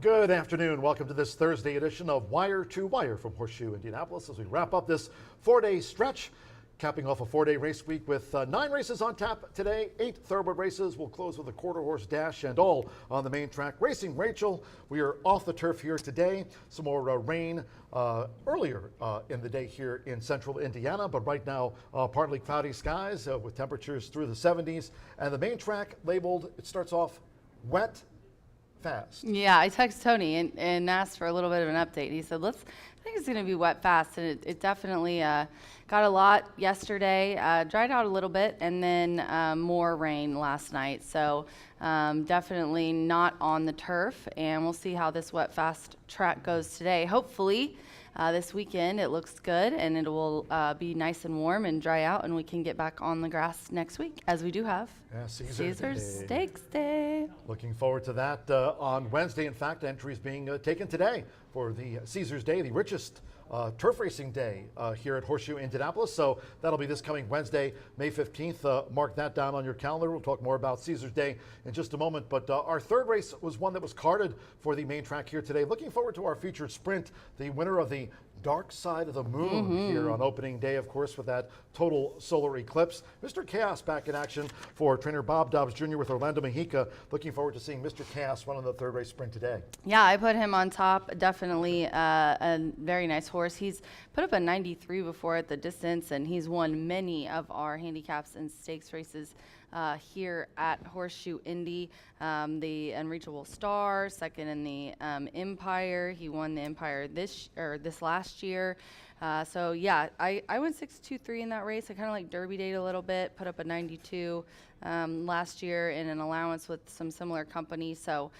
Good afternoon. Welcome to this Thursday edition of Wire to Wire from Horseshoe Indianapolis as we wrap up this four-day stretch, capping off a four-day race week with 9 races on tap today. 8 thoroughbred races. We'll close with a quarter horse dash and all on the main track racing. Rachel, we are off the turf here today. Some more rain earlier in the day here in central Indiana, but right now partly cloudy skies with temperatures through the 70s. And the main track labeled, it starts off wet, fast. Yeah, I texted Tony and asked for a little bit of an update. He said, I think it's going to be wet fast. And it definitely got a lot yesterday, dried out a little bit, and then more rain last night. So definitely not on the turf. And we'll see how this wet fast track goes today. Hopefully this weekend it looks good and it will be nice and warm and dry out, and we can get back on the grass next week, as we do have. Yeah, Caesar's Steaks Day. Looking forward to that on Wednesday. In fact, entries being taken today for the Caesar's Day, the richest turf racing day here at Horseshoe Indianapolis. So that'll be this coming Wednesday, May 15th. Mark that down on your calendar. We'll talk more about Caesar's Day in just a moment. But our third race was one that was carded for the main track here today. Looking forward to our featured sprint, the winner of the Dark Side of the Moon here on opening day, of course, with that total solar eclipse. Mr. Chaos back in action for trainer Bob Dobbs Jr. with Orlando Mejica. Looking forward to seeing Mr. Chaos run on the third race sprint today. Yeah, I put him on top. Definitely a very nice horse. He's put up a 93 before at the distance, and he's won many of our handicaps and stakes races here at Horseshoe Indy. The Unreachable Star, second in the Empire. He won the Empire this last year. So yeah, I went 6-2-3 in that race. I kind of like Derby Date a little bit. Put up a 92 last year in an allowance with some similar company. So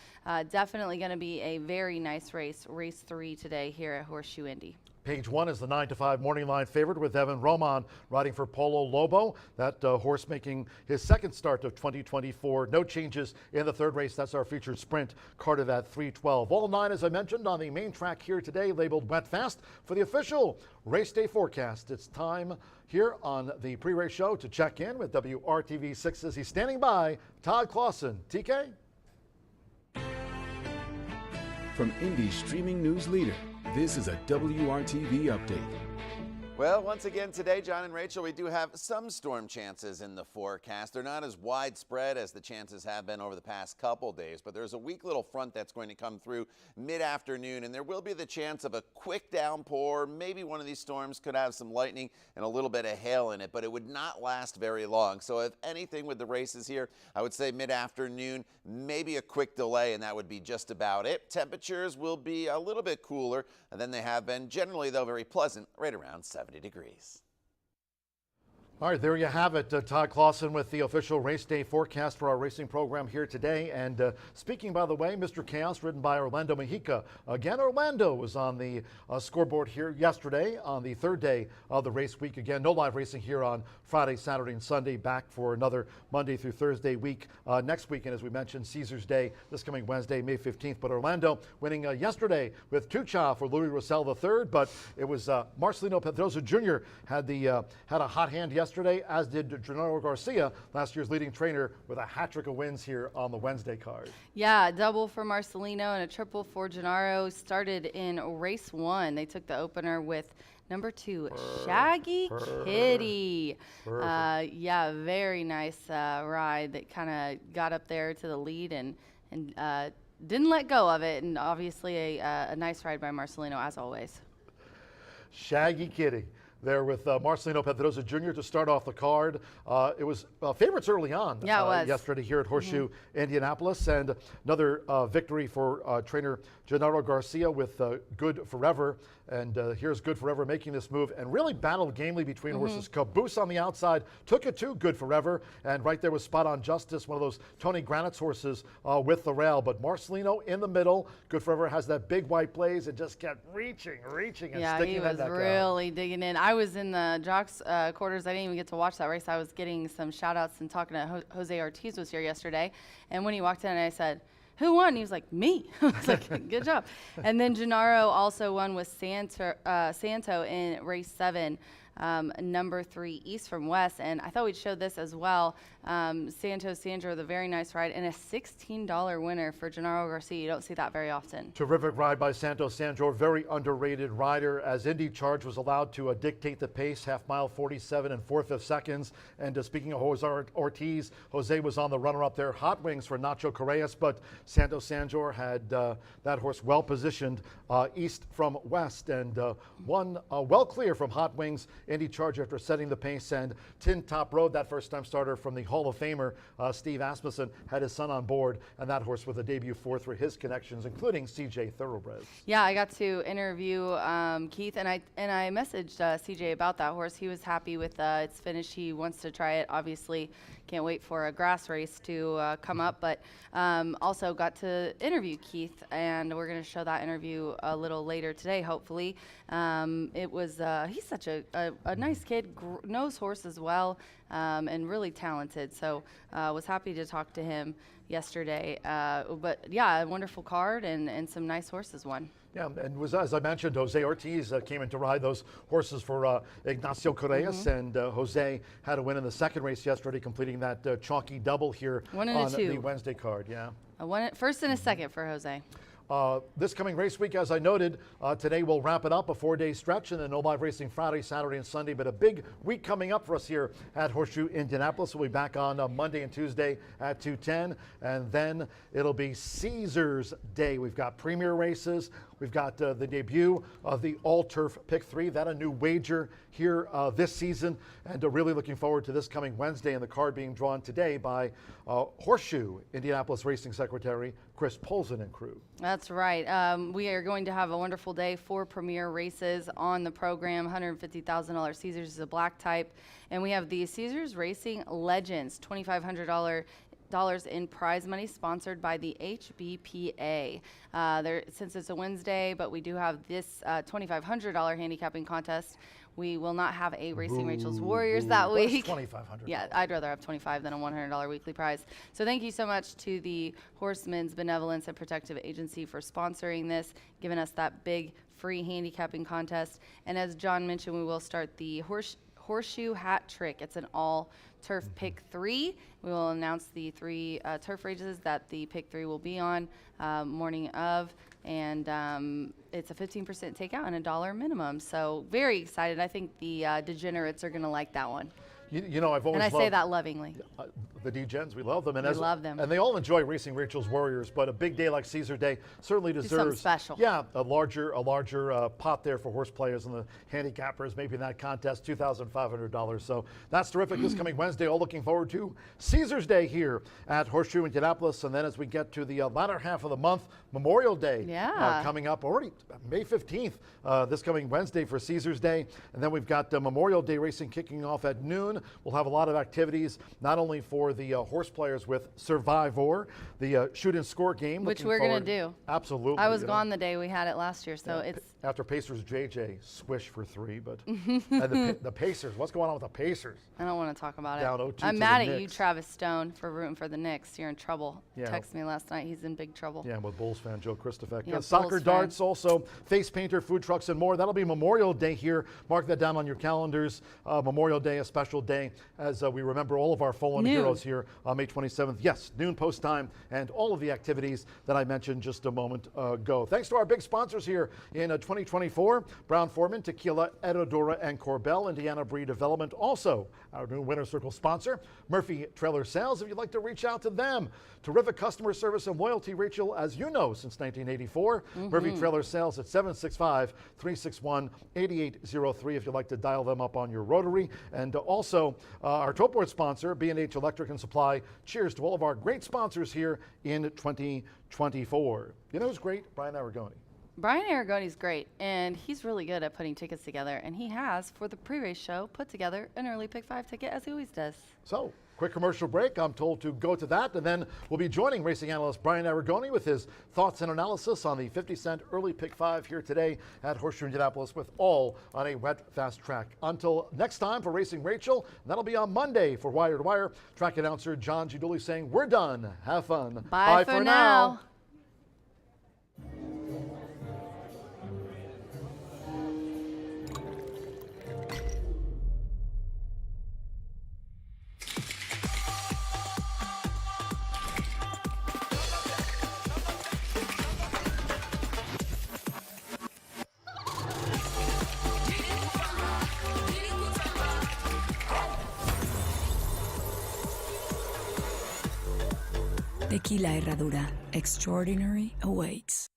definitely going to be a very nice race. Race 3 today here at Horseshoe Indy. Page 1 is the 9-5 morning line favorite with Evan Roman riding for Polo Lobo. That horse making his second start of 2024. No changes in the third race. That's our featured sprint, carded at 3:12. All 9, as I mentioned, on the main track here today, labeled wet fast for the official race day forecast. It's time here on the pre-race show to check in with WRTV6's. He's standing by, Todd Clausen. TK? From Indy's streaming news leader, this is a WRTV update. Well, once again today, John and Rachel, we do have some storm chances in the forecast. They're not as widespread as the chances have been over the past couple days, but there's a weak little front that's going to come through mid-afternoon, and there will be the chance of a quick downpour. Maybe one of these storms could have some lightning and a little bit of hail in it, but it would not last very long. So if anything with the races here, I would say mid-afternoon, maybe a quick delay, and that would be just about it. Temperatures will be a little bit cooler than they have been. Generally, though, very pleasant, right around 70 degrees. All right, there you have it. Todd Clausen with the official race day forecast for our racing program here today. And speaking, by the way, Mr. Chaos, ridden by Orlando Mejica. Again, Orlando was on the scoreboard here yesterday on the third day of the race week. Again, no live racing here on Friday, Saturday, and Sunday. Back for another Monday through Thursday week next weekend, as we mentioned, Caesar's Day this coming Wednesday, May 15th. But Orlando winning yesterday with Tucha for Louis Roussel III. But it was Marcelino Pedroza Jr. had a hot hand yesterday, as did Gennaro Garcia, last year's leading trainer, with a hat trick of wins here on the Wednesday card. Yeah, a double for Marcelino and a triple for Gennaro. Started in race 1. They took the opener with number 2, Shaggy Kitty. Yeah, very nice ride that kind of got up there to the lead and didn't let go of it. And obviously a nice ride by Marcelino, as always. Shaggy Kitty there with Marcelino Pedroza Jr. to start off the card. It was favorites early on yesterday here at Horseshoe Indianapolis, and another victory for trainer Gennaro Garcia with Good Forever. And here's Good Forever making this move and really battled gamely between horses. Caboose on the outside took it to Good Forever, and right there was Spot on Justice, one of those Tony Granite's horses with the rail. But Marcelino in the middle. Good Forever has that big white blaze and just kept reaching and sticking that neck out. Yeah, he was really digging in. I was in the jocks quarters. I didn't even get to watch that race. I was getting some shout outs and talking to Jose Ortiz was here yesterday. And when he walked in, I said, "Who won?" He was like, "Me." I was like, "Good job." And then Gennaro also won with Santo in race 7. number 3 East from West. And I thought we'd show this as well. Santos Sandro, the very nice ride, and a $16 winner for Gennaro Garcia. You don't see that very often. Terrific ride by Santos Sandro, very underrated rider, as Indy Charge was allowed to dictate the pace, half mile 47 and 4/5 seconds. And speaking of Jose Ortiz, Jose was on the runner-up there. Hot wings for Nacho Correas, but Santos Sandro had that horse well positioned east from west, and won well clear from Hot Wings. Indy Charge after setting the pace, and Tin Top Road, that first-time starter from the Hall of Famer Steve Asmussen, had his son on board, and that horse with a debut 4th for his connections, including CJ Thoroughbreds. Yeah, I got to interview Keith, and I messaged CJ about that horse. He was happy with its finish. He wants to try it. Obviously, can't wait for a grass race to come up, but also got to interview Keith, and we're going to show that interview a little later today, hopefully. It was he's such a nice kid, knows horses well, and really talented. So was happy to talk to him yesterday. But yeah, a wonderful card and some nice horses won. Yeah, and was, as I mentioned, Jose Ortiz came in to ride those horses for Ignacio Correas, and Jose had a win in the second race yesterday, completing that chalky double here One and a on two. the Wednesday card. Yeah. First and a second for Jose. This coming race week, as I noted, today we'll wrap it up, a 4-day stretch, and then no live racing Friday, Saturday, and Sunday. But a big week coming up for us here at Horseshoe Indianapolis. We'll be back on Monday and Tuesday at 2:10, and then it'll be Caesars Day. We've got premier races. We've got the debut of the All-Turf Pick 3. That a new wager here this season, and really looking forward to this coming Wednesday, and the card being drawn today by Horseshoe Indianapolis Racing Secretary Chris Polzin and crew. That's right. We are going to have a wonderful day. 4 premier races on the program. $150,000 Caesars is a black type, and we have the Caesars Racing Legends $2,500 in prize money, sponsored by the HBPA. Since it's a Wednesday, but we do have this $2,500 handicapping contest. We will not have a Racing Rachel's Warriors that week. $2,500. Yeah, I'd rather have 25 than a $100 weekly prize. So thank you so much to the Horsemen's Benevolence and Protective Agency for sponsoring this, giving us that big free handicapping contest. And as John mentioned, we will start the Horseshoe Hat Trick. It's an all-turf pick 3. We will announce the 3 turf races that the pick 3 will be on morning of, and it's a 15% takeout and $1 minimum. So very excited. I think the degenerates are going to like that one. You know, I've always And I say that lovingly. The D-Gens, we love them. And We love them. And they all enjoy Racing Rachel's Warriors, but a big day like Caesar Day certainly deserves something special. Yeah, a larger pot there for horse players and the handicappers, maybe in that contest, $2,500. So that's terrific. This coming Wednesday, all looking forward to Caesar's Day here at Horseshoe Indianapolis. And then as we get to the latter half of the month, Memorial Day coming up already May 15th, this coming Wednesday for Caesar's Day. And then we've got Memorial Day racing kicking off at noon. We'll have a lot of activities, not only for the horse players with Survivor, the shoot and score game. Which we're going to do. Absolutely. I was gone the day we had it last year, so it's... After Pacers JJ, swish for 3, but and the Pacers, what's going on with the Pacers? I don't want to talk about Down it. 0-2 I'm to mad the at you, Knicks. Travis Stone, for rooting for the Knicks. You're in trouble. Yeah. Texted me last night. He's in big trouble. Yeah, with Bulls fan Joe Christopher. Yeah, Soccer, Bulls fan. darts, also face painter, food trucks, and more. That'll be Memorial Day here. Mark that down on your calendars. Memorial Day, a special day, as we remember all of our fallen heroes here on May 27th. Yes, noon post time, and all of the activities that I mentioned just a moment ago. Thanks to our big sponsors here in 2024, Brown Forman, Tequila, Herradura, and Corbel, Indiana Breed Development. Also, our new Winter Circle sponsor, Murphy Trailer Sales, if you'd like to reach out to them. Terrific customer service and loyalty, Rachel, as you know, since 1984. Murphy Trailer Sales at 765-361-8803 if you'd like to dial them up on your rotary. And also, our Topboard sponsor, B&H Electric and Supply. Cheers to all of our great sponsors here in 2024. You know who's great? Brian Aragoni. Brian Aragoni's great, and he's really good at putting tickets together, and he has, for the pre-race show, put together an early pick 5 ticket, as he always does. So, quick commercial break. I'm told to go to that, and then we'll be joining racing analyst Brian Aragoni with his thoughts and analysis on the 50-cent early pick 5 here today at Horseshoe Indianapolis, with all on a wet, fast track. Until next time for Racing Rachel, that'll be on Monday for Wire to Wire. Track announcer John Giduli saying, we're done. Have fun. Bye for now. Tequila Herradura. Extraordinary awaits.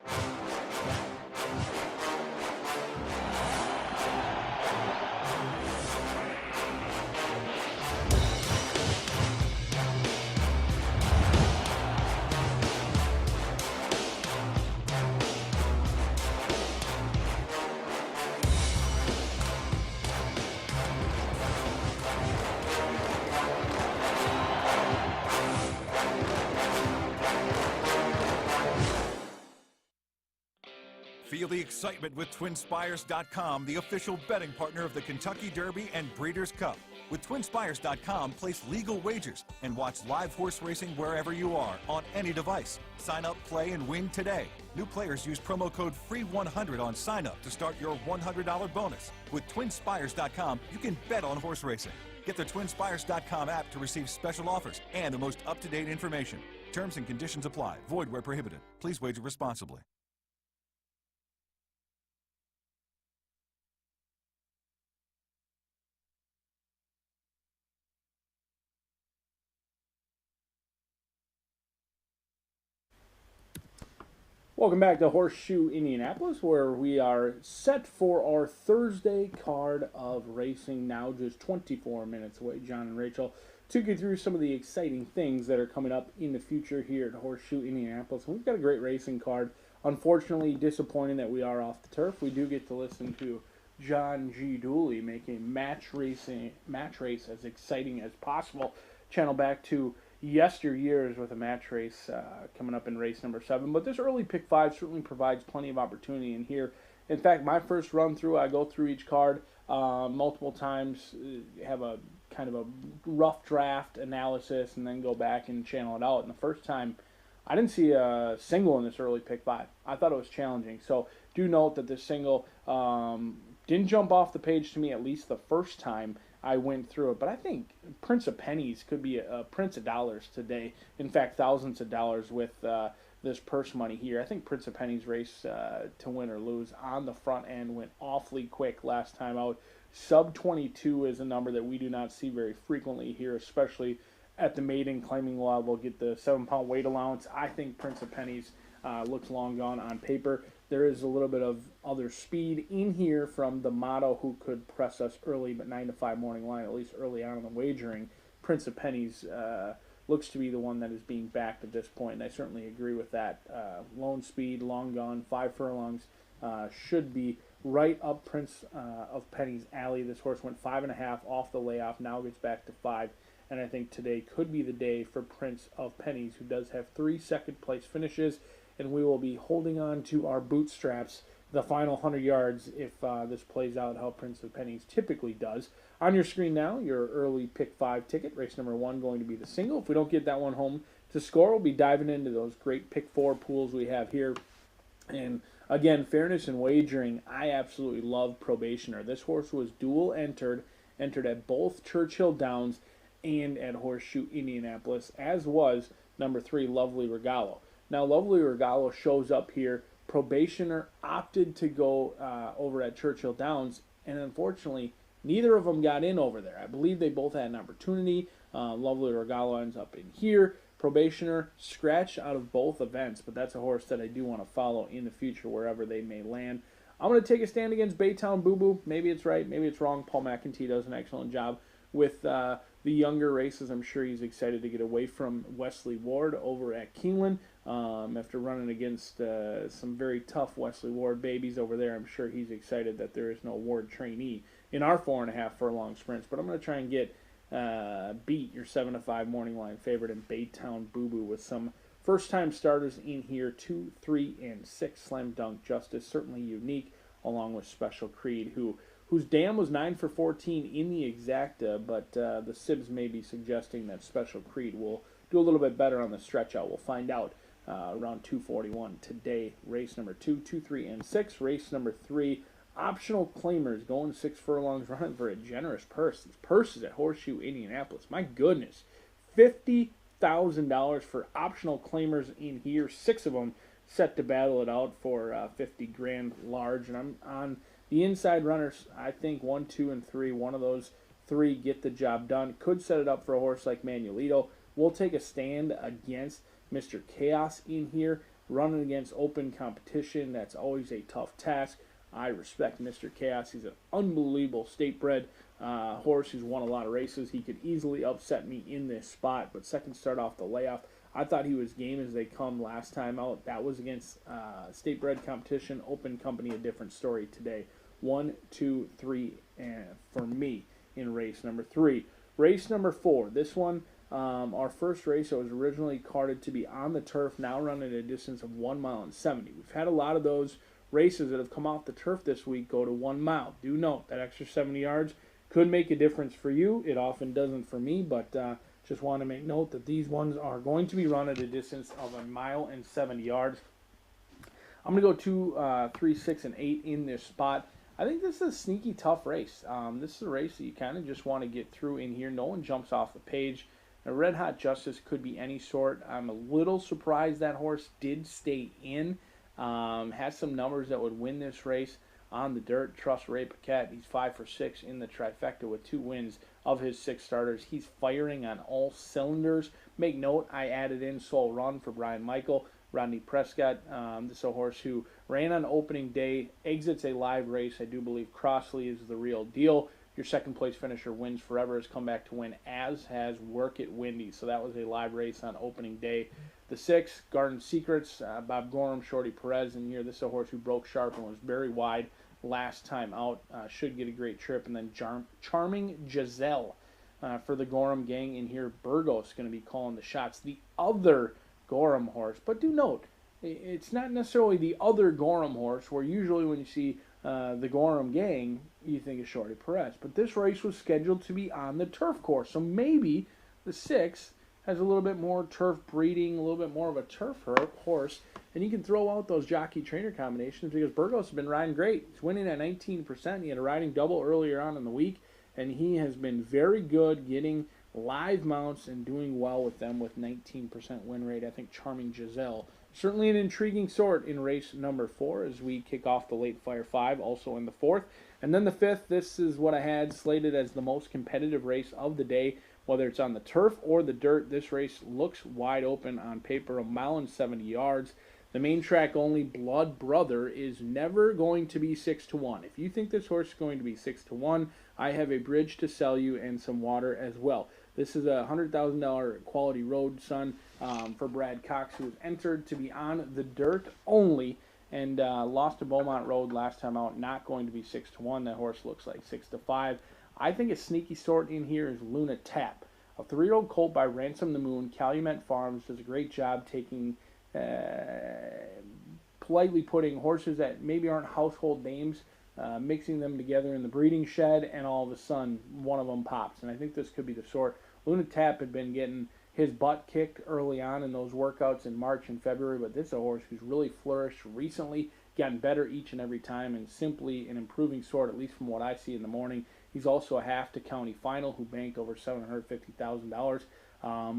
Feel the excitement with TwinSpires.com, the official betting partner of the Kentucky Derby and Breeders' Cup. With TwinSpires.com, place legal wagers and watch live horse racing wherever you are on any device. Sign up, play, and win today. New players use promo code FREE100 on sign up to start your $100 bonus. With TwinSpires.com, you can bet on horse racing. Get the TwinSpires.com app to receive special offers and the most up-to-date information. Terms and conditions apply. Void where prohibited. Please wager responsibly. Welcome back to Horseshoe Indianapolis, where we are set for our Thursday card of racing, now just 24 minutes away. John and Rachel took you through some of the exciting things that are coming up in the future here at Horseshoe Indianapolis. We've got a great racing card. Unfortunately, disappointing that we are off the turf. We do get to listen to John G. Dooley make a match race as exciting as possible. Channel back to yesteryears with a match race coming up in race number 7. But this early pick 5 certainly provides plenty of opportunity in here. In fact, my first run through, I go through each card multiple times, have a kind of a rough draft analysis, and then go back and channel it out. And the first time, I didn't see a single in this early pick 5. I thought it was challenging. So do note that this single didn't jump off the page to me, at least the first time I went through it. But I think Prince of Pennies could be a Prince of Dollars today. In fact, thousands of dollars with this purse money here. I think Prince of Pennies race to win or lose on the front end went awfully quick last time out. Sub 22 is a number that we do not see very frequently here, especially at the maiden claiming we'll get the 7-pound weight allowance. I think Prince of Pennies looks long gone on paper. There is a little bit of other speed in here from the Motto, who could press us early, but 9-5 morning line, at least early on in the wagering. Prince of Pennies looks to be the one that is being backed at this point, and I certainly agree with that. Lone speed, long gone, 5 furlongs, should be right up Prince of Pennies' alley. This horse went 5.5 off the layoff, now gets back to 5, and I think today could be the day for Prince of Pennies, who does have 3 second-place finishes, and we will be holding on to our bootstraps the final 100 yards if this plays out how Prince of Pennies typically does. On your screen now, your early pick 5 ticket, race number 1 going to be the single. If we don't get that one home to score, we'll be diving into those great pick 4 pools we have here. And again, fairness in wagering, I absolutely love Probationer. This horse was dual entered at both Churchill Downs and at Horseshoe Indianapolis, as was number 3, Lovely Regalo. Now, Lovely Regalo shows up here. Probationer opted to go over at Churchill Downs, and unfortunately, neither of them got in over there. I believe they both had an opportunity. Lovely Regalo ends up in here. Probationer scratched out of both events, but that's a horse that I do want to follow in the future wherever they may land. I'm going to take a stand against Baytown Boo Boo. Maybe it's right, maybe it's wrong. Paul McEntee does an excellent job with the younger races. I'm sure he's excited to get away from Wesley Ward over at Keeneland. After running against some very tough Wesley Ward babies over there, I'm sure he's excited that there is no Ward trainee in our 4.5 furlong sprints. But I'm going to try and get beat your 7-5 morning line favorite in Baytown Boo Boo with some first-time starters in here. 2, 3, and 6. Slam Dunk Justice, certainly unique, along with Special Creed, whose dam was 9 for 14 in the exacta, but the Sibs may be suggesting that Special Creed will do a little bit better on the stretch out. We'll find out around 2:41 today. Race number 2, 2, 3, and 6. Race number 3, optional claimers going 6 furlongs, running for a generous purse. These purses at Horseshoe Indianapolis, my goodness, $50,000 for optional claimers in here. 6 of them set to battle it out for 50 grand large, and I'm on the inside runners. I think 1, 2, and 3. One of those 3 get the job done. Could set it up for a horse like Manuelito. We'll take a stand against Mr. Chaos in here, running against open competition. That's always a tough task. I respect Mr. Chaos. He's an unbelievable state-bred horse who's won a lot of races. He could easily upset me in this spot, but second start off the layoff, I thought he was game as they come last time out. That was against state-bred competition. Open company, a different story today. 1, 2, 3 for me in race number 3. Race number 4. This one, our first race, it was originally carded to be on the turf, now running a distance of 1 mile and 70. We've had a lot of those races that have come off the turf this week go to 1 mile. Do note that extra 70 yards could make a difference for you. It often doesn't for me, but just want to make note that these ones are going to be run at a distance of 1 mile and 70 yards. I'm going to go 2, 3, 6, and 8 in this spot. I think this is a sneaky tough race. This is a race that you kind of just want to get through in here. No one jumps off the page. Now, Red Hot Justice could be any sort. I'm a little surprised that horse did stay in. Has some numbers that would win this race on the dirt. Trust Ray Paquette. He's 5 for 6 in the trifecta with 2 wins of his 6 starters. He's firing on all cylinders. Make note, I added in Soul Run for Brian Michael. Rodney Prescott, this is a horse who ran on opening day, exits a live race. I do believe Crossley is the real deal. Your second place finisher wins forever, has come back to win, as has Work It Windy. So that was a live race on opening day. The 6, Garden Secrets, Bob Gorham, Shorty Perez in here. This is a horse who broke sharp and was very wide last time out. Should get a great trip. And then Charming Giselle for the Gorham gang in here. Burgos going to be calling the shots. The other Gorham horse. But do note, it's not necessarily the other Gorham horse, where usually when you see the Gorham gang, you think of Shorty Perez. But this race was scheduled to be on the turf course. So maybe the 6 has a little bit more turf breeding, a little bit more of a turf horse, and you can throw out those jockey-trainer combinations because Burgos has been riding great. He's winning at 19%. He had a riding double earlier on in the week, and he has been very good getting live mounts and doing well with them with 19% win rate. I think Charming Giselle, certainly an intriguing sort in race number 4 as we kick off the late Fire 5, also in the 4th. And then the 5th, this is what I had slated as the most competitive race of the day. Whether it's on the turf or the dirt, this race looks wide open on paper, 1 mile and 70 yards. The main track only Blood Brother is never going to be 6-1. If you think this horse is going to be 6-1, I have a bridge to sell you and some water as well. This is a $100,000 quality road, son, for Brad Cox, who was entered to be on the dirt only and lost to Beaumont Road last time out. Not going to be 6-1. That horse looks like 6-5. I think a sneaky sort in here is Luna Tap, a 3-year-old colt by Ransom the Moon. Calumet Farms does a great job taking, politely putting horses that maybe aren't household names, mixing them together in the breeding shed, and all of a sudden one of them pops. And I think this could be the sort. Luna Tap had been getting his butt kicked early on in those workouts in March and February, but this is a horse who's really flourished recently, gotten better each and every time, and simply an improving sort, at least from what I see in the morning. He's also a half-to-county final who banked over $750,000.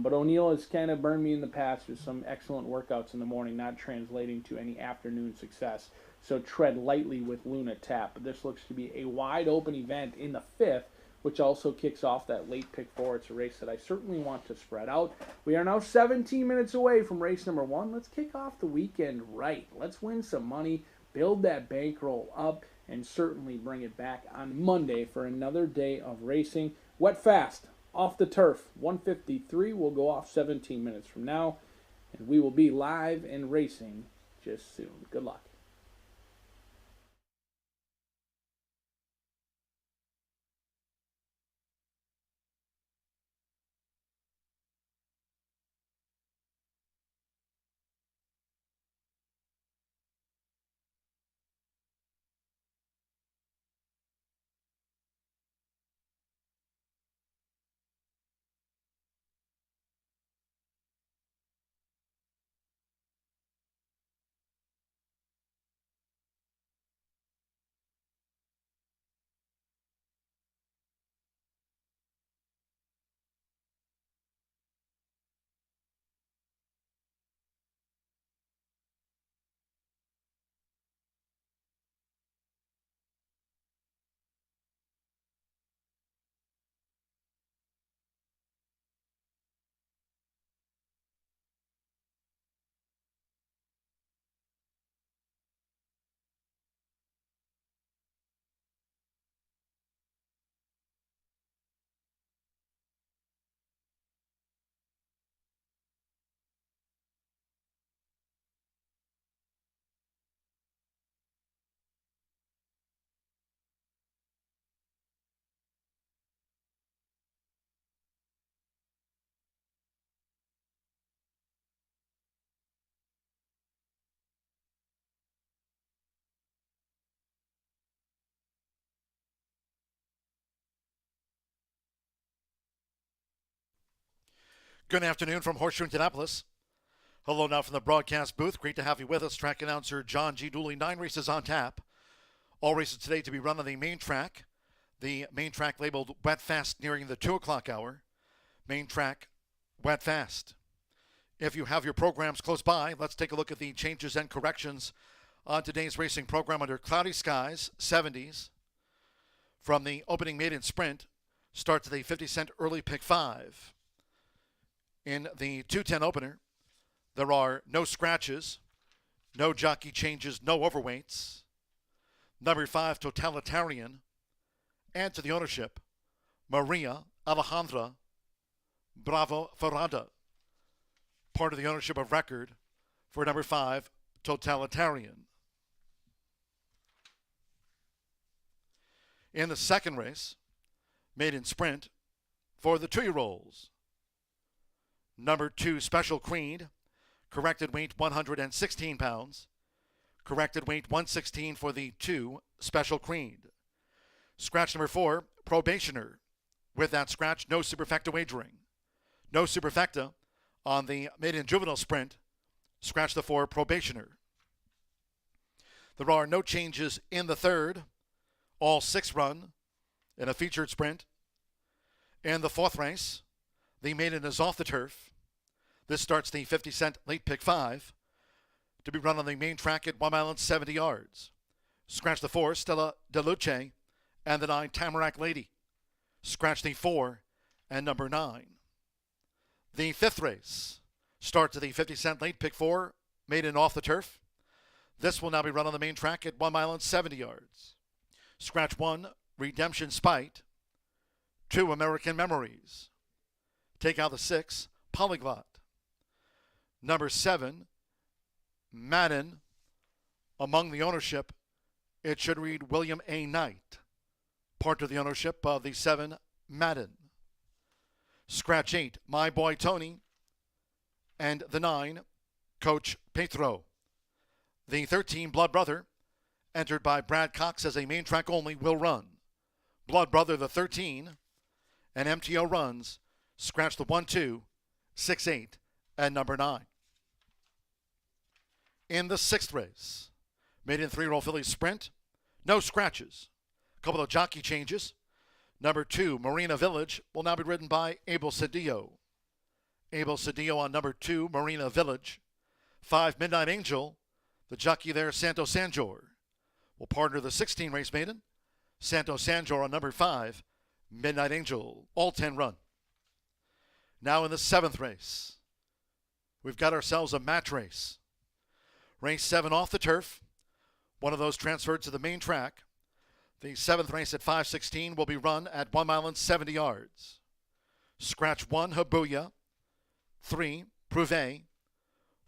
But O'Neill has kind of burned me in the past with some excellent workouts in the morning, not translating to any afternoon success. So tread lightly with Luna Tap. But this looks to be a wide-open event in the 5th, which also kicks off that late pick 4. It's a race that I certainly want to spread out. We are now 17 minutes away from race number 1. Let's kick off the weekend right. Let's win some money, build that bankroll up, and certainly bring it back on Monday for another day of racing. Wet Fast, off the turf, 153 will go off 17 minutes from now, and we will be live and racing just soon. Good luck. Good afternoon from Horseshoe Indianapolis. Hello now from the broadcast booth. Great to have you with us. Track announcer John G. Dooley. 9 races on tap. All races today to be run on the main track. The main track labeled Wet Fast nearing the 2 o'clock hour. Main track, Wet Fast. If you have your programs close by, let's take a look at the changes and corrections on today's racing program under cloudy skies, 70s. From the opening maiden sprint, start to the 50-cent early pick 5. In the 210 opener, there are no scratches, no jockey changes, no overweights. Number 5, Totalitarian. And to the ownership, Maria Alejandra Bravo Ferrada. Part of the ownership of record for number 5, Totalitarian. In the second race, maiden sprint for the 2-year-olds. Number 2, Special Queen, corrected weight 116 pounds. Corrected weight 116 for the 2, Special Queen. Scratch number 4, Probationer. With that scratch, no superfecta wagering. No superfecta on the maiden juvenile sprint. Scratch the 4, Probationer. There are no changes in the third. All 6 run in a featured sprint. In the fourth race, the maiden is off the turf. This starts the 50-cent late pick 5 to be run on the main track at 1 mile and 70 yards. Scratch the 4, Stella DeLuce, and the 9, Tamarack Lady. Scratch the 4 and number 9. The fifth race starts at the 50-cent late pick 4, maiden off the turf. This will now be run on the main track at 1 mile and 70 yards. Scratch 1, Redemption Spite. 2, American Memories. Take out the 6, Polyglot. Number 7, Madden. Among the ownership, it should read William A. Knight. Part of the ownership of the 7, Madden. Scratch 8, My Boy Tony. And the 9, Coach Petro. The 13, Blood Brother, entered by Brad Cox as a main track only, will run. Blood Brother, the 13, and MTO runs. Scratch the 1, 2, 6, 8, and number 9. In the sixth race, maiden 3-year-old filly sprint, no scratches. A couple of jockey changes. Number 2, Marina Village, will now be ridden by Abel Cedillo. Abel Cedillo on number 2, Marina Village. 5, Midnight Angel, the jockey there, Santo Sanjor, will partner the 16 race maiden. Santo Sanjor on number 5, Midnight Angel, all 10 run. Now in the 7th race, we've got ourselves a match race. Race 7 off the turf. One of those transferred to the main track. The 7th race at 5:16 will be run at 1 mile and 70 yards. Scratch 1, Habuya. 3, Prouvé.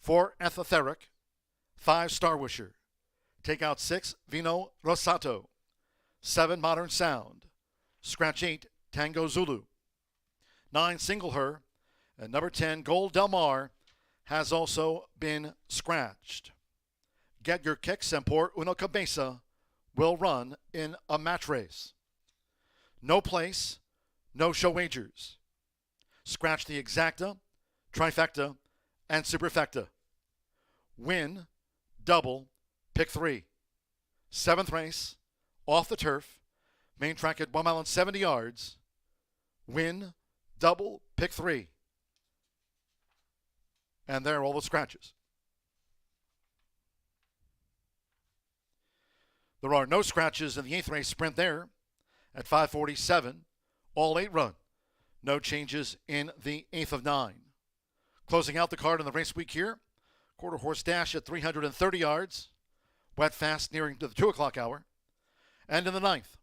4, Ethetheric. 5, Star Wisher. Take out 6, Vino Rosato. 7, Modern Sound. Scratch 8, Tango Zulu. 9, Single Her. And number 10, Gold Del Mar, has also been scratched. Get Your Kicks and Por Uno Cabeza will run in a match race. No place, no show wagers. Scratch the exacta, trifecta, and superfecta. Win, double, pick 3. 7th race, off the turf, main track at 1 mile and 70 yards. Win, double, pick 3. And there are all the scratches. There are no scratches in the 8th race sprint there at 5:47. All 8 run. No changes in the 8th of 9. Closing out the card in the race week here. Quarter horse dash at 330 yards. Wet Fast nearing to the 2 o'clock hour. And in the 9th,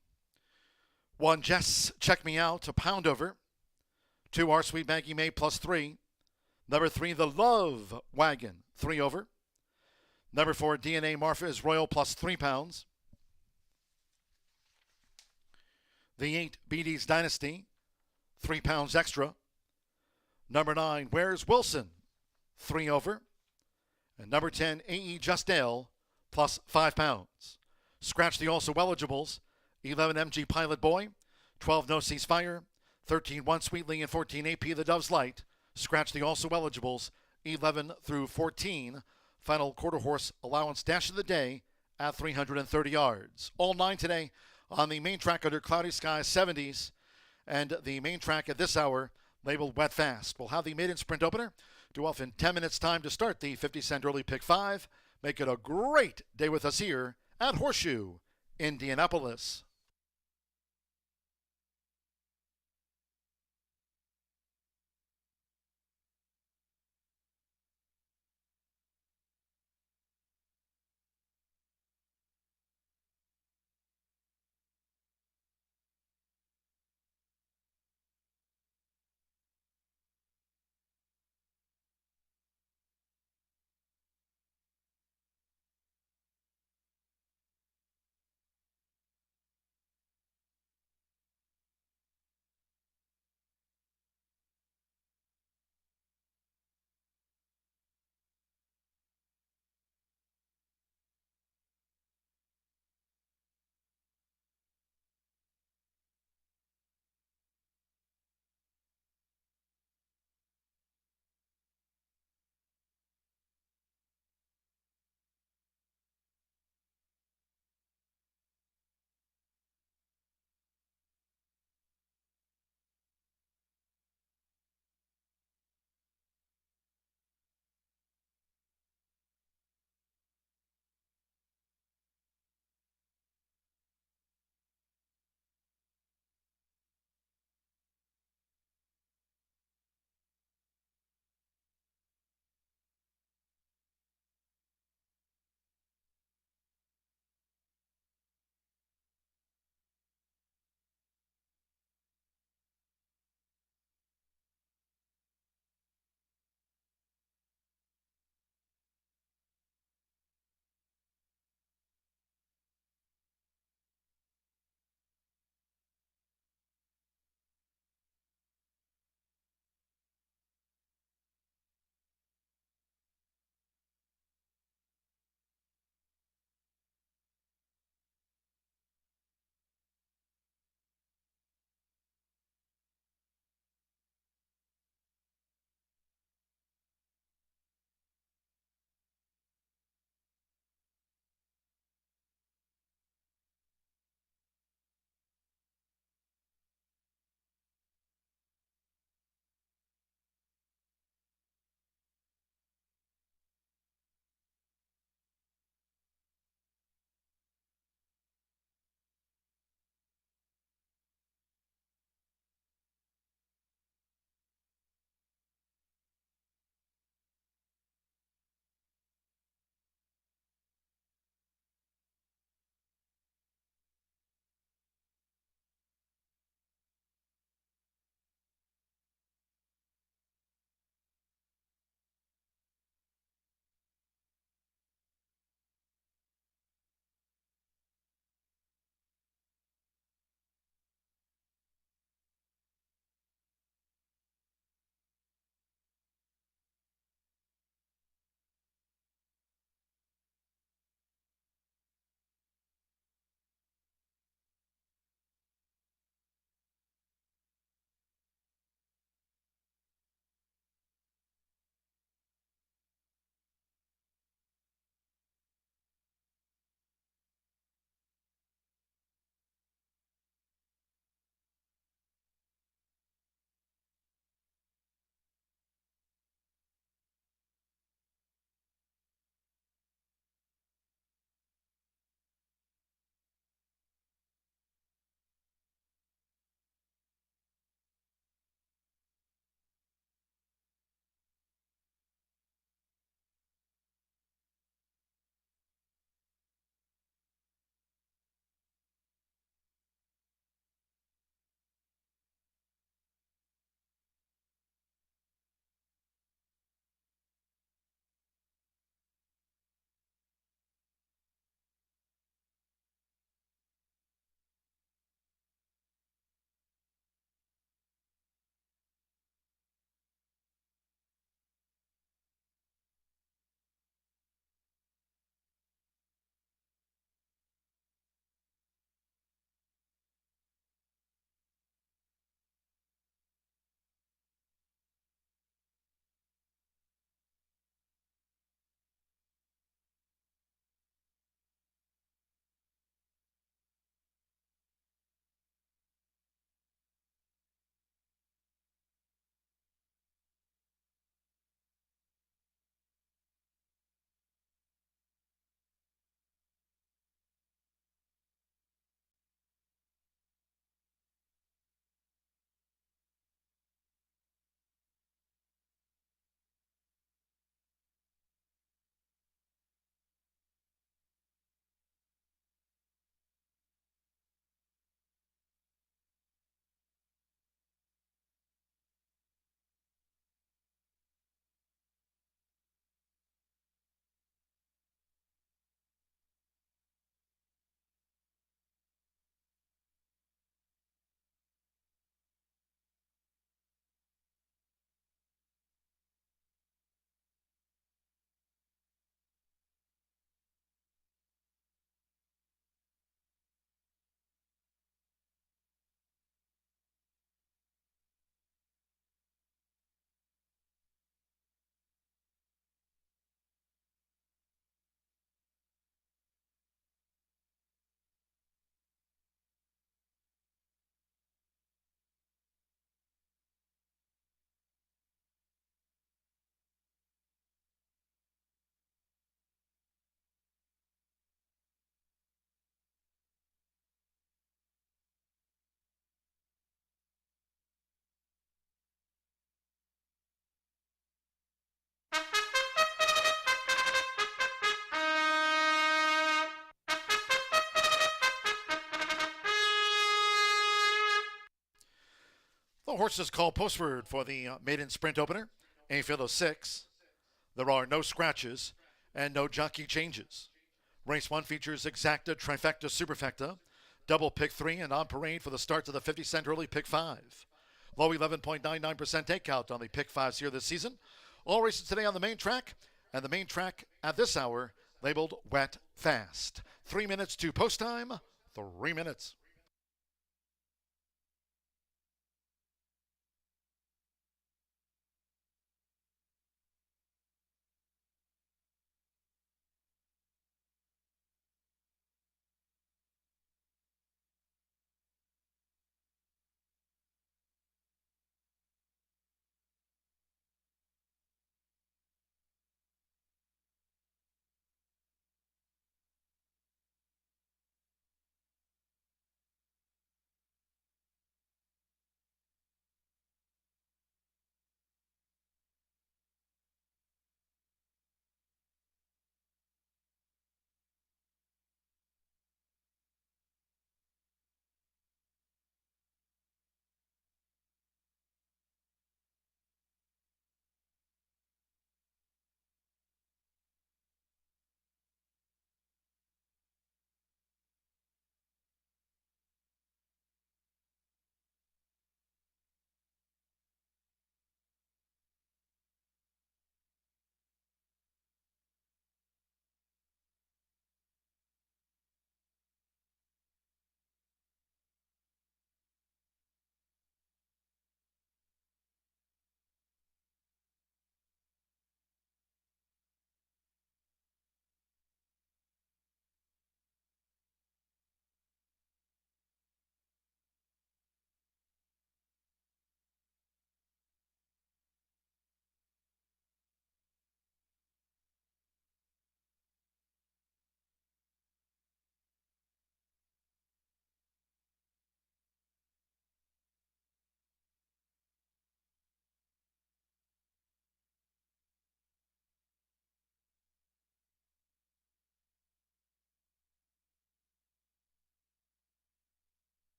1, Jess Check Me Out, a pound over. 2, Our Sweet Maggie May plus 3. Number 3, The Love Wagon, 3 over. Number 4, DNA Marfa is Royal plus 3 pounds. The 8, BD's Dynasty, 3 pounds extra. Number 9, Where's Wilson, 3 over. And number 10, AE Justdale, plus 5 pounds. Scratch the also eligibles, 11 MG Pilot Boy, 12 No Ceasefire, 13 One Sweetly, and 14 AP The Dove's Light. Scratch the also eligibles 11 through 14. Final quarter horse allowance dash of the day at 330 yards. All 9 today on the main track under cloudy skies, 70s. And the main track at this hour labeled wet fast. We'll have the maiden sprint opener due off in 10 minutes time to start the 50-cent early pick 5. Make it a great day with us here at Horseshoe Indianapolis. The horses call postword for the maiden sprint opener, a field of 6. There are no scratches and no jockey changes. Race 1 features exacta, trifecta, superfecta, double pick 3, and on parade for the start to the 50-cent early pick 5. Low 11.99% takeout on the pick 5s here this season. All races today on the main track, and the main track at this hour labeled Wet Fast. 3 minutes to post time, 3 minutes.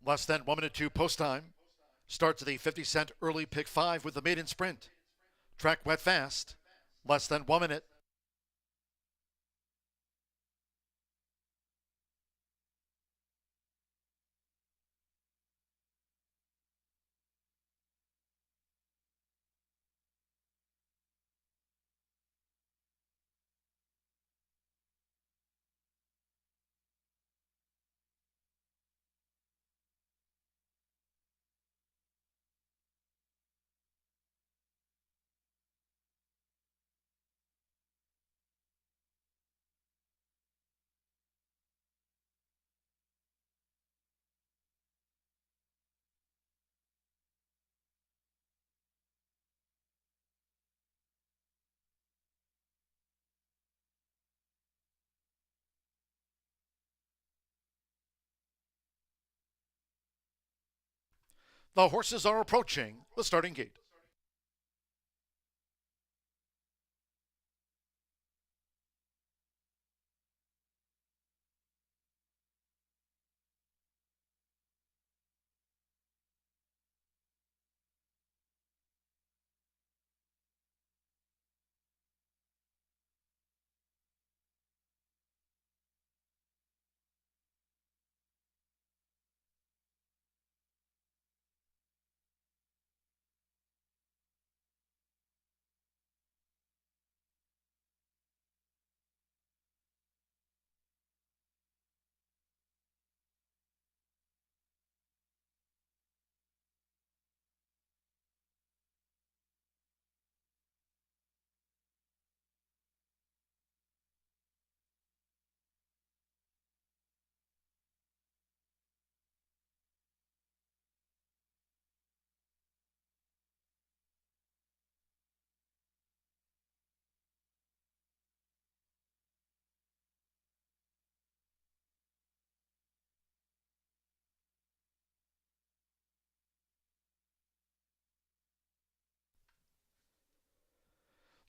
Less than 1 minute to post time. Start to the 50-cent early pick 5 with the maiden sprint. Track Wet Fast. Less than 1 minute. The horses are approaching the starting gate.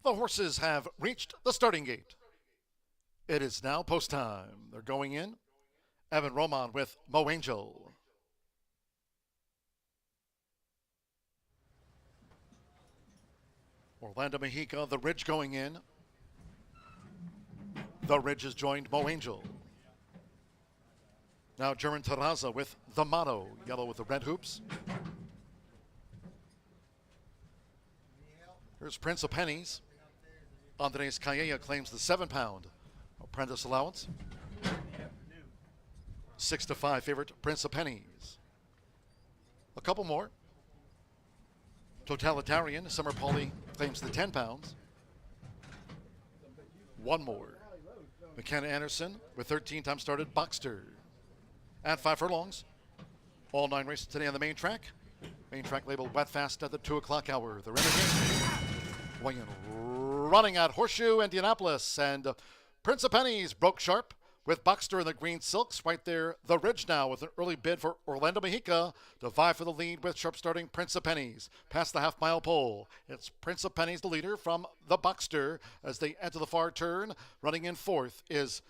The horses have reached the starting gate. It is now post time. They're going in. Evan Roman with Mo Angel. Orlando Mexica, the Ridge going in. The Ridge has joined Mo Angel. Now German Terraza with the Motto, yellow with the red hoops. Here's Prince of Pennies. Andres Calleja claims the 7-pound apprentice allowance. 6-5 favorite, Prince of Pennies. A couple more. Totalitarian, Summer Pauly claims the 10 pounds. One more. McKenna Anderson with 13 times started, Boxster. At 5 furlongs. All 9 races today on the main track. Main track labeled wet fast at the 2 o'clock hour. The Renegade running at Horseshoe Indianapolis, and Prince of Pennies broke sharp with Boxster in the green silks. Right there, the Ridge now with an early bid for Orlando Mexica to vie for the lead with sharp starting Prince of Pennies. Past the half-mile pole, it's Prince of Pennies the leader from the Boxster as they enter the far turn. Running in fourth is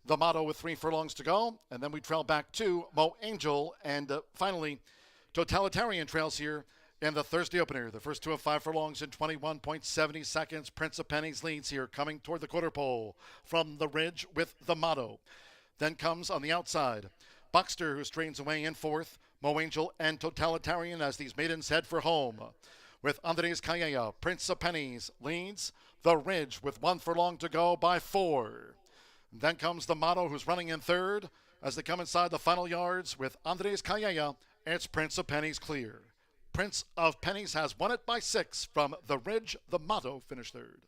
the Motto with 3 furlongs to go, and then we trail back to Mo Angel, and finally Totalitarian trails here in the Thursday opener. The first 2 of 5 furlongs in 21.70 seconds. Prince of Pennies leads here, coming toward the quarter pole from the Ridge with the Motto. Then comes on the outside Boxster, who strains away in fourth. Mo Angel and Totalitarian as these maidens head for home. With Andres Calleja, Prince of Pennies leads the Ridge with 1 furlong to go by 4. Then comes the Motto, who's running in third. As they come inside the final yards with Andres Calleja, it's Prince of Pennies clear. Prince of Pennies has won it by 6 from the Ridge. The Motto finished third.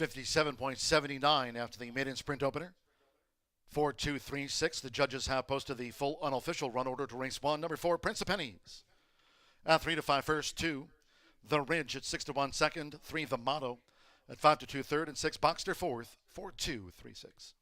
$57.79 after the maiden sprint opener. 4-2-3-6. The judges have posted the full unofficial run order to race 1. Number 4, Prince of Pennies. At 3-5 first, 2. The Ridge at 6-1 second. 3, the Motto. At 5 to 2 third and 6, Boxster fourth, 4-2-3-6.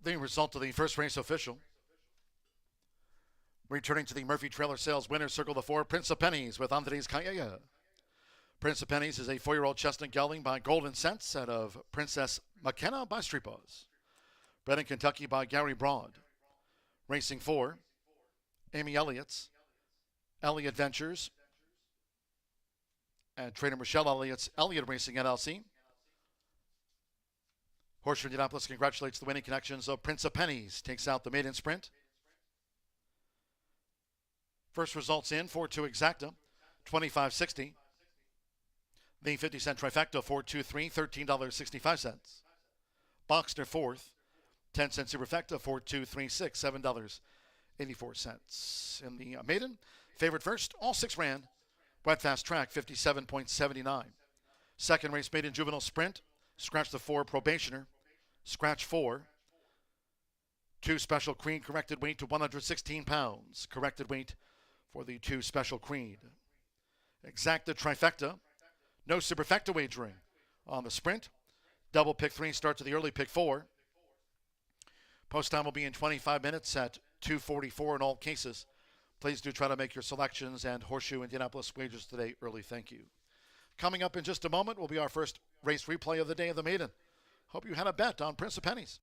The result of the first race official. Returning to the Murphy Trailer Sales winner circle, the 4, Prince of Pennies with Andres Calleja. Prince of Pennies is a 4-year-old chestnut gelding by Golden Sense out of Princess McKenna by Street Paws. Bred in Kentucky by Gary Broad. Racing 4, Amy Elliott's Elliott Ventures and trainer Michelle Elliott's Elliott Racing LLC. Horseshoe Indianapolis congratulates the winning connections of Prince of Pennies. Takes out the maiden sprint. First results in 4-2 exacta, $25.60. The 50-cent trifecta 4-2-3, $13.65. Boxster fourth, 10-cent superfecta 4-2-3-6, $7.84. In the maiden, favored first, all 6 ran. Wet fast track 57.79. Second race maiden juvenile sprint. Scratch the 4 probationer. Scratch 4. 2 special queen corrected weight to 116 pounds. Corrected weight for the 2 special queen. Exacta trifecta. No superfecta wagering on the sprint. Double pick 3 starts to the early pick 4. Post time will be in 25 minutes at 2:44 in all cases. Please do try to make your selections and Horseshoe Indianapolis wagers today early. Thank you. Coming up in just a moment will be our first race replay of the day of the maiden. Hope you had a bet on Prince of Pennies.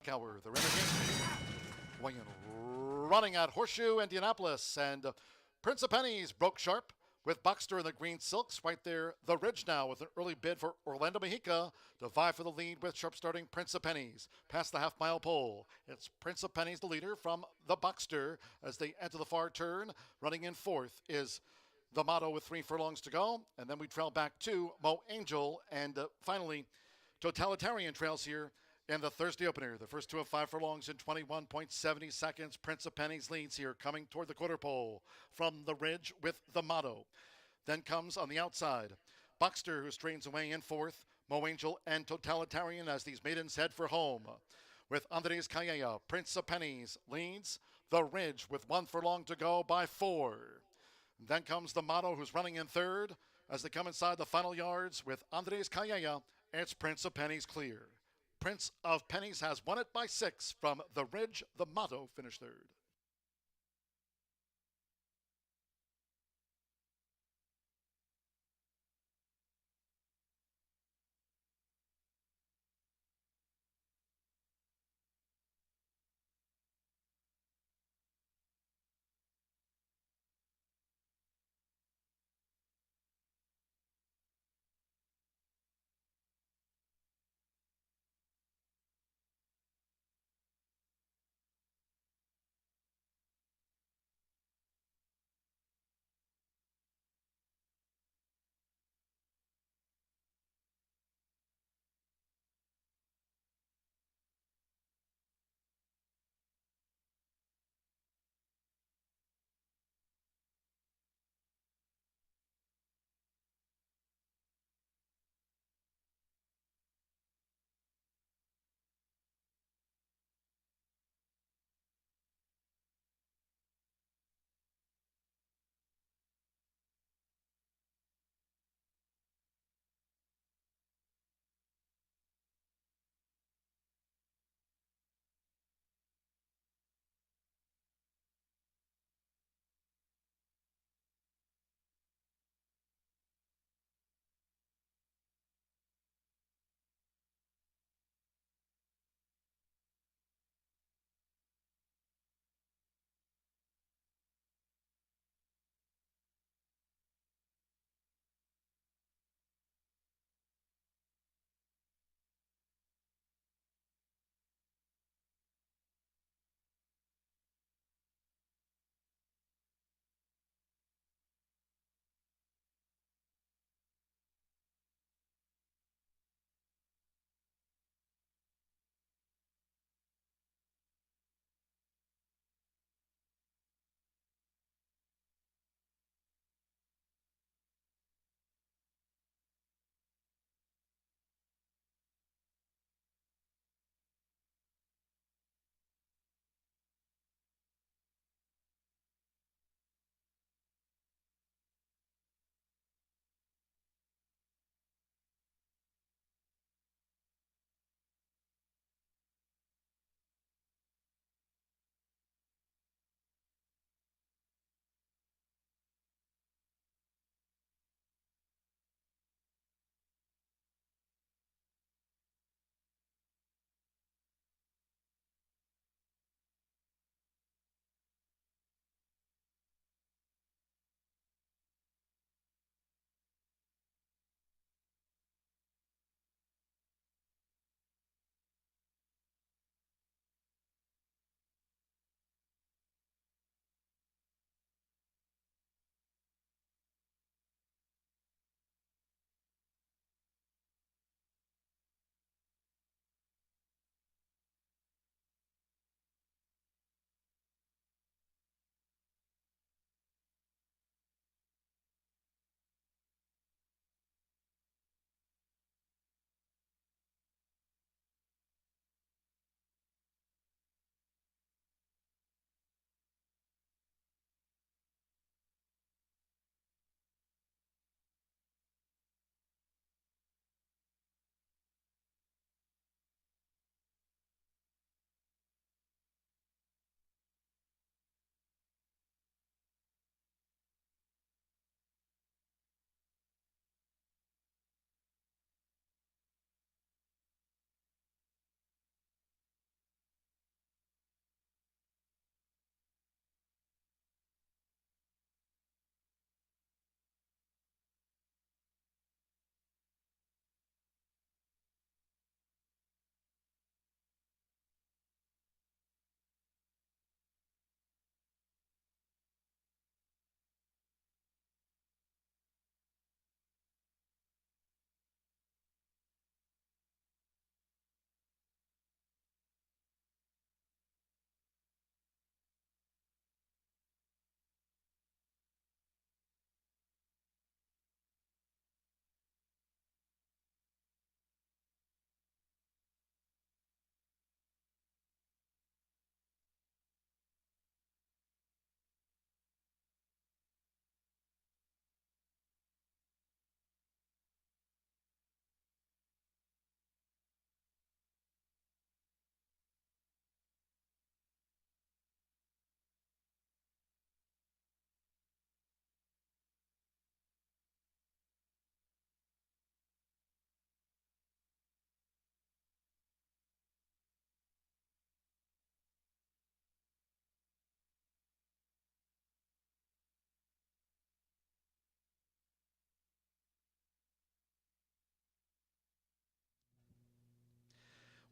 Hour, the energy running at Horseshoe Indianapolis, and Prince of Pennies broke sharp with Boxster in the green silks right there. The Ridge now with an early bid for Orlando Mexica to vie for the lead with sharp starting Prince of Pennies past the half-mile pole. It's Prince of Pennies, the leader from the Boxster as they enter the far turn. Running in fourth is the Motto with 3 furlongs to go, and then we trail back to Mo Angel, and finally Totalitarian trails here in the Thursday opener. The first 2 of 5 furlongs in 21.70 seconds. Prince of Pennies leads here, coming toward the quarter pole from the Ridge with the Motto. Then comes on the outside Boxster, who straightens away in fourth. Mo Angel and Totalitarian as these maidens head for home. With Andres Calleja, Prince of Pennies leads the Ridge with 1 furlong to go by 4. Then comes the Motto, who's running in third. As they come inside the final yards with Andres Calleja, it's Prince of Pennies clear. Prince of Pennies has won it by 6 from the Ridge. The Motto finished third.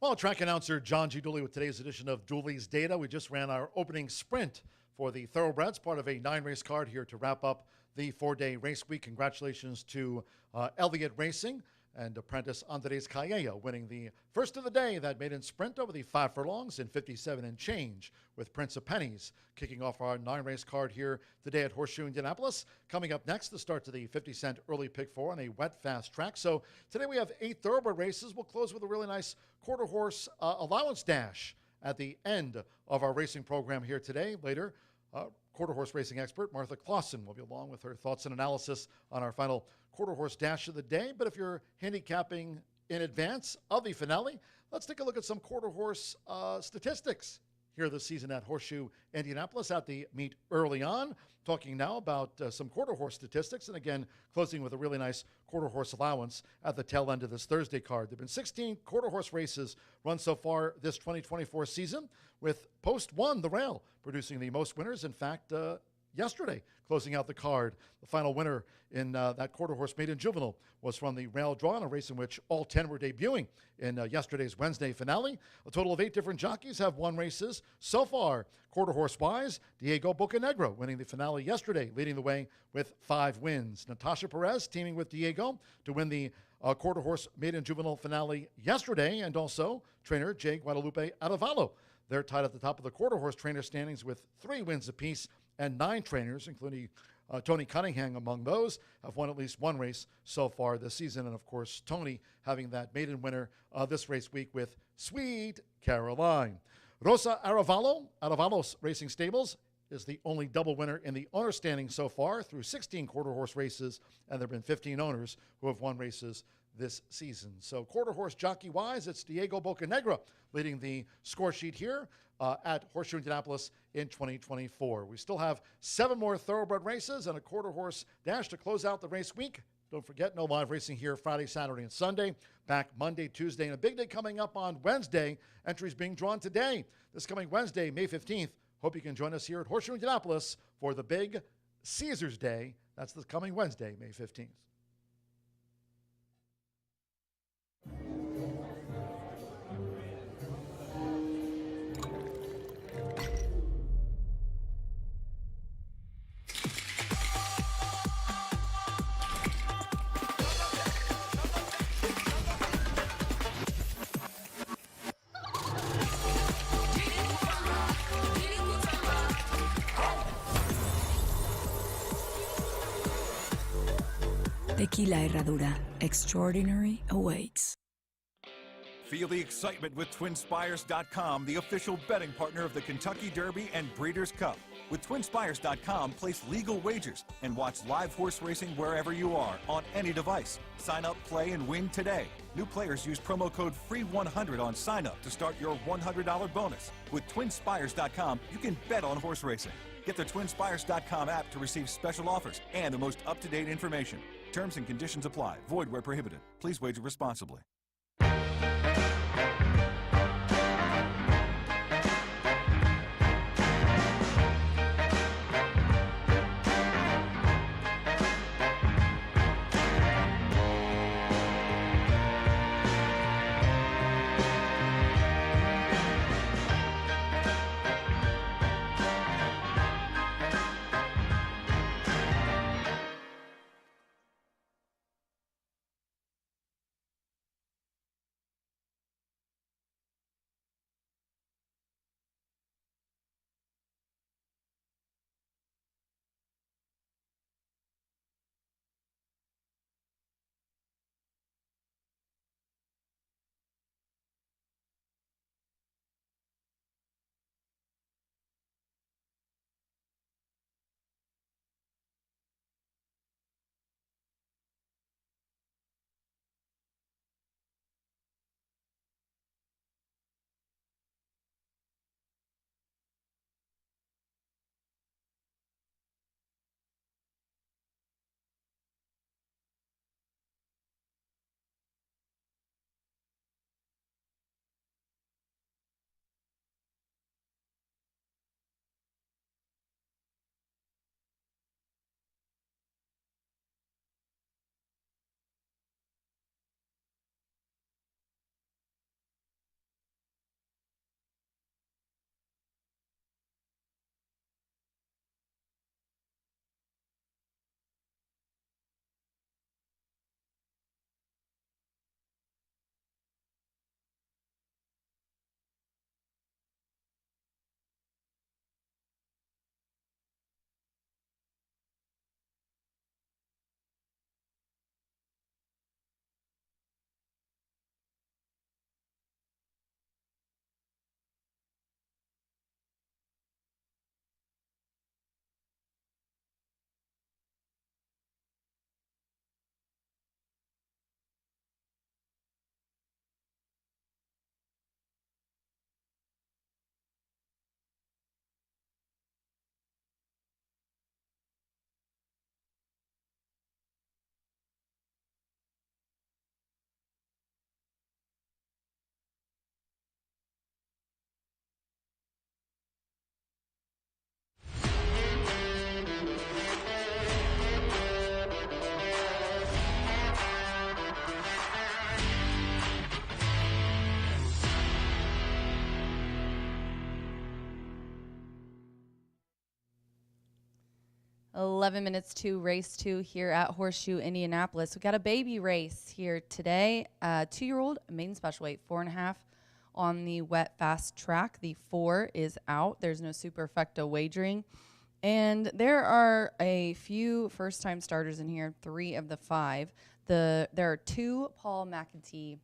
Well, track announcer John G. Dooley with today's edition of Dooley's Data. We just ran our opening sprint for the Thoroughbreds, part of a 9-race card here to wrap up the 4-day race week. Congratulations to Elliott Racing and apprentice Andres Callejo winning the first of the day, that maiden sprint over the 5 furlongs in 57 and change, with Prince of Pennies kicking off our 9-race card here today at Horseshoe Indianapolis. Coming up next, the start to the 50-cent early pick 4 on a wet, fast track. So today we have 8 thoroughbred races. We'll close with a really nice quarter horse allowance dash at the end of our racing program here today. Later, quarter horse racing expert Martha Clausen will be along with her thoughts and analysis on our final quarter horse dash of the day. But if you're handicapping in advance of the finale, let's take a look at some quarter horse statistics here this season at Horseshoe Indianapolis at the meet early on. Talking now about some quarter horse statistics, and again closing with a really nice quarter horse allowance at the tail end of this Thursday card. There have been 16 quarter horse races run so far this 2024 season, with Post 1, the rail, producing the most winners. In fact, yesterday, closing out the card, the final winner in that quarter horse maiden juvenile was from the rail draw, in a race in which all 10 were debuting in yesterday's Wednesday finale. A total of 8 different jockeys have won races so far. Quarter horse wise, Diego Bocanegra winning the finale yesterday, leading the way with 5 wins. Natasha Perez teaming with Diego to win the quarter horse maiden juvenile finale yesterday, and also trainer Jay Guadalupe Arevalo. They're tied at the top of the quarter horse trainer standings with 3 wins apiece, and 9 trainers, including Tony Cunningham among those, have won at least 1 race so far this season. And of course, Tony having that maiden winner this race week with Sweet Caroline. Rosa Arevalo's Racing Stables, is the only double winner in the owner standing so far through 16 quarter horse races, and there have been 15 owners who have won races this season. So quarter horse jockey wise, it's Diego Bocanegra leading the score sheet here at Horseshoe Indianapolis in 2024. We still have 7 more thoroughbred races and a quarter horse dash to close out the race week. Don't forget, no live racing here Friday, Saturday, and Sunday. Back Monday, Tuesday, and a big day coming up on Wednesday. Entries being drawn today, this coming Wednesday, May 15th. Hope you can join us here at Horseshoe Indianapolis for the big Caesars Day. That's this coming Wednesday, May 15th. Tequila Herradura. Extraordinary awaits. Feel the excitement with TwinSpires.com, the official betting partner of the Kentucky Derby and Breeders' Cup. With TwinSpires.com, place legal wagers and watch live horse racing wherever you are on any device. Sign up, play, and win today. New players use promo code FREE100 on sign up to start your $100 bonus. With TwinSpires.com, you can bet on horse racing. Get the TwinSpires.com app to receive special offers and the most up-to-date information. Terms and conditions apply. Void where prohibited. Please wager responsibly. 11 minutes to race 2 here at Horseshoe Indianapolis. We got a baby race here today. 2-year-old maiden special weight, 4.5 on the wet fast track. The 4 is out. There's no superfecta wagering. And there are a few first-time starters in here, 3 of the 5. There are 2 Paul McEntee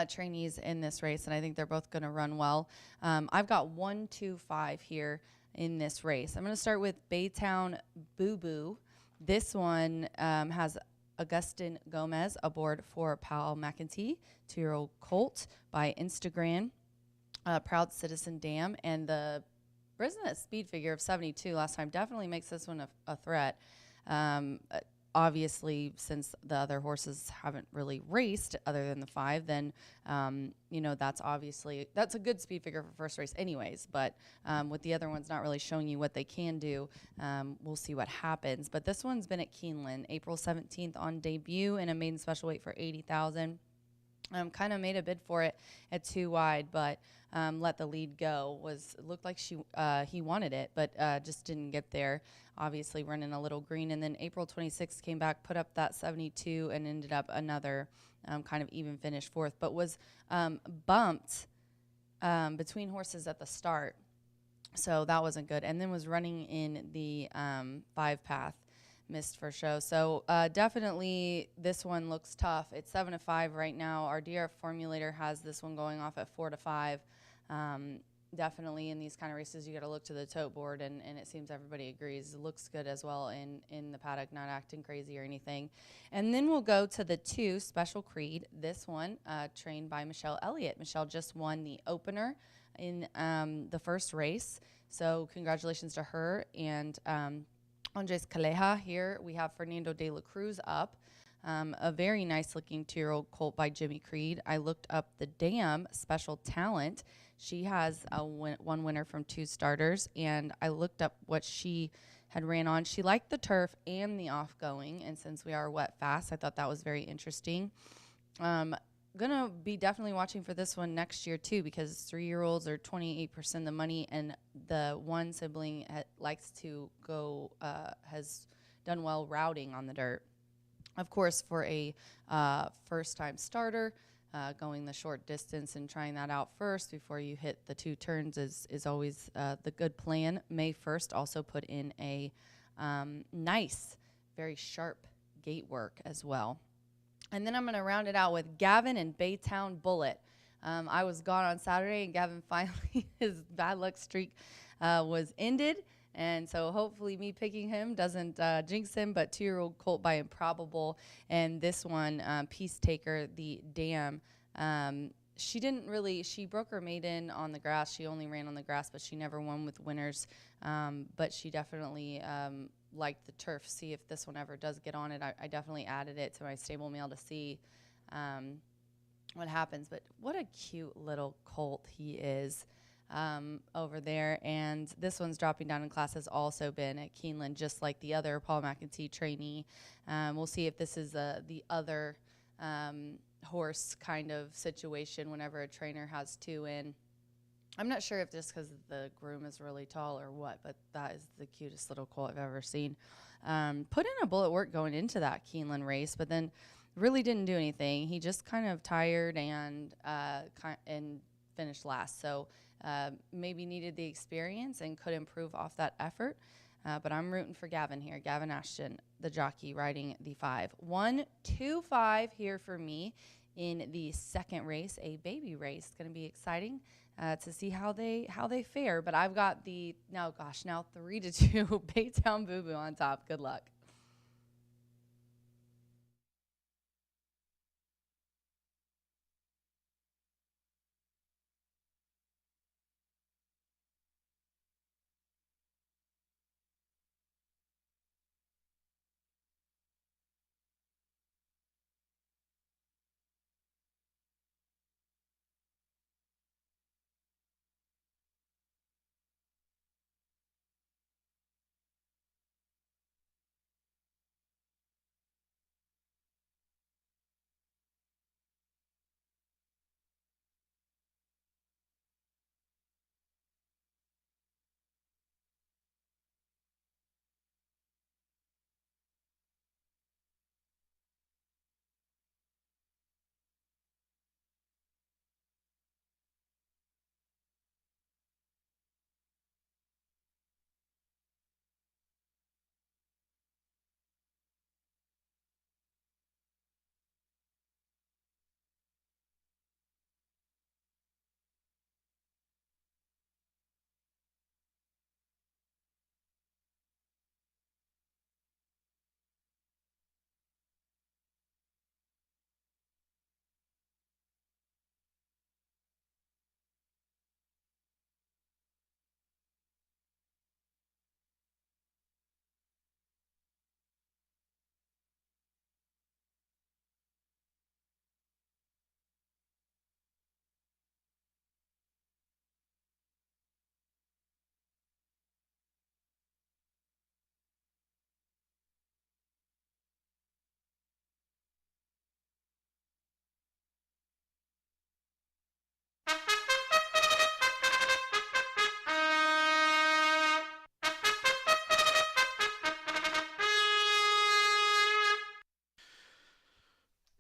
trainees in this race, and I think they're both going to run well. I've got 1, 2, 5 here in this race. I'm going to start with Baytown Boo Boo. This one has Augustin Gomez aboard for Paul McEntee, 2-year-old colt by Instagram, Proud Citizen Dam, and the Brisnet speed figure of 72 last time definitely makes this one a threat. Obviously, since the other horses haven't really raced other than the 5, then, that's a good speed figure for first race anyways. But with the other ones not really showing you what they can do, we'll see what happens. But this one's been at Keeneland, April 17th on debut in a maiden special weight for $80,000. Kind of made a bid for it at 2 wide, but let the lead go. It looked like he wanted it, but just didn't get there. Obviously running a little green. And then April 26th came back, put up that 72, and ended up another kind of even finish 4th, but was bumped between horses at the start. So that wasn't good. And then was running in the 5 path. Missed for show. So definitely this one looks tough. It's 7-5 right now. Our DRF formulator has this one going off at 4-5. Definitely in these kind of races, you got to look to the tote board, and it seems everybody agrees. It looks good as well in the paddock, not acting crazy or anything. And then we'll go to the 2, Special Creed. This one trained by Michelle Elliott. Michelle just won the opener in the first race. So congratulations to her. And Andres Calleja here. We have Fernando de la Cruz up. A very nice looking 2-year-old colt by Jimmy Creed. I looked up the Dam Special Talent. She has one winner from 2 starters, and I looked up what she had ran on. She liked the turf and the off-going, and since we are wet fast, I thought that was very interesting. Gonna be definitely watching for this one next year too, because 3-year-olds are 28% the money, and the one sibling likes to go, has done well routing on the dirt. Of course, for a first-time starter, going the short distance and trying that out first before you hit the 2 turns is always the good plan. May 1st also put in a nice, very sharp gate work as well. And then I'm going to round it out with Gavin and Baytown Bullet. I was gone on Saturday, and Gavin finally, his bad luck streak was ended. And so hopefully me picking him doesn't jinx him, but 2-year-old colt by Improbable. And this one, Peace Taker, the Dam. She broke her maiden on the grass. She only ran on the grass, but she never won with winners. But she definitely liked the turf. See if this one ever does get on it. I definitely added it to my stable mail to see what happens. But what a cute little colt he is over there. And this one's dropping down in class, has also been at Keeneland, just like the other Paul McEntee trainee. We'll see if this is the other horse kind of situation whenever a trainer has 2 in. I'm not sure if just because the groom is really tall or what, but that is the cutest little colt I've ever seen. Put in a bullet work going into that Keeneland race, but then really didn't do anything. He just kind of tired and finished last. So maybe needed the experience and could improve off that effort. But I'm rooting for Gavin here. Gavin Ashton, the jockey, riding the 5. 1, 2, 5 here for me in the second race, a baby race. It's going to be exciting to see how they fare. But I've got now 3-2 Baytown Boo Boo on top. Good luck.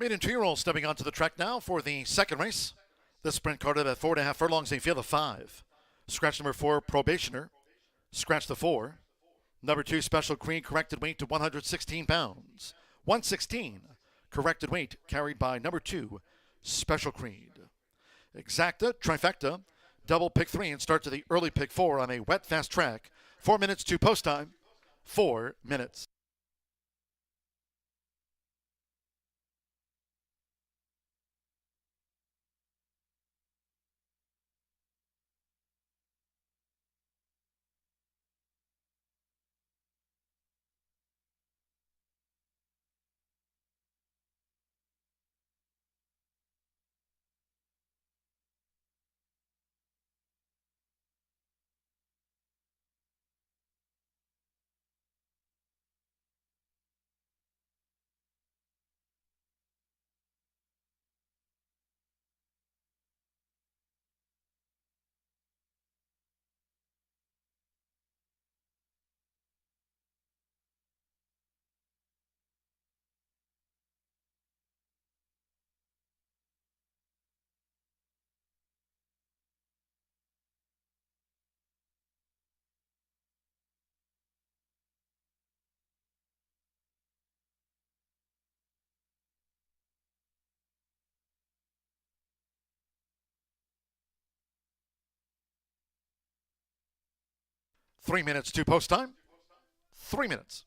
Maiden 2-year-old stepping onto the track now for the second race. The sprint carded at 4.5 furlongs, a field of 5. Scratch number 4, Probationer. Scratch the 4. Number 2, Special Creed, corrected weight to 116 pounds. 116, corrected weight, carried by number 2, Special Creed. Exacta, Trifecta, double pick 3 and start to the early pick 4 on a wet, fast track. 4 minutes to post time. 4 minutes. Three minutes to post time. 3 minutes.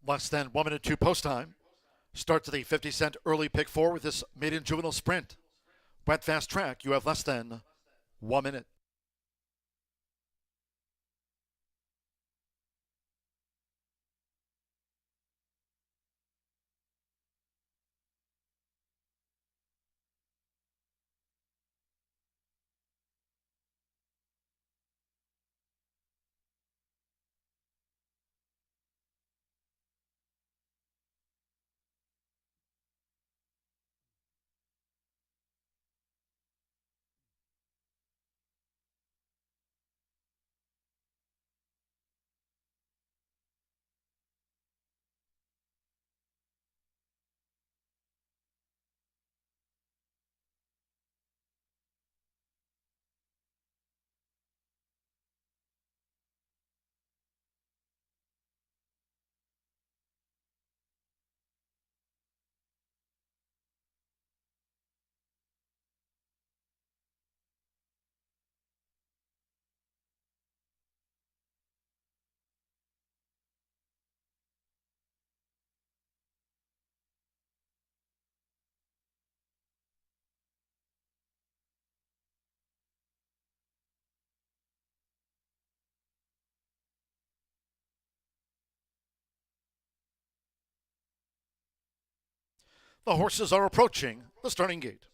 Less than 1 minute 2 post time. Start to the 50-cent early pick 4 with this maiden juvenile sprint. Wet fast track, you have less than 1 minute. The horses are approaching the starting gate.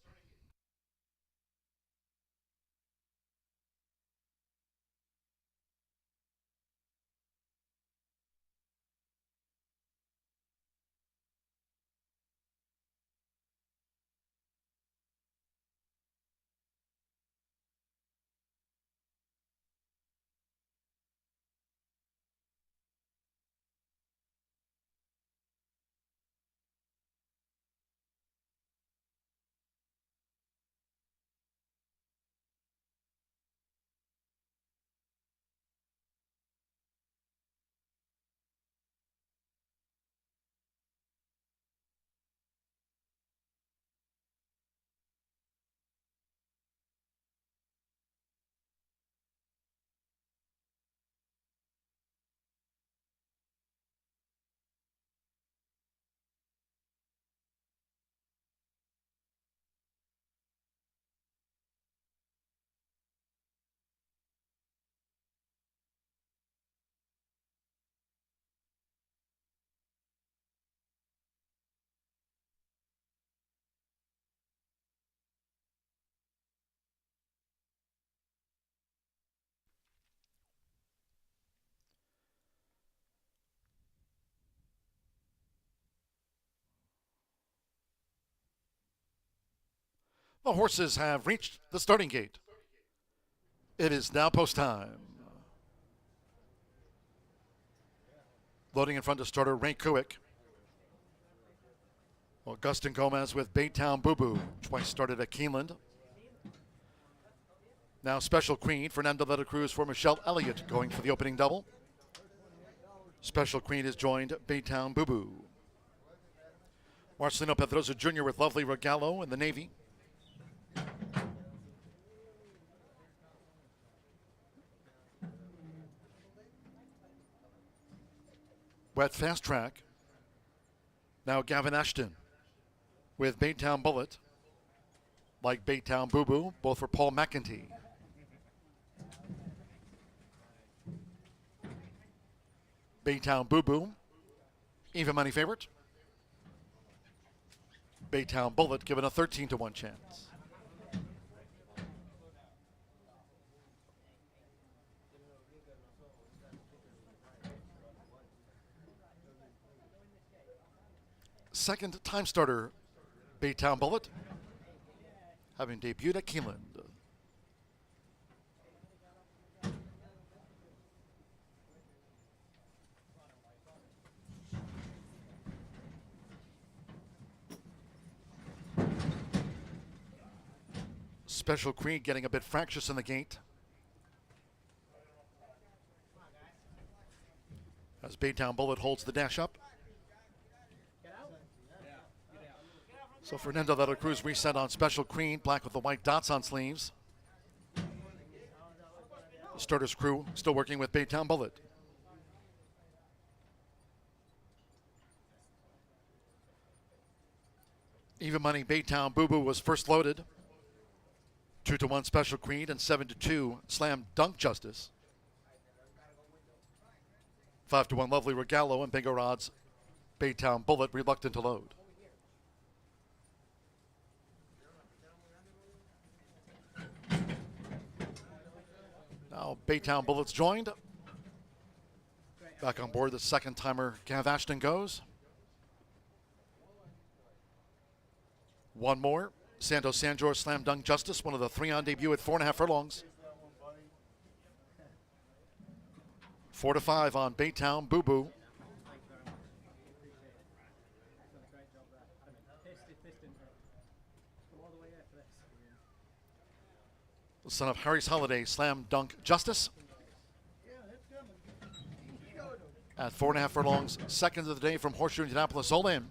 The horses have reached the starting gate. It is now post time. Loading in front of starter Ray Kuick. Augustin Gomez with Baytown Boo Boo, twice started at Keeneland. Now Special Queen, Fernando de la Cruz for Michelle Elliott going for the opening double. Special Queen has joined Baytown Boo Boo. Marcelino Pedrosa Jr. with Lovely Regalo in the Navy. Wet Fast Track. Now Gavin Ashton with Baytown Bullet. Like Baytown Boo Boo, both for Paul McEntee. Baytown Boo Boo, even money favorite. Baytown Bullet given a 13-1 chance. Second time starter, Baytown Bullet, having debuted at Keeneland. Special Queen getting a bit fractious in the gate. As Baytown Bullet holds the dash up. So Fernando de la Cruz reset on Special Queen, black with the white dots on sleeves. The starter's crew still working with Baytown Bullet. Even money Baytown Boo Boo was first loaded. 2-1 Special Queen and 7-2 Slam Dunk Justice. 5-1 Lovely Regalo and bigger odds Baytown Bullet reluctant to load. Now Baytown Bullets joined. Back on board, the second timer Gav Ashton goes. One more. Santos Sanjor Slam Dunk Justice, one of the 3 on debut at 4.5 furlongs. 4-5 on Baytown Boo Boo. The son of Harry's Holiday Slam Dunk Justice. At 4.5 furlongs, second of the day from Horseshoe Indianapolis, all in.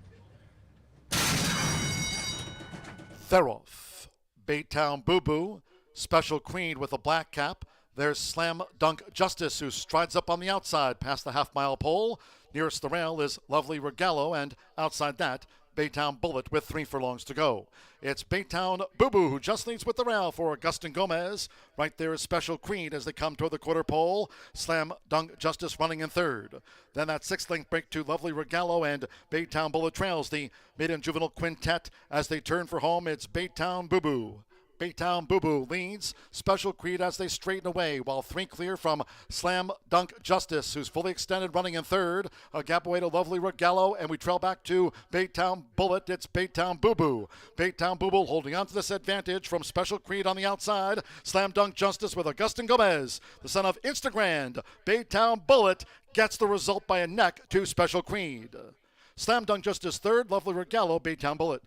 Theroff, Baytown Boo Boo, Special Queen with a black cap. There's Slam Dunk Justice, who strides up on the outside past the half-mile pole. Nearest the rail is Lovely Regalo, and outside that, Baytown Bullet with 3 furlongs to go. It's Baytown Boo Boo who just leads with the rail for Augustin Gomez. Right there is Special Queen as they come toward the quarter pole. Slam Dunk Justice running in third. Then that 6-length break to Lovely Regalo, and Baytown Bullet trails the mid and juvenile quintet as they turn for home. It's Baytown Boo Boo. Baytown Boo Boo leads Special Creed as they straighten away, while 3 clear from Slam Dunk Justice, who's fully extended running in third. A gap away to Lovely Regalo, and we trail back to Baytown Bullet. It's Baytown Boo Boo. Baytown Boo Boo holding on to this advantage from Special Creed on the outside. Slam Dunk Justice with Augustin Gomez, the son of Instagram. Baytown Bullet gets the result by a neck to Special Creed. Slam Dunk Justice third, Lovely Regalo, Baytown Bullet.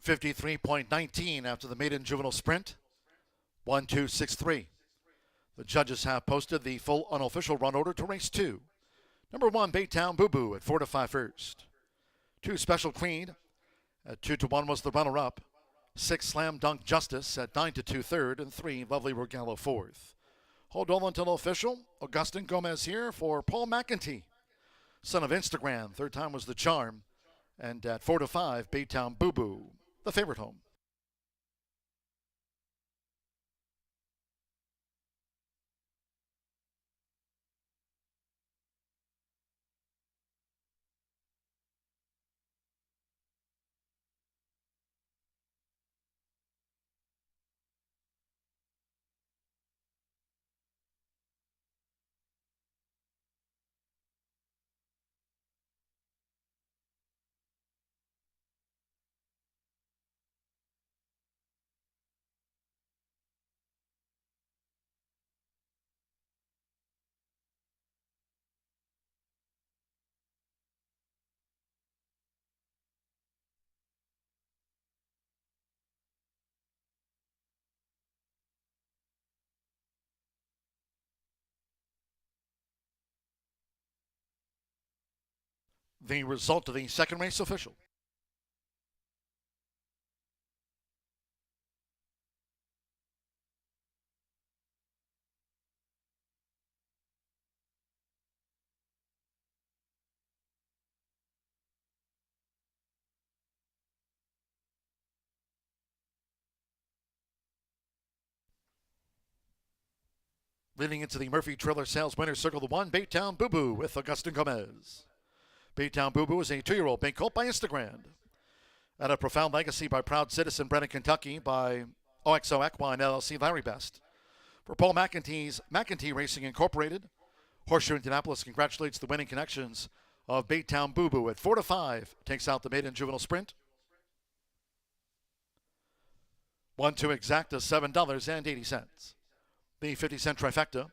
.19 after the maiden juvenile sprint. 1-2-6-3. The judges have posted the full unofficial run order to race 2. Number 1, Baytown Boo Boo at 4-5 first. 2, Special Queen at 2-1 was the runner-up. 6, Slam Dunk Justice at 9-2 third, and 3, Lovely Regalo fourth. Hold on until official. Augustin Gomez here for Paul McEntee, son of Instagram. Third time was the charm. And at 4-5, Baytown Boo Boo, the favorite home. The result of the second race official. Leading into the Murphy Trailer Sales Winner's Circle, the 1, Baytown Boo Boo with Augustin Gomez. Baytown Boo Boo is a 2-year-old bank colt by Instagram. And a profound legacy by proud citizen bred in Kentucky by OXO Equine LLC Larry Best. For Paul McEntee's McEntee Racing Incorporated, Horseshoe Indianapolis congratulates the winning connections of Baytown Boo Boo at 4-5. Takes out the maiden juvenile sprint. 1 2 exacta, $7.80. The 50-cent trifecta,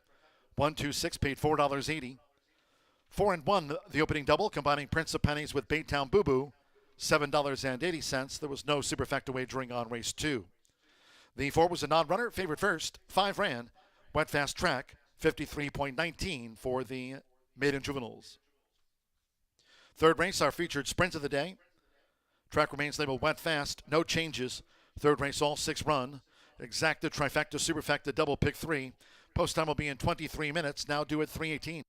1 2 6 paid $4.80. 4 and 1, the opening double, combining Prince of Pennies with Baytown Boo Boo, $7.80. There was no superfecta wagering on race 2. The 4 was a non-runner, favored first, 5 ran, went fast track, 53.19 for the maiden juveniles. Third race, our featured sprint of the day. Track remains labeled went fast, no changes. Third race, all 6 run. Exacta, trifecta, superfecta, double pick 3. Post time will be in 23 minutes, now due at 3:18.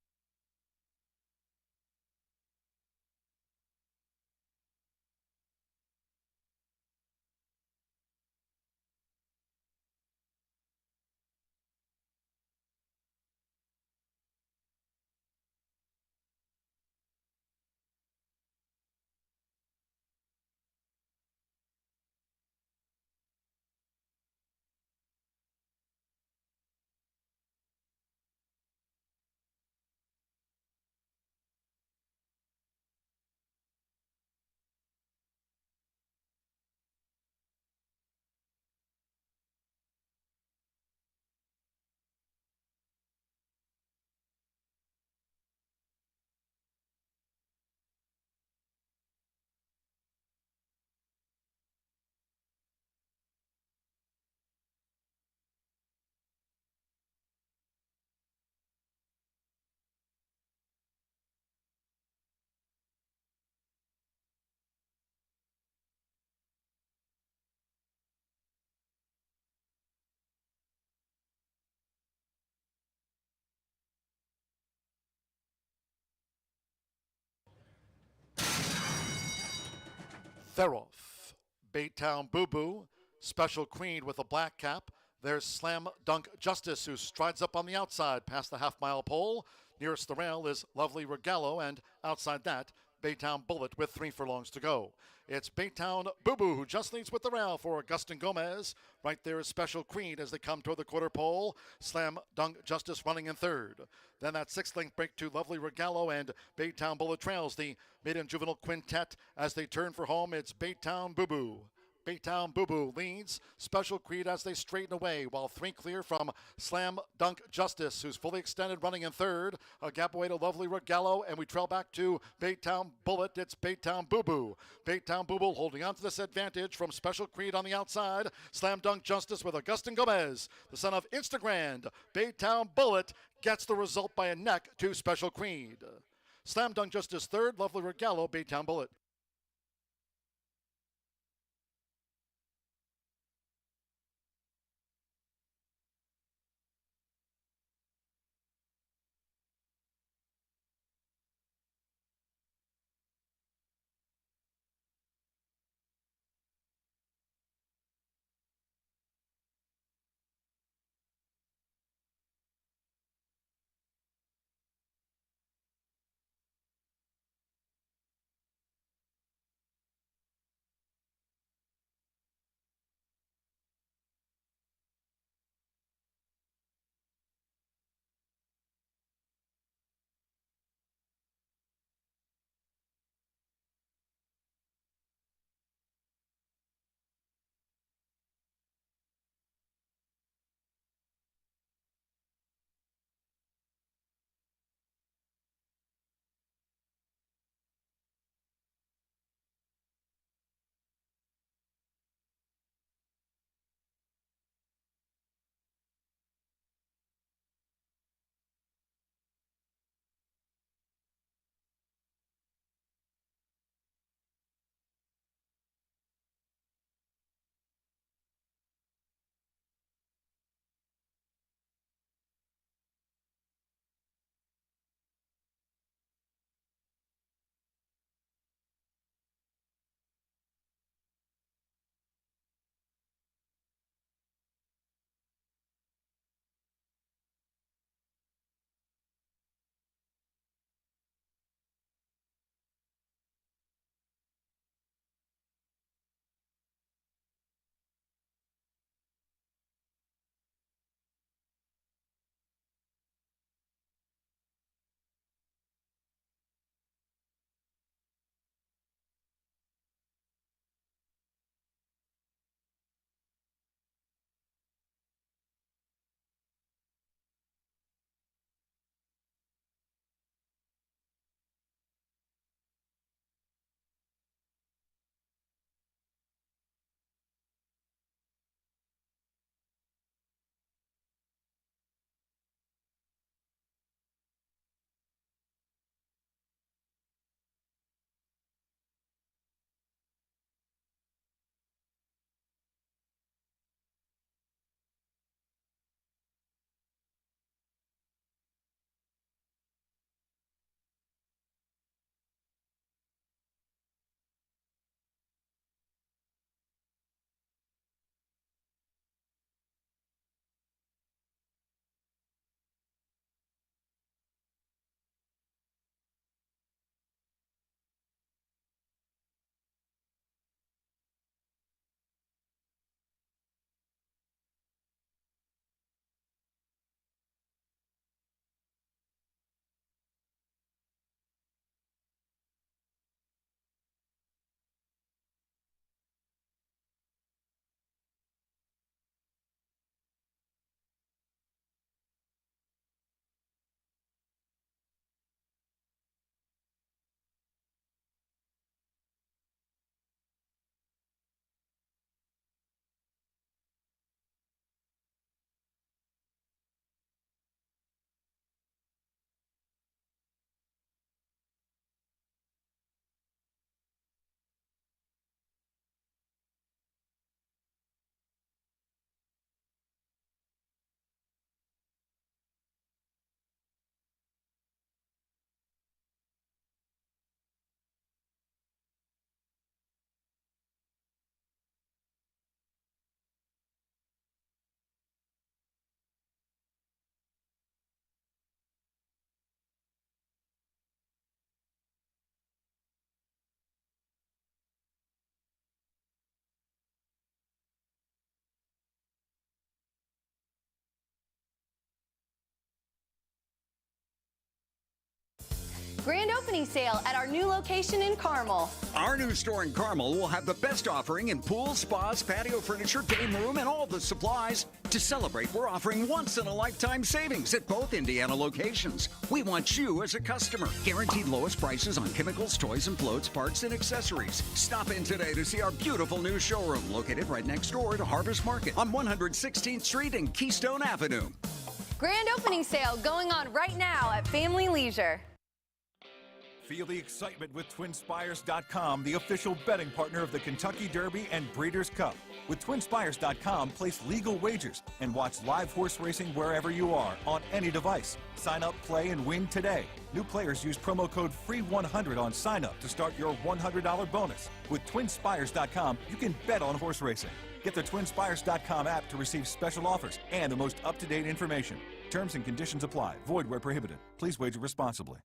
Theroff, Baytown Boo Boo, Special Queen with a black cap. There's Slam Dunk Justice, who strides up on the outside past the half-mile pole. Nearest the rail is Lovely Regallo, and outside that, Baytown Bullet with 3 furlongs to go. It's Baytown Boo Boo who just leads with the rail for Augustin Gomez. Right there is Special Queen as they come toward the quarter pole. Slam Dunk Justice running in third. Then that 6-length break to Lovely Regallo, and Baytown Bullet trails the maiden juvenile quintet as they turn for home. It's Baytown Boo Boo. Baytown Boo Boo leads Special Creed as they straighten away, while 3 clear from Slam Dunk Justice, who's fully extended running in third. A gap away to Lovely Regallo, and we trail back to Baytown Bullet. It's Baytown Boo Boo. Baytown Boo Boo holding on to this advantage from Special Creed on the outside. Slam Dunk Justice with Augustin Gomez, the son of Instagrand. Baytown Bullet gets the result by a neck to Special Creed. Slam Dunk Justice third, Lovely Regallo, Baytown Bullet. Grand opening sale at our new location in Carmel. Our new store in Carmel will have the best offering in pools, spas, patio furniture, game room, and all the supplies. To celebrate, we're offering once-in-a-lifetime savings at both Indiana locations. We want you as a customer. Guaranteed lowest prices on chemicals, toys and floats, parts, and accessories. Stop in today to see our beautiful new showroom located right next door to Harvest Market on 116th Street and Keystone Avenue. Grand opening sale going on right now at Family Leisure. Feel the excitement with TwinSpires.com, the official betting partner of the Kentucky Derby and Breeders' Cup. With TwinSpires.com, place legal wagers and watch live horse racing wherever you are on any device. Sign up, play, and win today. New players use promo code FREE100 on sign up to start your $100 bonus. With TwinSpires.com, you can bet on horse racing. Get the TwinSpires.com app to receive special offers and the most up-to-date information. Terms and conditions apply. Void where prohibited. Please wager responsibly.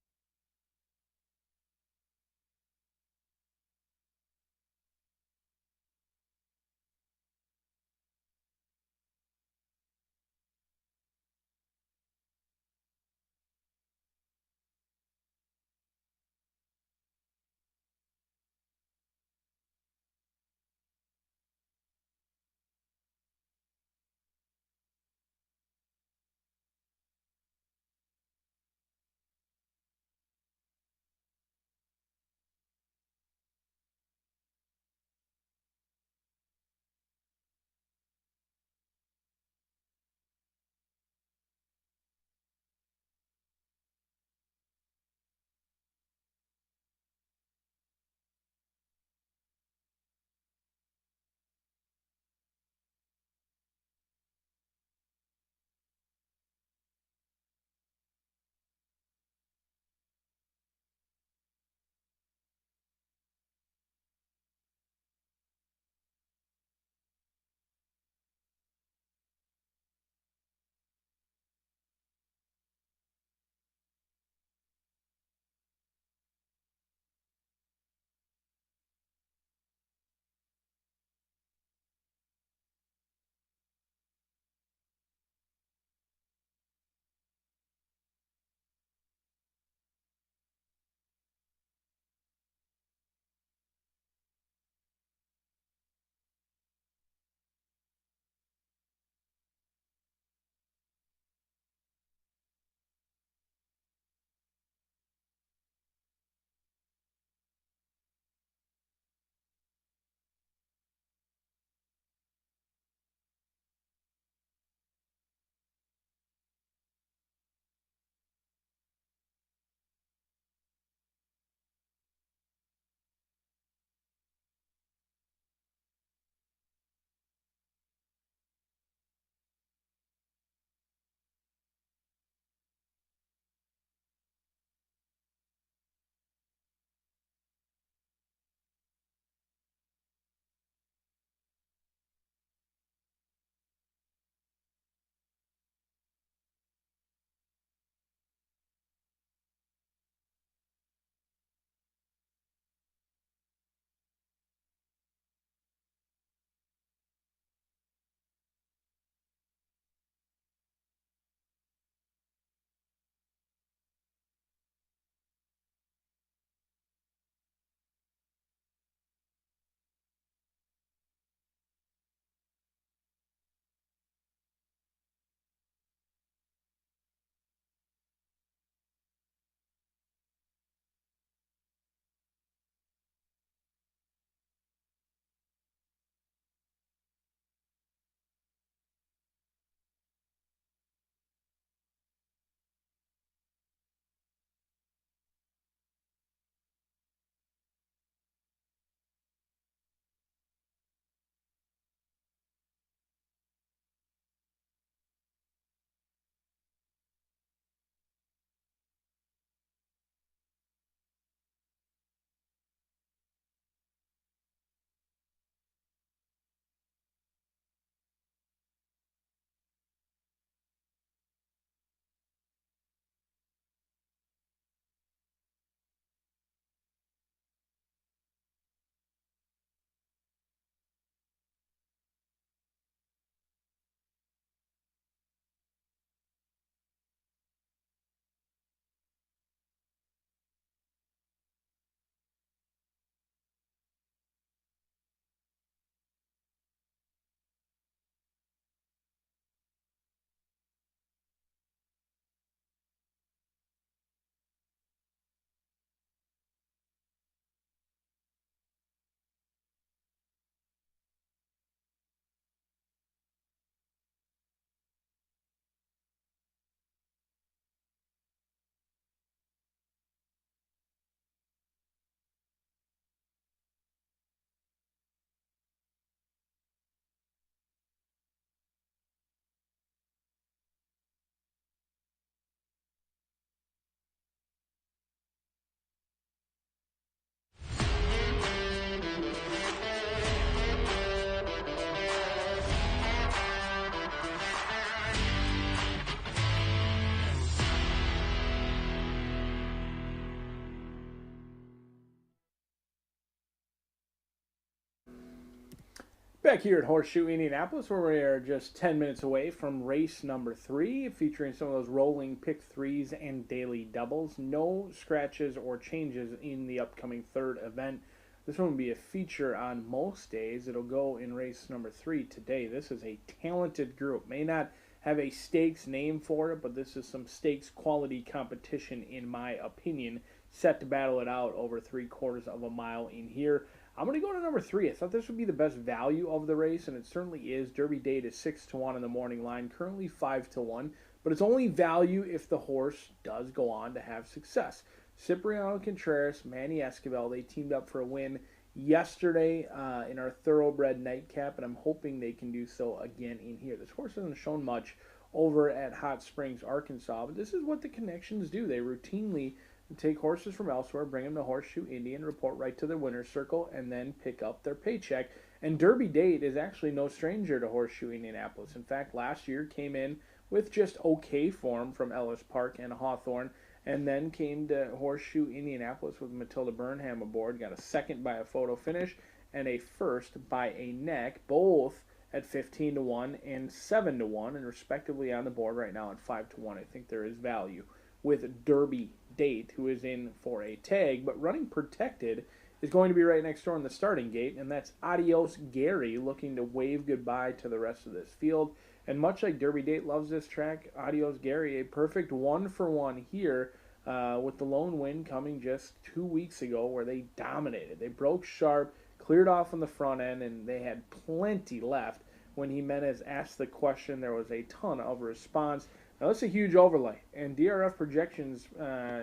Back here at Horseshoe Indianapolis, where we are just 10 minutes away from race number 3, featuring some of those rolling pick threes and daily doubles. No scratches or changes in the upcoming third event. This one will be a feature on most days. It'll go in race number 3 today. This is a talented group. May not have a stakes name for it, but this is some stakes quality competition in my opinion, set to battle it out over 3/4 of a mile in here. I'm going to go to number 3. I thought this would be the best value of the race, and it certainly is. Derby Date is 6-1 in the morning line, currently 5-1, but it's only value if the horse does go on to have success. Cipriano Contreras, Manny Esquivel, they teamed up for a win yesterday in our Thoroughbred Nightcap, and I'm hoping they can do so again in here. This horse hasn't shown much over at Hot Springs, Arkansas, but this is what the connections do. They routinely take horses from elsewhere, bring them to Horseshoe Indian, report right to the winner's circle, and then pick up their paycheck. And Derby Date is actually no stranger to Horseshoe Indianapolis. In fact, last year came in with just okay form from Ellis Park and Hawthorne, and then came to Horseshoe Indianapolis with Matilda Burnham aboard, got a second by a photo finish, and a first by a neck, both at 15-1 and 7-1, and respectively on the board right now at 5-1. I think there is value with Derby Date, who is in for a tag, but running protected is going to be right next door in the starting gate, and that's Adios Gary looking to wave goodbye to the rest of this field. And much like Derby Date loves this track, Adios Gary, a perfect 1-for-1 here, with the lone win coming just 2 weeks ago where they dominated. They broke sharp, cleared off on the front end, and they had plenty left. When Jimenez asked the question, there was a ton of response. Now, that's a huge overlay, and DRF Projections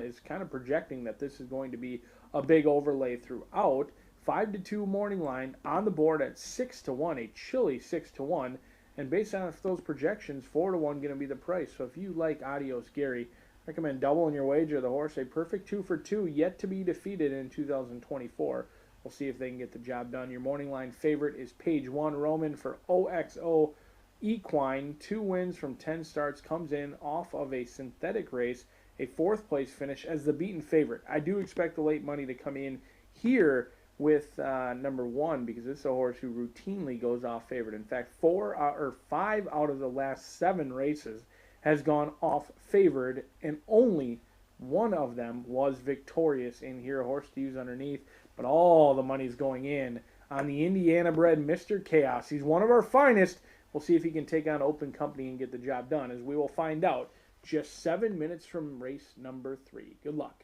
is kind of projecting that this is going to be a big overlay throughout. 5-2 morning line on the board at 6-1, a chilly 6-1, and based on those projections, 4-1 going to be the price. So if you like Adios Gary, recommend doubling your wager. The horse, a perfect 2-for-2, yet to be defeated in 2024. We'll see if they can get the job done. Your morning line favorite is Page 1 Roman for OXO Equine. 2 wins from 10 starts, comes in off of a synthetic race, a 4th place finish as the beaten favorite. I do expect the late money to come in here with number 1, because this is a horse who routinely goes off favorite. In fact, 5 out of the last 7 races has gone off favored, and only one of them was victorious in here. A horse to use underneath, but all the money's going in on the Indiana-bred Mr. Chaos. He's one of our finest. We'll see if he can take on Open Company and get the job done, as we will find out just 7 minutes from race number 3. Good luck.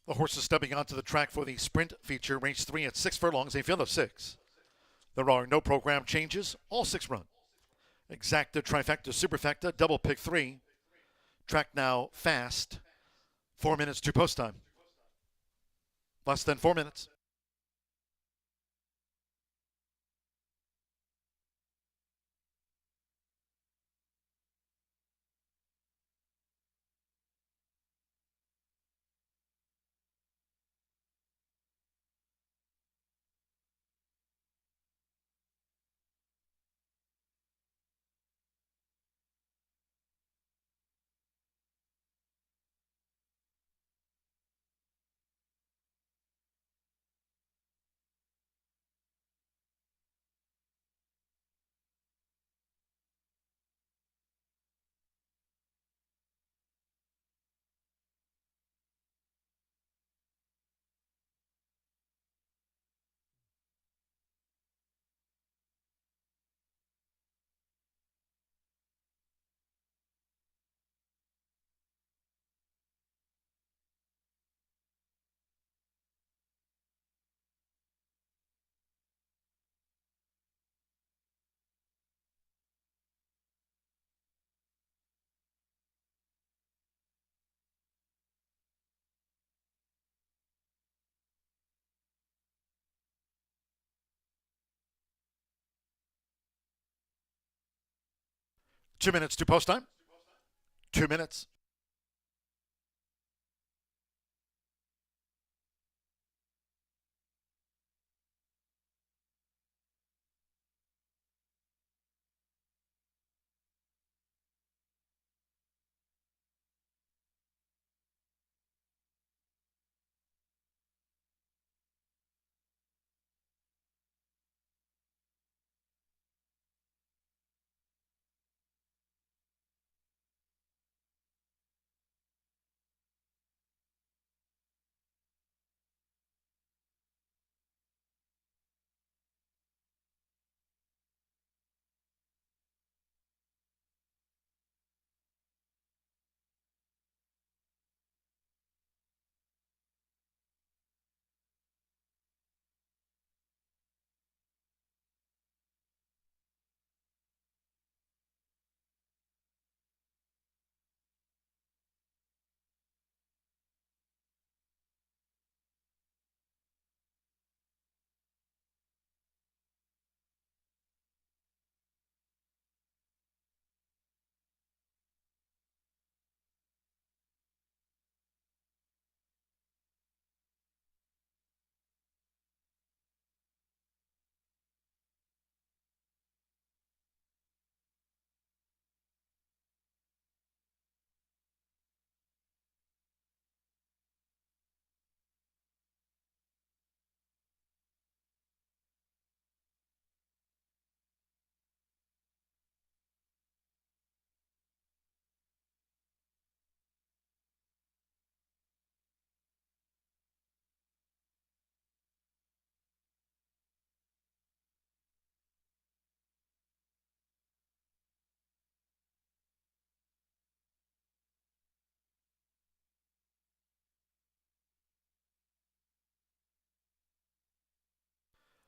The horses stepping onto the track for the sprint feature, race 3 at 6 furlongs, a field of 6. There are no program changes, all 6 run. Exacta, trifecta, superfecta, double pick 3. Track now fast. 4 minutes to post time. Less than 4 minutes. Two minutes to post time. 2 minutes.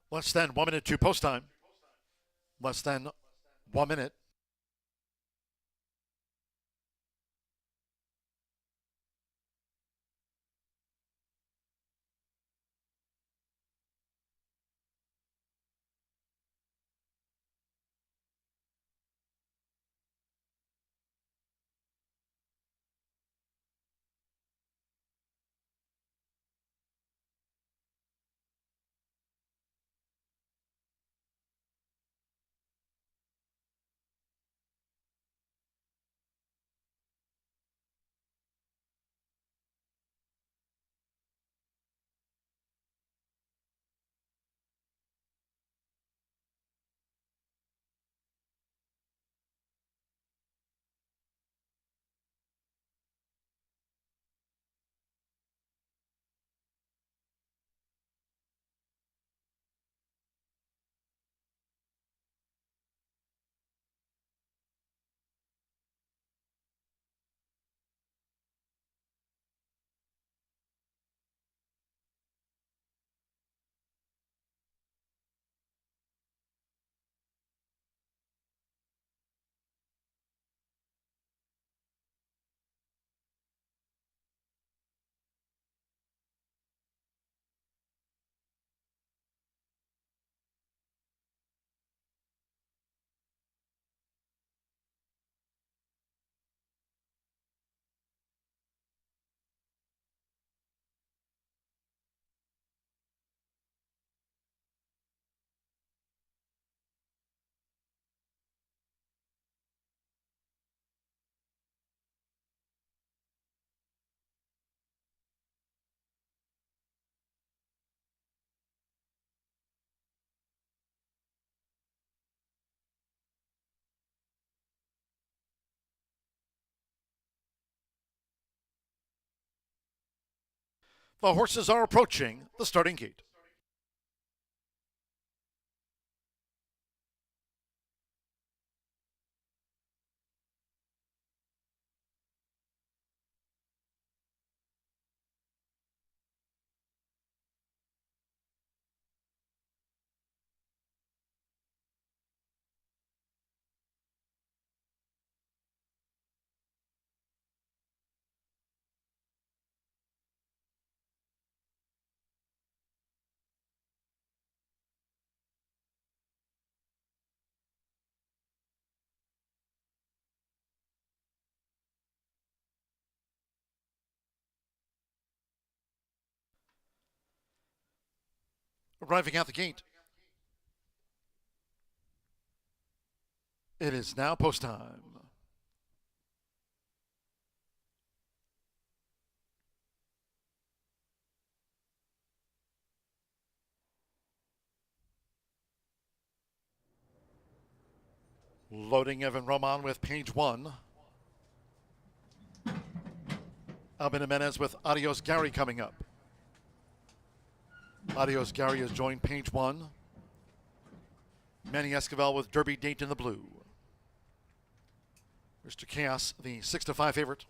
Less than 1 minute to post time. Less than 1 minute. The horses are approaching the starting gate. Arriving at the gate, it is now post time. Loading Evan Roman with page 1. Albin Jimenez with Adios Gary coming up. Adios Gary has joined page 1. Manny Esquivel with Derby Date in the blue. Mr. Chaos, the 6-5 favorite.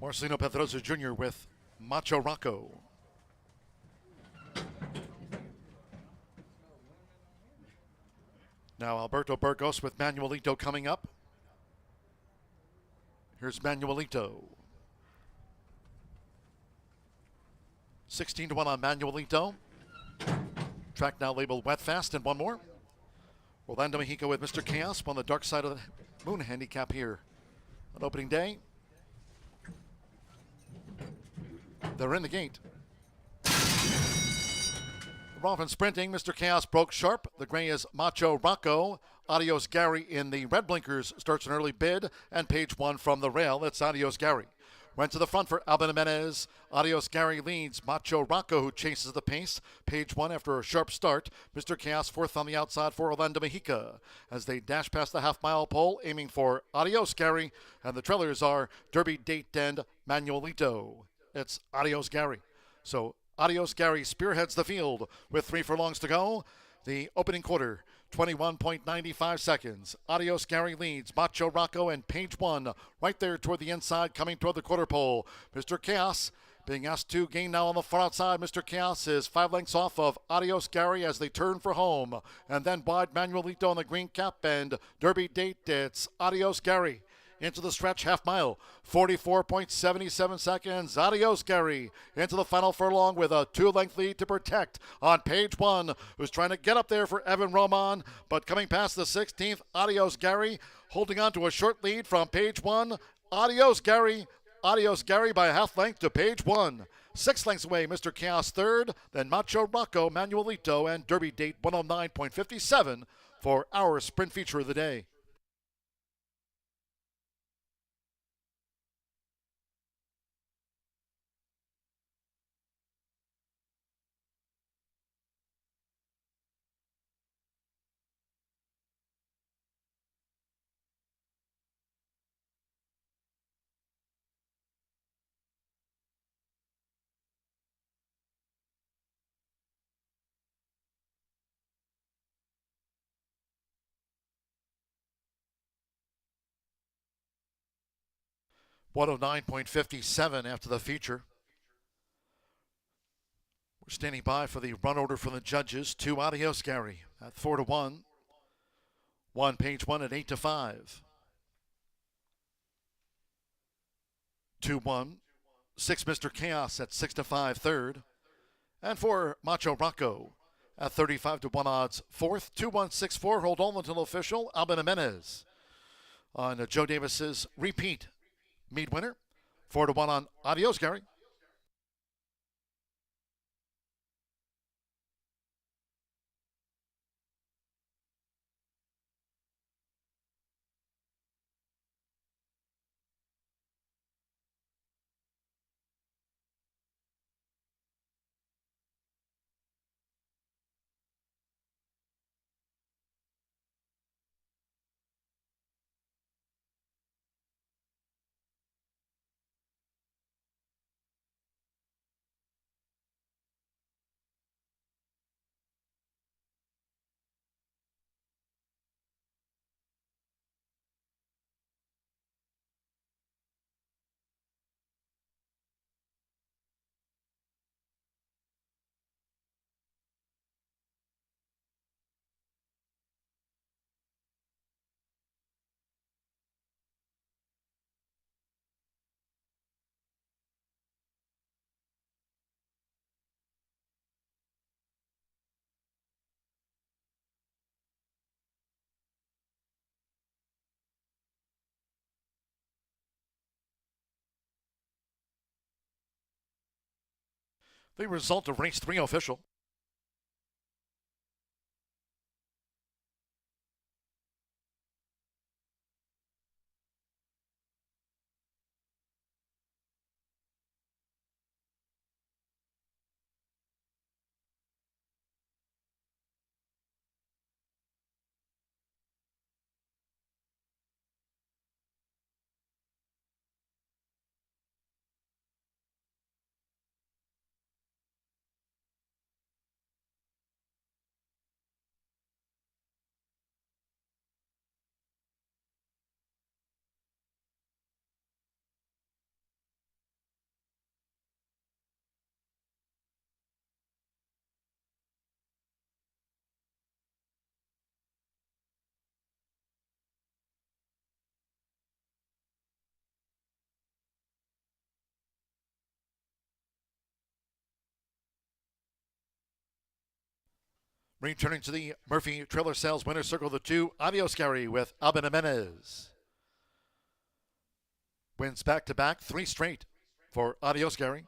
Marcelino Pedrosa Jr. with Macho Rocco. Now Alberto Burgos with Manuelito coming up. Here's Manuelito. 16-1 on Manuelito. Track now labeled Wet Fast, and one more. Orlando Mexico with Mr. Chaos on the dark side of the moon handicap here on opening day. They're in the gate. Off and sprinting, Mr. Chaos broke sharp. The gray is Macho Rocco. Adios Gary in the red blinkers starts an early bid, and page 1 from the rail. It's Adios Gary. Went to the front for Albin Jimenez. Adios Gary leads Macho Rocco, who chases the pace. Page 1 after a sharp start. Mr. Chaos fourth on the outside for Orlando Mexico as they dash past the half-mile pole, aiming for Adios Gary. And the trailers are Derby Date and Manuelito. It's Adios Gary. So Adios Gary spearheads the field with 3 furlongs to go. The opening quarter, 21.95 seconds. Adios Gary leads Macho Rocco and page 1 right there toward the inside, coming toward the quarter pole. Mr. Chaos being asked to gain now on the far outside. Mr. Chaos is 5 lengths off of Adios Gary as they turn for home. And then wide Manuelito on the green cap and Derby Date. It's Adios Gary. Into the stretch, half mile, 44.77 seconds. Adios Gary into the final furlong with a 2-length lead to protect on page 1, who's trying to get up there for Evan Roman, but coming past the 16th, Adios Gary holding on to a short lead from page 1. Adios Gary by a half length to page 1. 6 lengths away, Mr. Chaos third, then Macho Rocco, Manuelito, and Derby Date 109.57 for our sprint feature of the day. $109.57 after the feature. We're standing by for the run order from the judges. 2 Adios Gary at 4-1. 1 page 1 at 8-5. 2-1. 6 Mr. Chaos at 6-5 third. And 4 Macho Rocco at 35-1 odds fourth. 2-1-6-4. Hold on until official. Albin Jimenez on Joe Davis's repeat meet winner. 4-1 on Adios Gary. The result of race 3 official. Returning to the Murphy Trailer Sales winner circle, the 2, Adios Gary with Alvin Jimenez. Wins back-to-back, 3 straight for Adios Gary.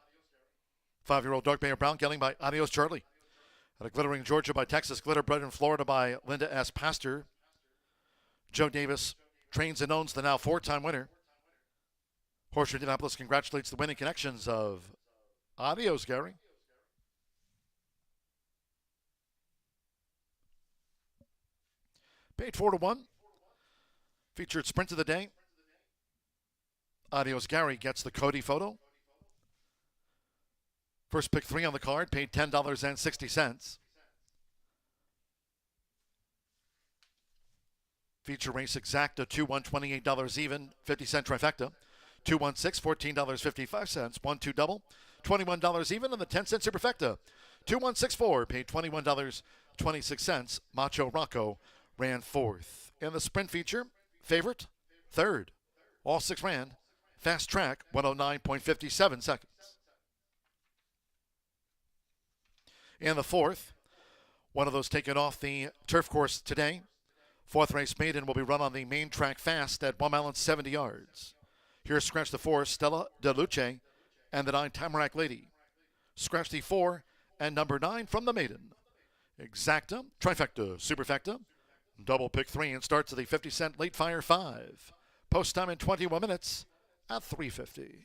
5-year-old Dark Bear Brown Gelding by Adios Charlie. At a Glittering Georgia by Texas Glitter, bred in Florida by Linda S. Pastor. Joe Davis trains and owns the now 4-time winner. Horseshoe Indianapolis congratulates the winning connections of Adios Gary. Paid 4-1. Featured sprint of the day. Adios Gary gets the Cody photo. First pick 3 on the card, paid $10.60. Feature race exacta, 2-1, $28 even, 50-cent trifecta. 2-1-6, $14.55. 1-2 double, $21 even, and the 10-cent superfecta. 2-1-6-4, paid $21.26. Macho Rocco ran 4th. In the sprint feature, favorite, 3rd. All 6 ran. Fast track, 109.57 seconds. In the 4th, one of those taken off the turf course today. 4th race maiden will be run on the main track fast at 1 mile and 70 yards. Here's scratch the 4, Stella De Luce, and the 9, Tamarack Lady. Scratch the 4 and number 9 from the maiden. Exacta, trifecta, superfecta, double pick 3, and starts at the 50-cent late fire 5. Post time in 21 minutes at 3:50.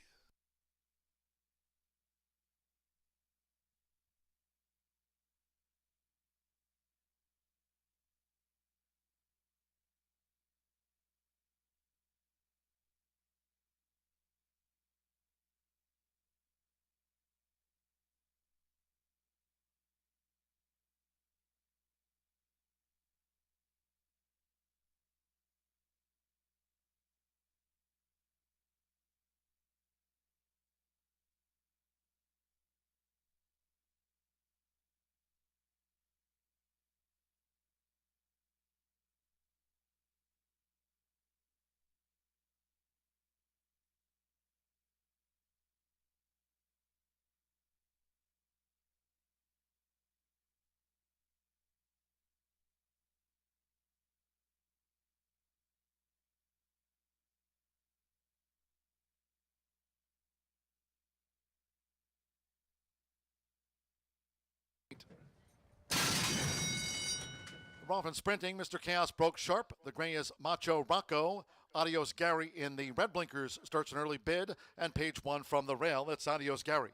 Off and sprinting, Mr. Chaos broke sharp. The gray is Macho Rocco. Adios Gary in the red blinkers starts an early bid, and page 1 from the rail. It's Adios Gary.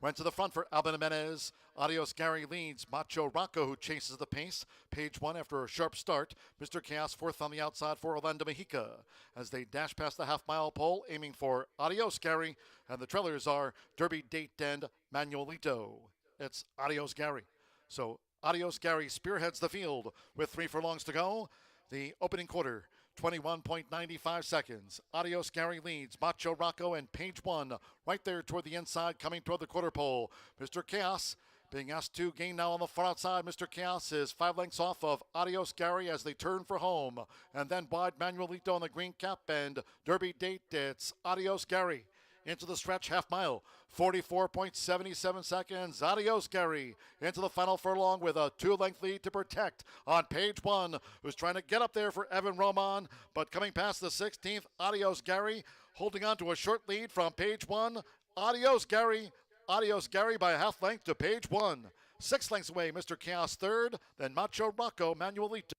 Went to the front for Alvin Jimenez. Adios Gary leads Macho Rocco, who chases the pace. Page 1 after a sharp start. Mr. Chaos 4th on the outside for Orlando Mexica as they dash past the half-mile pole, aiming for Adios Gary. And the trailers are Derby Date and Manuelito. It's Adios Gary. So Adios Gary spearheads the field with 3 furlongs to go. The opening quarter, 21.95 seconds. Adios Gary leads Macho Rocco and page 1 right there toward the inside, coming toward the quarter pole. Mr. Chaos being asked to gain now on the far outside. Mr. Chaos is 5 lengths off of Adios Gary as they turn for home. And then wide Manuelito on the green cap and Derby Date. It's Adios Gary. Into the stretch, half mile, 44.77 seconds. Adios Gary into the final furlong with a 2-length lead to protect on page 1, who's trying to get up there for Evan Roman, but coming past the 16th, Adios Gary holding on to a short lead from page 1. Adios Gary Adios Gary by a half length to page 1. 6 lengths away, Mr. Chaos third, then Macho Rocco Manuelito.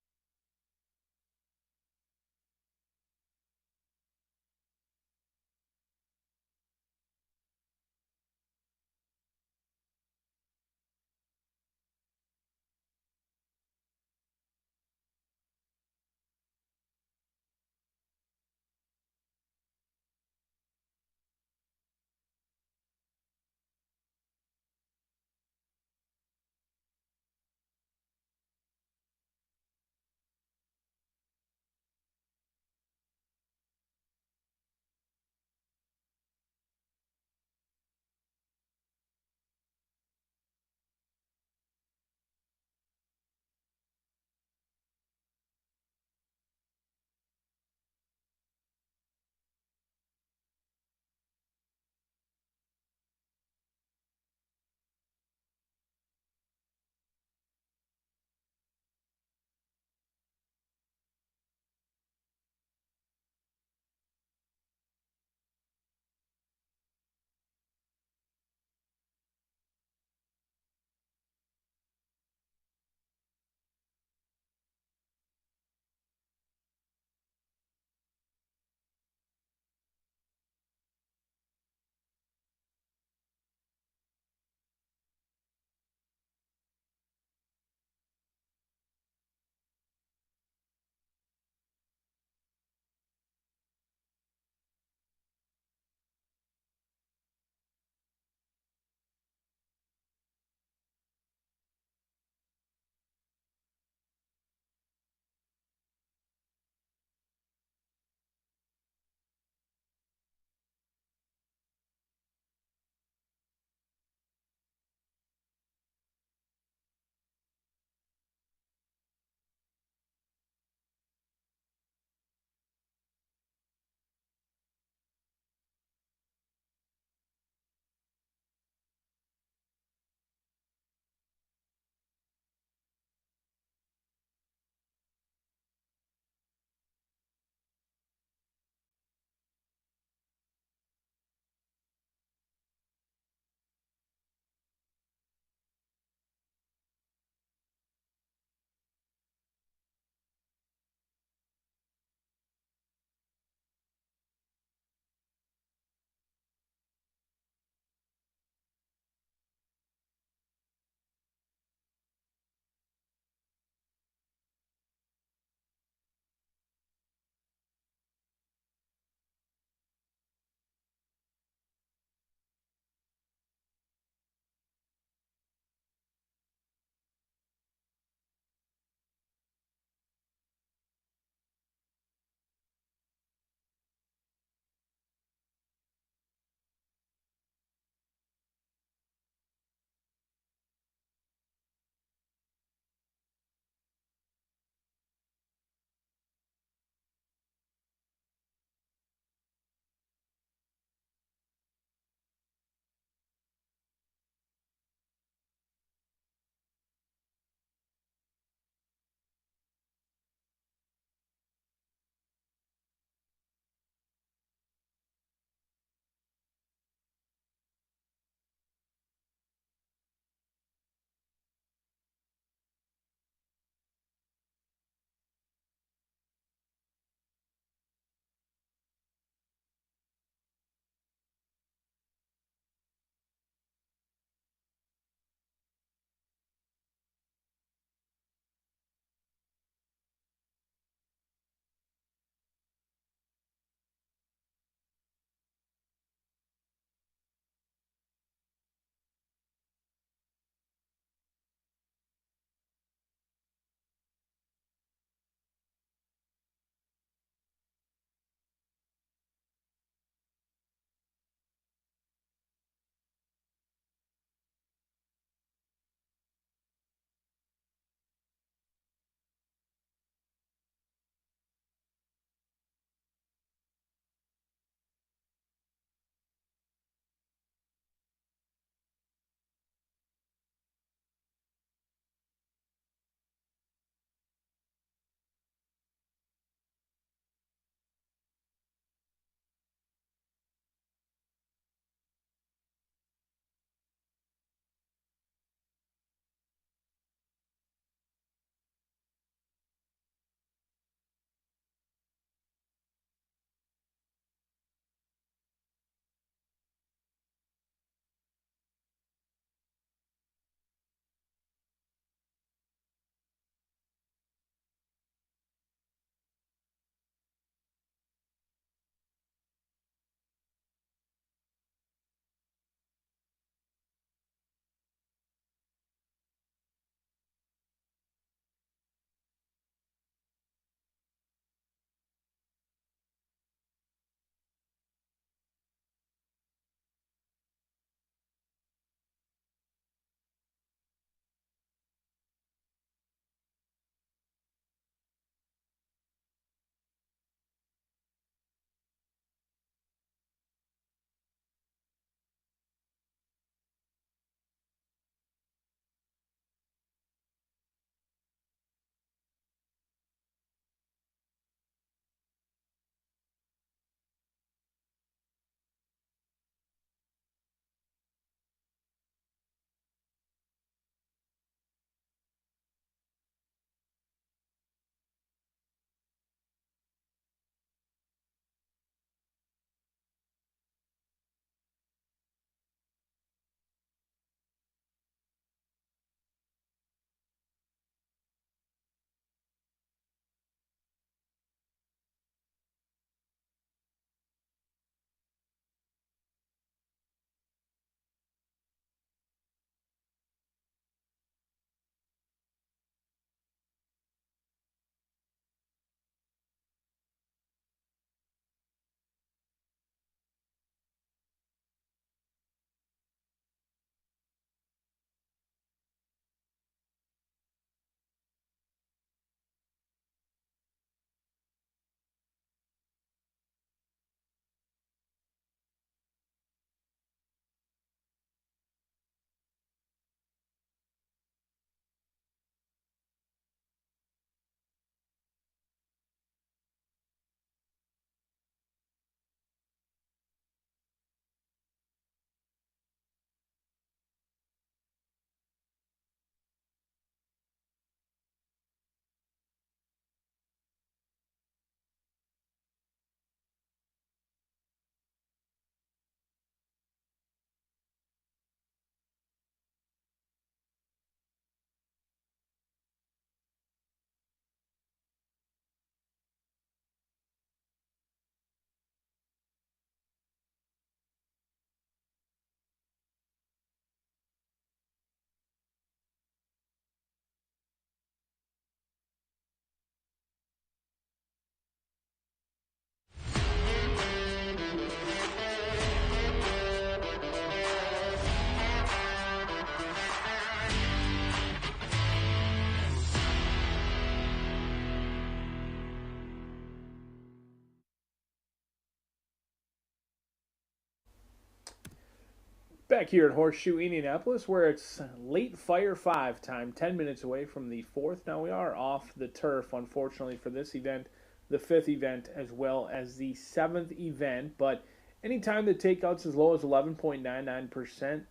Back here at Horseshoe Indianapolis, where it's late fire 5 time, 10 minutes away from the 4th. Now we are off the turf, unfortunately, for this event, the 5th event, as well as the 7th event. But anytime the takeout's as low as 11.99%,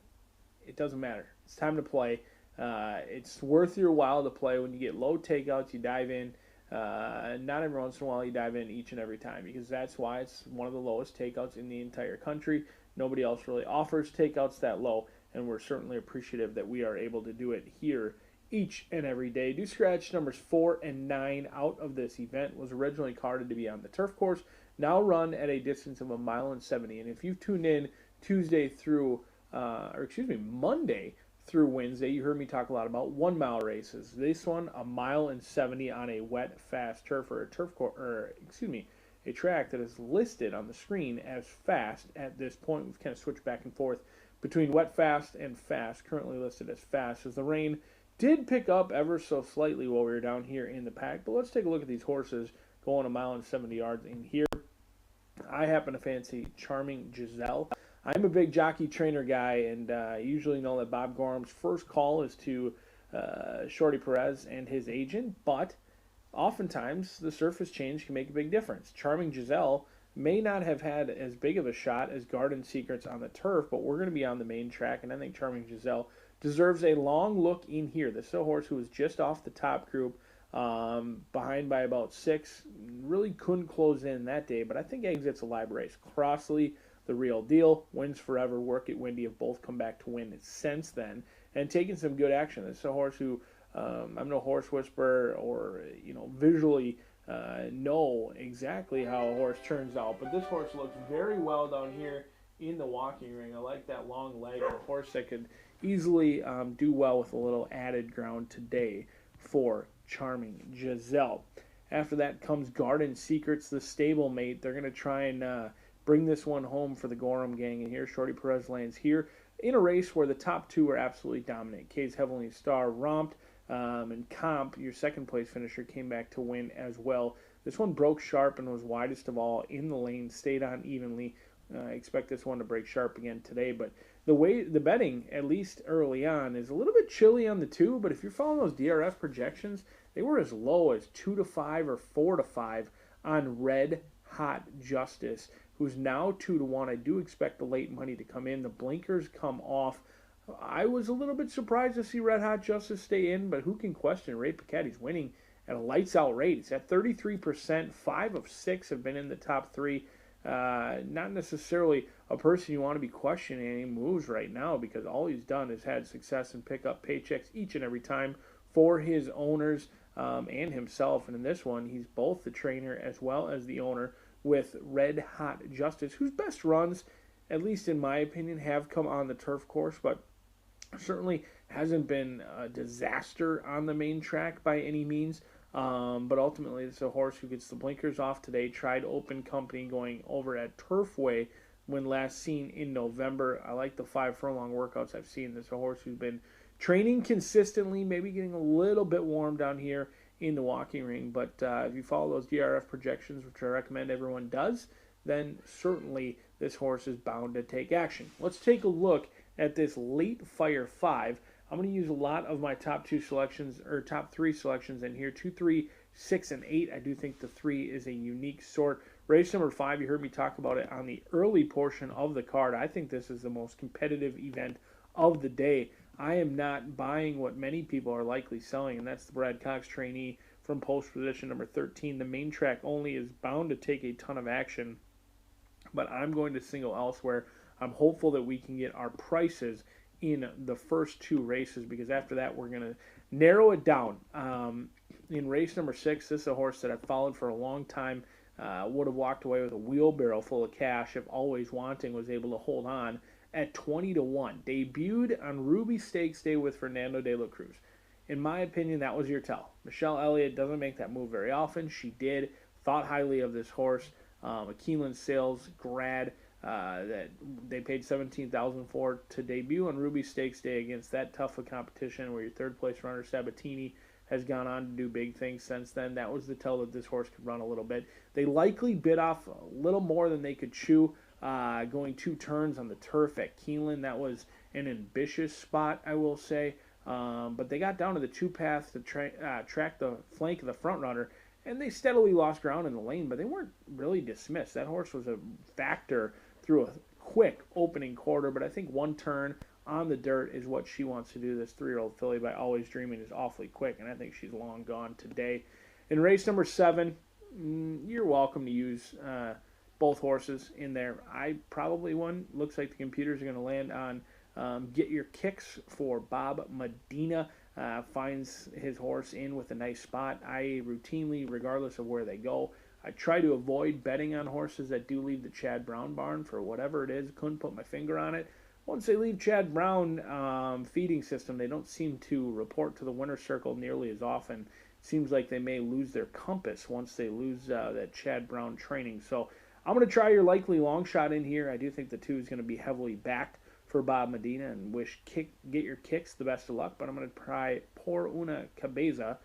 it doesn't matter. It's time to play. It's worth your while to play. When you get low takeouts, you dive in. Not every once in a while you dive in each and every time, because that's why it's one of the lowest takeouts in the entire country. Nobody else really offers takeouts that low, and we're certainly appreciative that we are able to do it here each and every day. Do scratch numbers 4 and 9 out of this event. Was originally carded to be on the turf course, now run at a distance of 1.70 miles. And if you've tuned in Monday through Wednesday, you heard me talk a lot about 1 mile races. This one, 1.70 miles on a wet, fast turf, or a track that is listed on the screen as fast at this point. We've kind of switched back and forth between wet, fast, and fast, currently listed as fast, as the rain did pick up ever so slightly while we were down here in the pack. But let's take a look at these horses going 1.70 miles in here. I happen to fancy Charming Giselle. I'm a big jockey trainer guy, and usually know that Bob Gorham's first call is to Shorty Perez and his agent, but oftentimes the surface change can make a big difference. Charming Giselle may not have had as big of a shot as Garden Secrets on the turf, but we're going to be on the main track, and I think Charming Giselle deserves a long look in here. This is a horse who was just off the top group, behind by about 6. Really couldn't close in that day, but I think exits a live race. Crossley, the real deal. Wins Forever, Work It, Windy have both come back to win since then and taken some good action. This is a horse who I'm no horse whisperer or visually know exactly how a horse turns out, but this horse looks very well down here in the walking ring. I like that long leg, a horse that could easily do well with a little added ground today for Charming Giselle. After that comes Garden Secrets, the stablemate. They're going to try and bring this one home for the Gorham gang, and here Shorty Perez lands here in a race where the top 2 are absolutely dominant. Kay's Heavenly Star romped, and Comp, your second place finisher, came back to win as well. This one broke sharp and was widest of all in the lane, stayed on evenly. I expect this one to break sharp again today, but the betting, at least early on, is a little bit chilly on the 2, but if you're following those DRF projections, they were as low as 2-5 or 4-5 on Red Hot Justice, who's now 2-1. I do expect the late money to come in. The blinkers come off. I was a little bit surprised to see Red Hot Justice stay in, but who can question Ray Picatti's winning at a lights-out rate? It's at 33%. 5 of 6 have been in the top 3. Not necessarily a person you want to be questioning any moves right now, because all he's done is had success and pick up paychecks each and every time for his owners and himself. And in this one, he's both the trainer as well as the owner with Red Hot Justice, whose best runs, at least in my opinion, have come on the turf course, but certainly hasn't been a disaster on the main track by any means. But ultimately, it's a horse who gets the blinkers off today. Tried open company going over at Turfway when last seen in November. I like the 5 furlong workouts I've seen. This is a horse who's been training consistently, maybe getting a little bit warm down here in the walking ring. But if you follow those DRF projections, which I recommend everyone does, then certainly this horse is bound to take action. Let's take a look at this late fire 5. I'm going to use a lot of my top 3 selections in here, 2, 3, 6, and 8. I do think the 3 is a unique sort. Race number 5, you heard me talk about it on the early portion of the card. I think this is the most competitive event of the day. I am not buying what many people are likely selling, and that's the Brad Cox trainee from post position number 13. The main track only is bound to take a ton of action, but I'm going to single elsewhere. I'm hopeful that we can get our prices in the first 2 races, because after that we're going to narrow it down. In race number 6, this is a horse that I've followed for a long time. Would have walked away with a wheelbarrow full of cash if Always Wanting was able to hold on at 20-1. Debuted on Ruby Stakes Day with Fernando de la Cruz. In my opinion, that was your tell. Michelle Elliott doesn't make that move very often. She did. Thought highly of this horse. A Keeneland Sales grad that they paid $17,000 for to debut on Ruby Stakes Day against that tough a competition where your third place runner Sabatini has gone on to do big things since then. That was the tell that this horse could run a little bit. They likely bit off a little more than they could chew going 2 turns on the turf at Keeneland. That was an ambitious spot, I will say. But they got down to the 2 path to track the flank of the front runner, and they steadily lost ground in the lane, but they weren't really dismissed. That horse was a factor through a quick opening quarter, but I think 1 turn on the dirt is what she wants to do. This 3-year-old filly by Always Dreaming is awfully quick, and I think she's long gone today. In race number 7, you're welcome to use both horses in there. I probably won. Looks like the computers are going to land on Get Your Kicks for Bob Medina. Finds his horse in with a nice spot. I routinely, regardless of where they go, I try to avoid betting on horses that do leave the Chad Brown barn for whatever it is. Couldn't put my finger on it. Once they leave Chad Brown feeding system, they don't seem to report to the winner's circle nearly as often. Seems like they may lose their compass once they lose that Chad Brown training. So I'm going to try your likely long shot in here. I do think the 2 is going to be heavily backed for Bob Medina, and wish Get Your Kicks the best of luck. But I'm going to try Por Una Cabeza.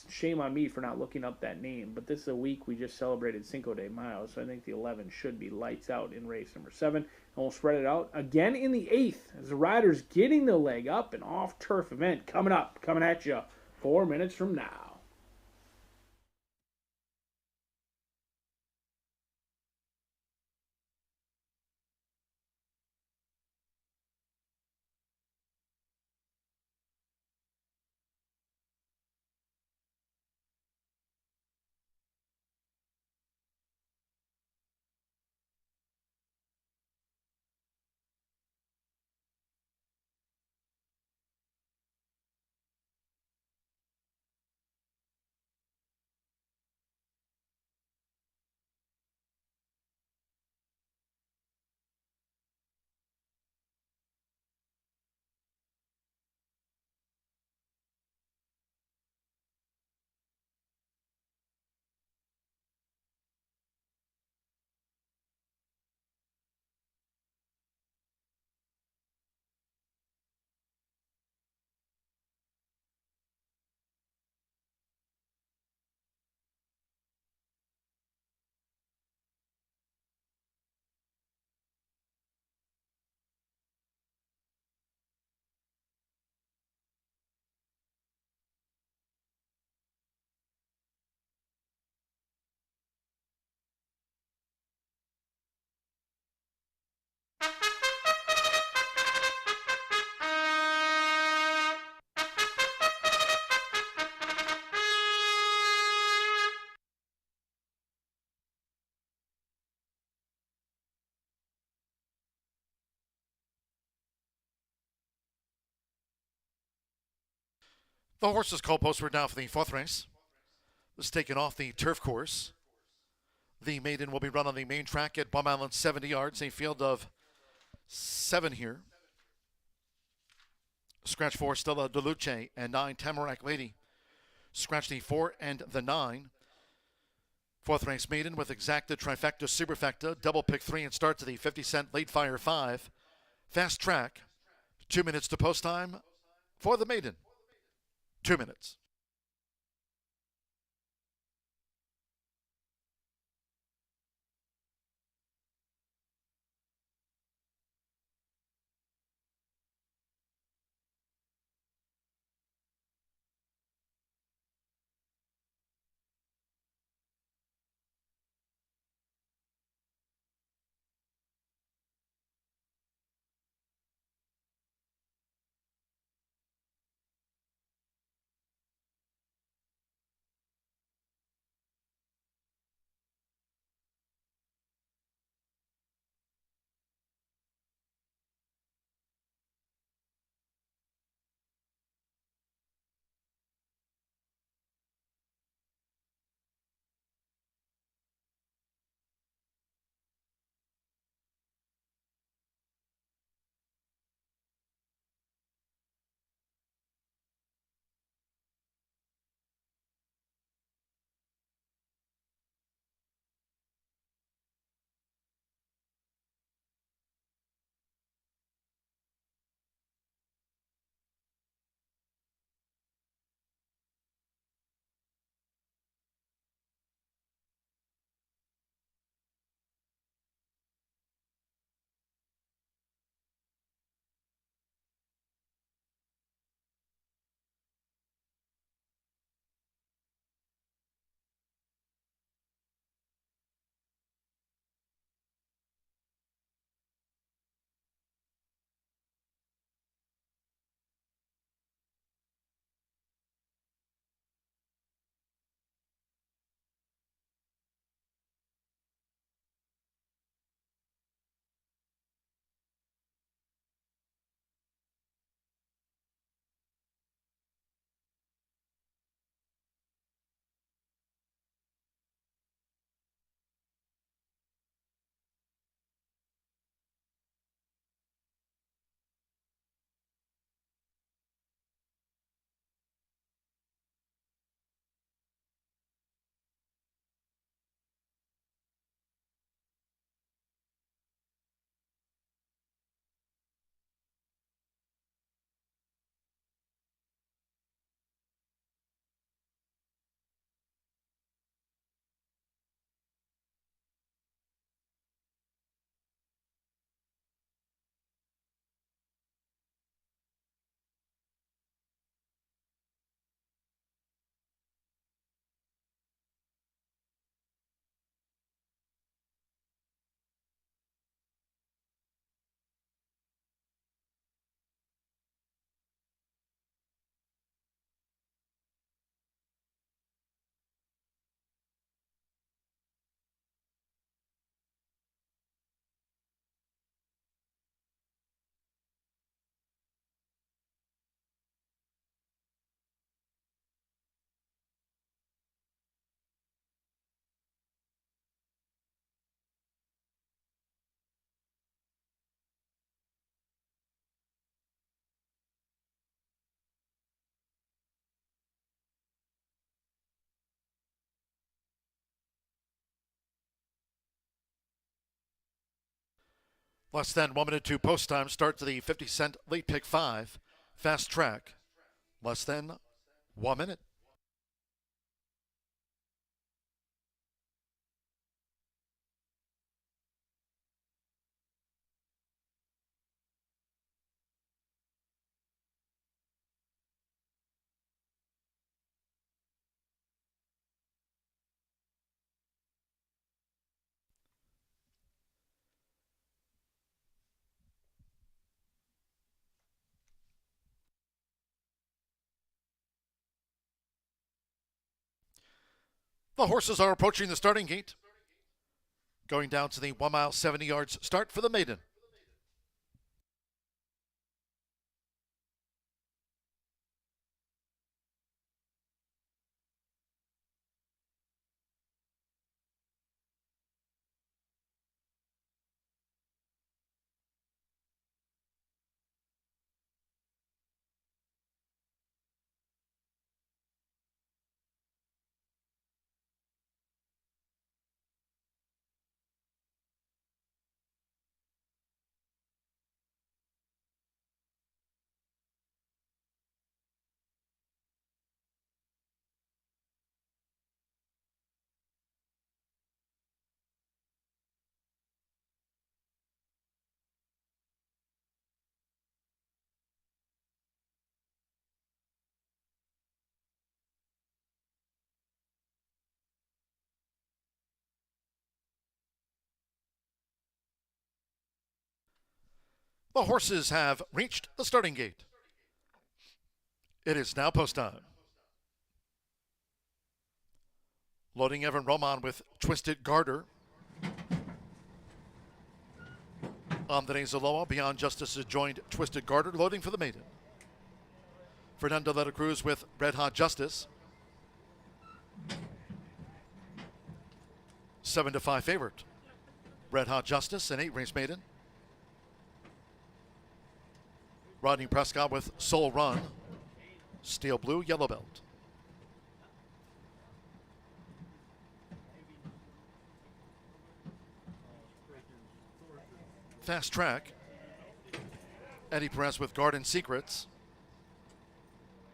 Shame on me for not looking up that name, but this is a week we just celebrated Cinco de Mayo, so I think the 11 should be lights out in race number 7. And we'll spread it out again in the 8th as the riders getting the leg up, an off-turf event coming at you 4 minutes from now. The horses' call posts were down for the 4th race. This is taken off the turf course. The maiden will be run on the main track at Bum Island, 70 yards, a field of 7 here. Scratch 4, Stella DeLuce, and 9, Tamarack Lady. Scratch the 4 and the 9. 4th race maiden with exacta, trifecta, superfecta, double pick 3, and start to the 50-cent late fire 5. Fast track, 2 minutes to post time for the maiden. 2 minutes. Less than 1 minute to post time. Start to the 50-cent late pick 5. Fast track. Less than 1 minute. The horses are approaching the starting gate. Going down to the 1 mile, 70 yards start for the maiden. The horses have reached the starting gate. It is now post time. Loading Evan Roman with Twisted Garter. Andres Aloa, Beyond Justice, has joined Twisted Garter, loading for the maiden. Fernando de la Cruz with Red Hot Justice. 7-5 favorite. Red Hot Justice, an 8-race maiden. Rodney Prescott with Soul Run. Steel Blue, Yellow Belt. Fast Track. Eddie Perez with Garden Secrets.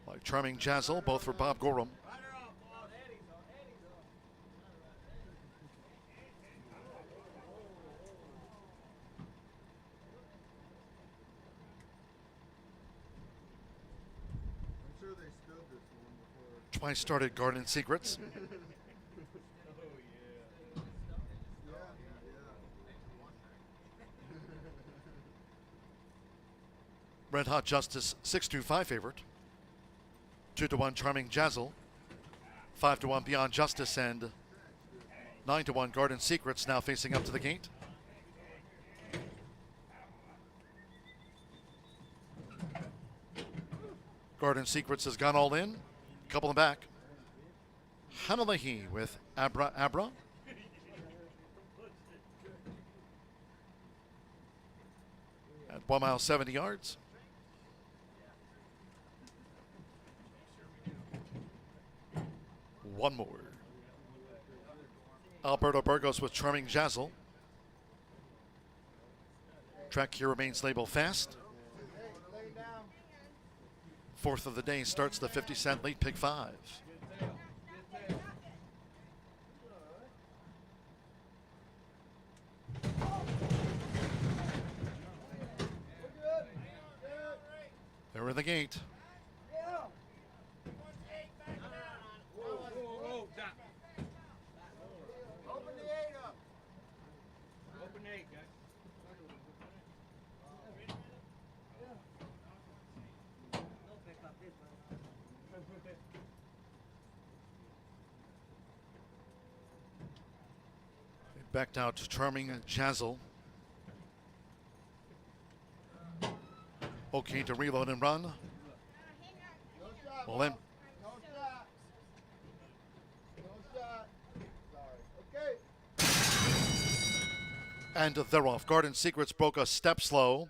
Like Charming Jazzle, both for Bob Gorham. Twice started Garden Secrets. Red Hot Justice, 6-5 favorite. 2-1 Charming Jazzle. 5-1 Beyond Justice, and 9-1 Garden Secrets now facing up to the gate. Garden Secrets has gone all in. Couple in back. Hanalehi with Abra Abra. At 1 mile, 70 yards. One more. Alberto Burgos with Charming Jazzle. Track here remains labeled fast. Fourth of the day starts the 50-cent late pick 5. They're in the gate. Backed out to Charming Jazzle. Okay to reload and run. Well then. And they're off. Garden Secrets broke a step slow.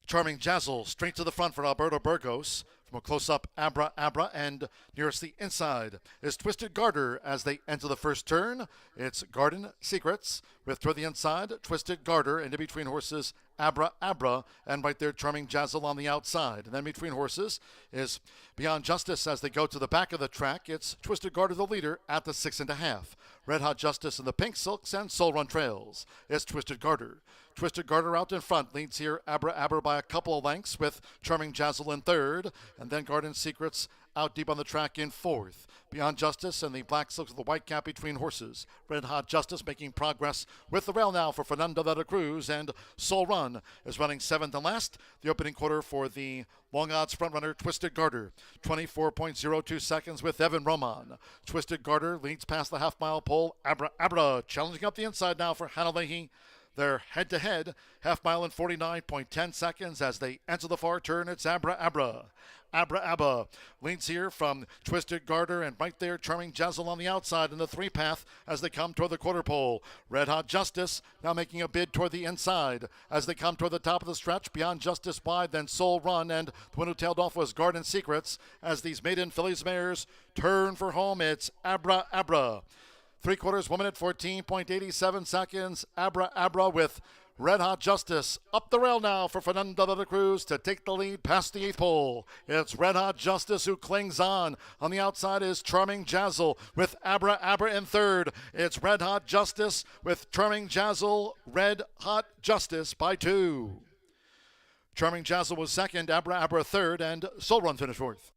Charming Jazzle straight to the front for Alberto Burgos. From a close-up, Abra Abra, and nearest the inside is Twisted Garter as they enter the first turn. It's Garden Secrets with toward the inside, Twisted Garter, and in between horses, Abra Abra, and right there, Charming Jazzle on the outside. And then between horses is Beyond Justice as they go to the back of the track. It's Twisted Garter, the leader, at the 6.5. Red Hot Justice in the Pink Silks and Soul Run trails. It's Twisted Garter. Twisted Garter out in front, leads here Abra Abra by a couple of lengths with Charming Jazzle in third, and then Garden Secrets out deep on the track in fourth. Beyond Justice and the Black Silks with the white cap between horses. Red Hot Justice making progress with the rail now for Fernando de la Cruz, and Soul Run is running seventh and last. The opening quarter for the long odds front runner Twisted Garter, 24.02 seconds with Evan Roman. Twisted Garter leads past the half mile pole. Abra Abra challenging up the inside now for Hannah Leahy. They're head-to-head, half mile in 49.10 seconds as they enter the far turn. It's Abra Abra. Abra Abra leads here from Twisted Garter, and right there, Charming Jazzle on the outside in the three path as they come toward the quarter pole. Red Hot Justice now making a bid toward the inside as they come toward the top of the stretch. Beyond Justice wide, then Soul Run, and the one who tailed off was Garden Secrets as these maiden fillies mares turn for home. It's Abra Abra. 3/4 1 minute 14.87 seconds. Abra Abra with Red Hot Justice up the rail now for Fernando de la Cruz to take the lead past the eighth pole. It's Red Hot Justice who clings on. On the outside is Charming Jazzle with Abra Abra in third. It's Red Hot Justice with Charming Jazzle. Red Hot Justice by 2. Charming Jazzle was second, Abra Abra third, and Soul Run finished fourth.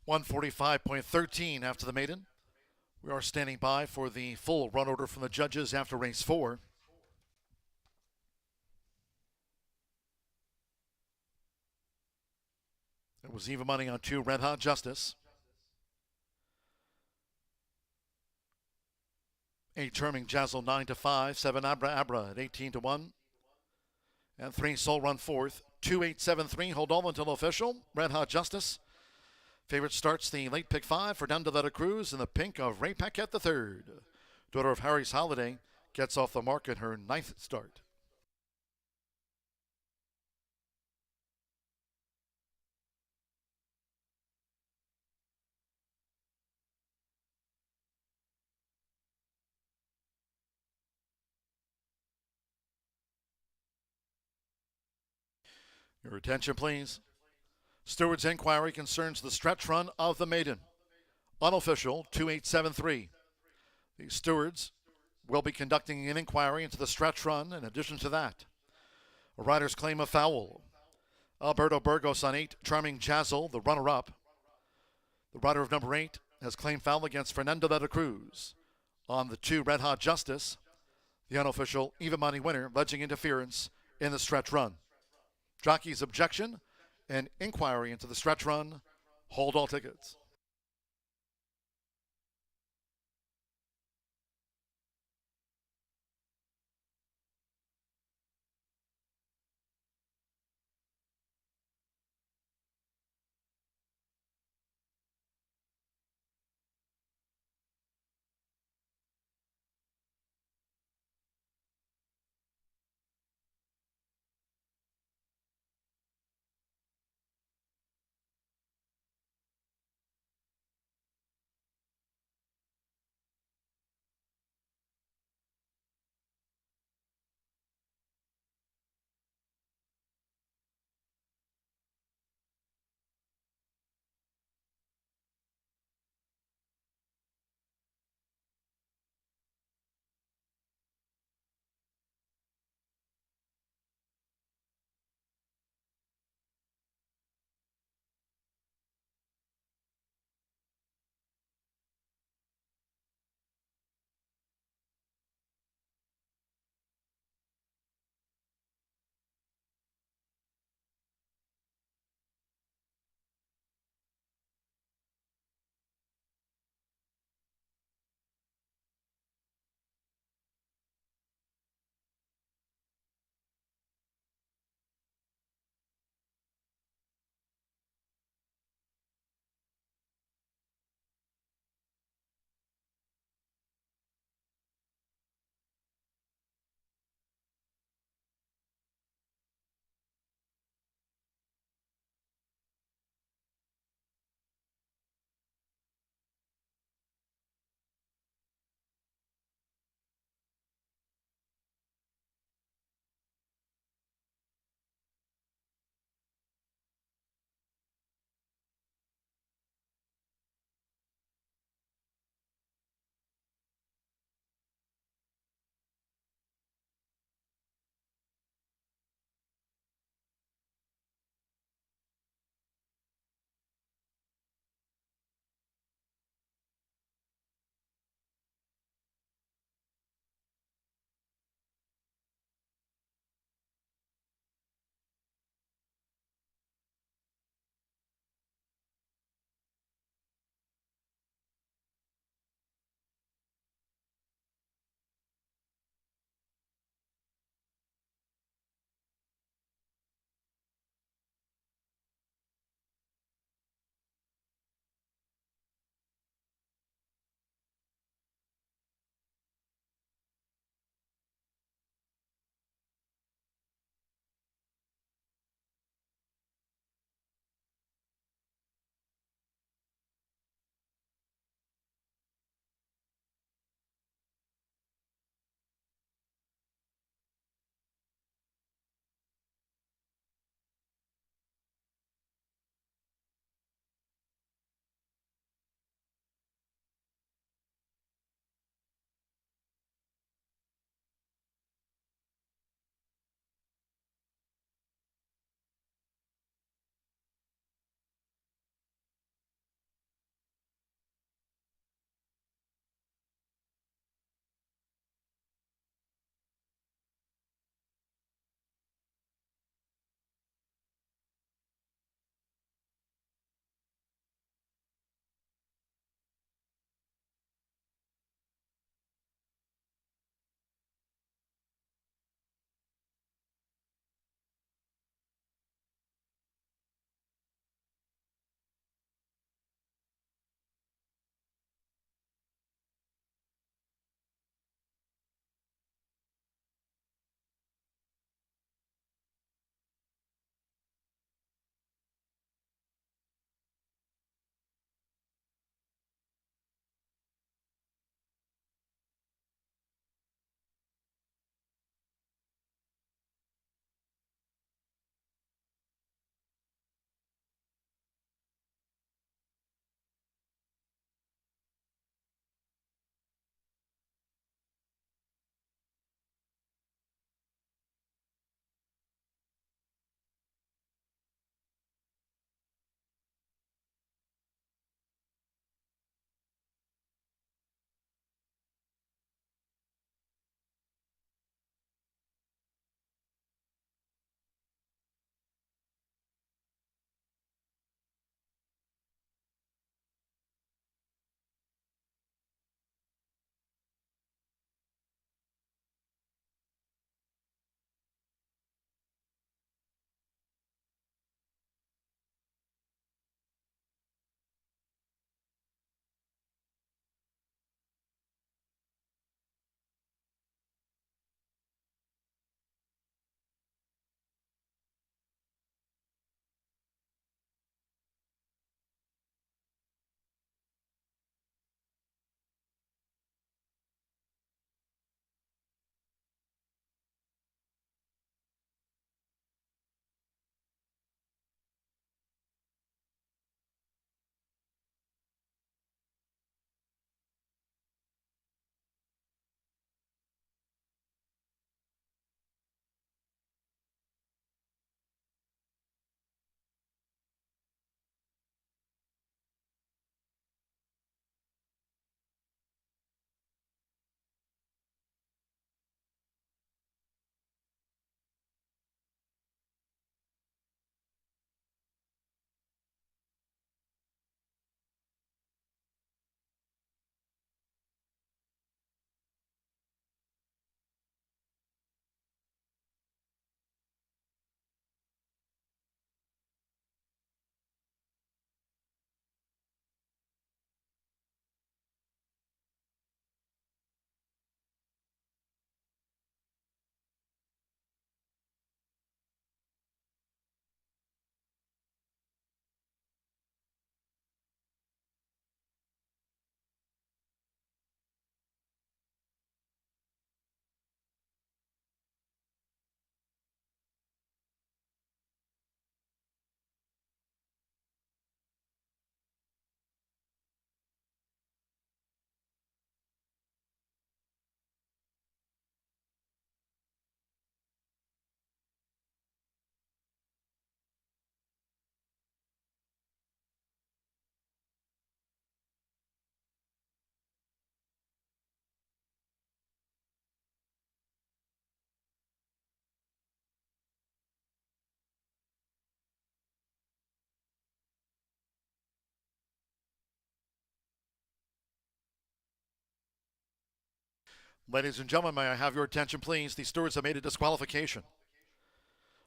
(145.13) after the maiden. We are standing by for the full run order from the judges after race 4. It was even money on 2 Red Hot Justice. 8 Charming Jazzle 9-5, 7 Abra Abra at 18-1, and 3 Soul Run fourth. 2-8-7-3 hold all until official. Red Hot Justice. Favorite starts the late pick 5 for Fernando de la Cruz in the pink of Ray Paquette III. Daughter of Harry's Holiday gets off the mark in her 9th start. Your attention, please. Steward's inquiry concerns the stretch run of the maiden. Unofficial 2873. The stewards will be conducting an inquiry into the stretch run. In addition to that, a rider's claim of foul. Alberto Burgos on 8, Charming Jazzle, the runner-up. The rider of number 8 has claimed foul against Fernando de la Cruz. On the 2, Red Hot Justice, the unofficial even money winner, alleging interference in the stretch run. Jockey's objection and inquiry into the stretch run. Hold all tickets. Ladies and gentlemen, may I have your attention, please? The stewards have made a disqualification.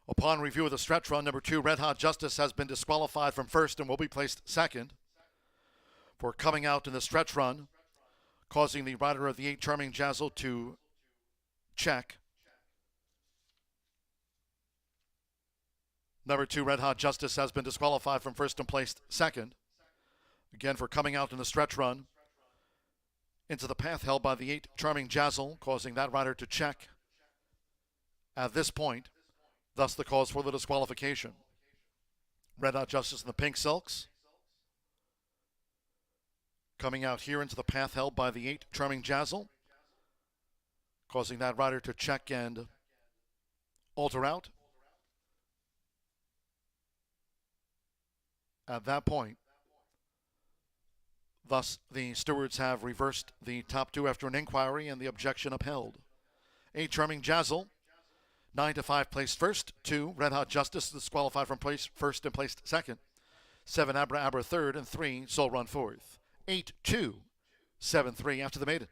Upon review of the stretch run, number 2, Red Hot Justice, has been disqualified from first and will be placed second for coming out in the stretch run, causing the rider of the 8, Charming Jazzle, to check. Number 2, Red Hot Justice, has been disqualified from first and placed second. Again, for coming out in the stretch run into the path held by the 8, Charming Jazzle, causing that rider to check at this point. Thus the cause for the disqualification. Red Hot Justice in the pink silks, coming out here into the path held by the 8, Charming Jazzle, causing that rider to check and alter out. At that point, thus the stewards have reversed the top 2 after an inquiry and the objection upheld. 8, Charming Jazzle, 9-5 placed first. 2, Red Hot Justice, disqualified from place first and placed second. 7, Abra Abra third, and 3, Soul Run fourth. 8-2, 7-3 after the maiden.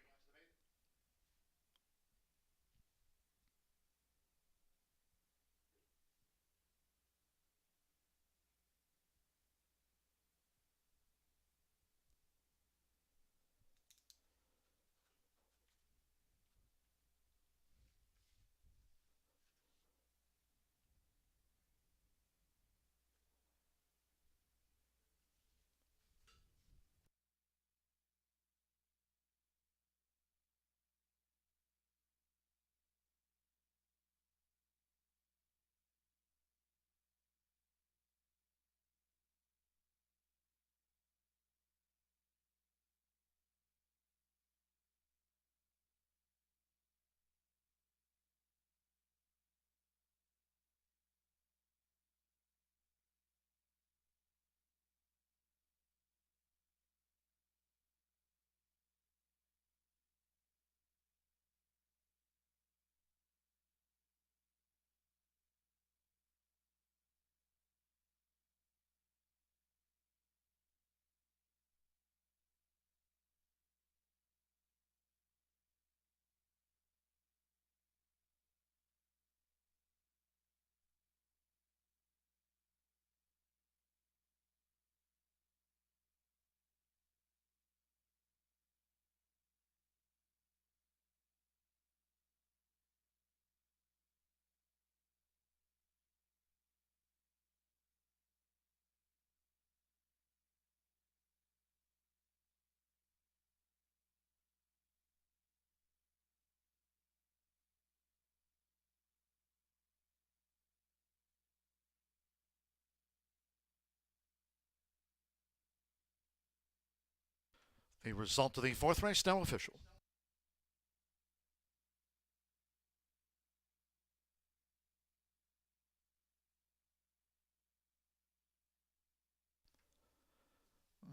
The result of the 4th race now official.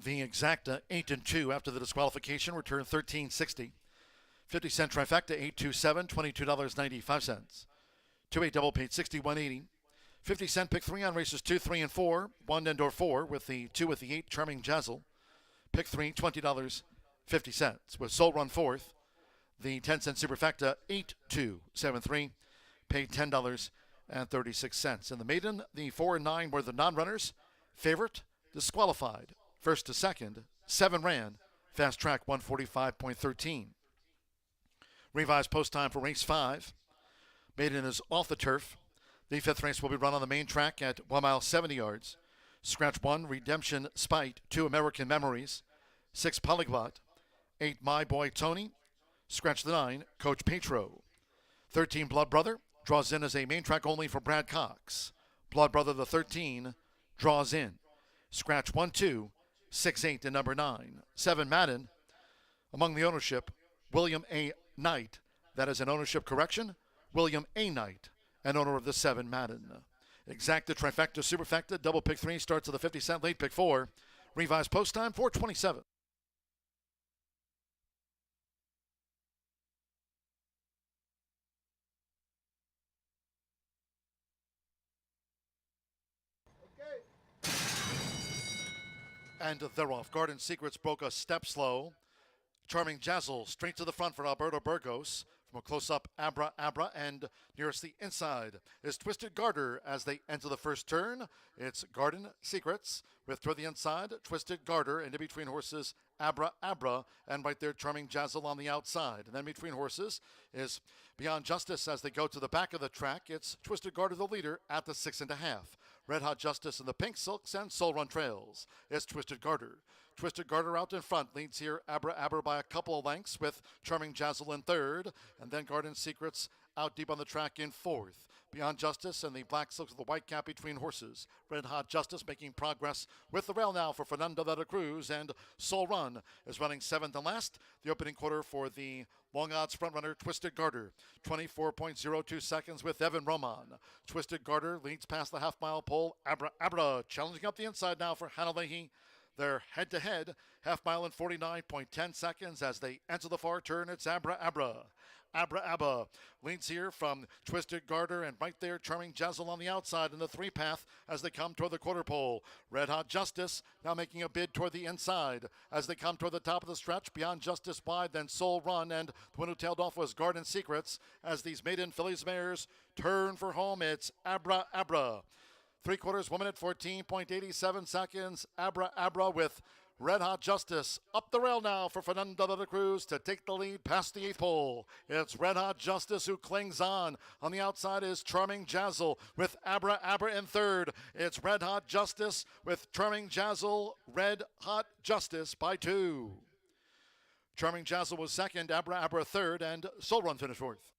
The exacta 8-2 after the disqualification returned $13.60. 50-cent trifecta 827, $22.95. 2-8 double paid $61.80. 50-cent pick 3 on races 2, 3, and 4. 1 and/or 4 with the 2 with the 8 Charming Jazzle. Pick 3, $20.50. With Soul Run fourth, the 10-cent superfecta 8-2-7-3 paid $10.36. In the maiden, the 4 and 9 were the non-runners. Favorite disqualified. First to second, 7 ran. Fast track 145.13. Revised post time for race 5. Maiden is off the turf. The 5th race will be run on the main track at 1 mile 70 yards. Scratch 1, Redemption Spite. 2, American Memories. 6, Polyglot. 8, My Boy Tony. Scratch the 9, Coach Petro. 13, Blood Brother. Draws in as a main track only for Brad Cox. Blood Brother the 13 draws in. Scratch 1, 2, 6, 8, and number 9. 7, Madden. Among the ownership, William A. Knight. That is an ownership correction. William A. Knight, an owner of the 7 Madden. Exacta, trifecta, superfecta, double pick 3 starts at the 50-cent, late pick 4. Revised post time 4:27. And they're off. Garden Secrets broke a step slow. Charming Jazzle straight to the front for Alberto Burgos. From a close-up, Abra Abra, and nearest the inside is Twisted Garter as they enter the first turn. It's Garden Secrets with toward the inside, Twisted Garter, and in between horses, Abra Abra, and right there, Charming Jazzle on the outside. And then between horses is Beyond Justice as they go to the back of the track. It's Twisted Garter, the leader, at the 6.5. Red Hot Justice in the Pink Silks and Soul Run Trails. It's Twisted Garter. Twisted Garter out in front, leads here Abra Abra by a couple of lengths with Charming Jazzle in third, and then Garden Secrets out deep on the track in fourth. Beyond Justice and the Black Silks with the white cap between horses. Red Hot Justice making progress with the rail now for Fernando de la Cruz, and Soul Run is running seventh and last. The opening quarter for the long odds front runner Twisted Garter, 24.02 seconds with Evan Roman. Twisted Garter leads past the half mile pole. Abra Abra challenging up the inside now for Hannah Leahy. They're head-to-head, half mile in 49.10 seconds as they enter the far turn. It's Abra Abra. Abra Abra leads here from Twisted Garter, and right there, Charming Jazzle on the outside in the three path as they come toward the quarter pole. Red Hot Justice now making a bid toward the inside as they come toward the top of the stretch. Beyond Justice wide, then Soul Run, and the one who tailed off was Garden Secrets as these maiden fillies mares turn for home. It's Abra Abra. 3/4 1 minute 14.87 seconds. Abra Abra with Red Hot Justice up the rail now for Fernando de la Cruz to take the lead past the eighth pole. It's Red Hot Justice who clings on. On the outside is Charming Jazzle with Abra Abra in third. It's Red Hot Justice with Charming Jazzle, Red Hot Justice by 2. Charming Jazzle was second, Abra Abra third, and Soul Run finished fourth.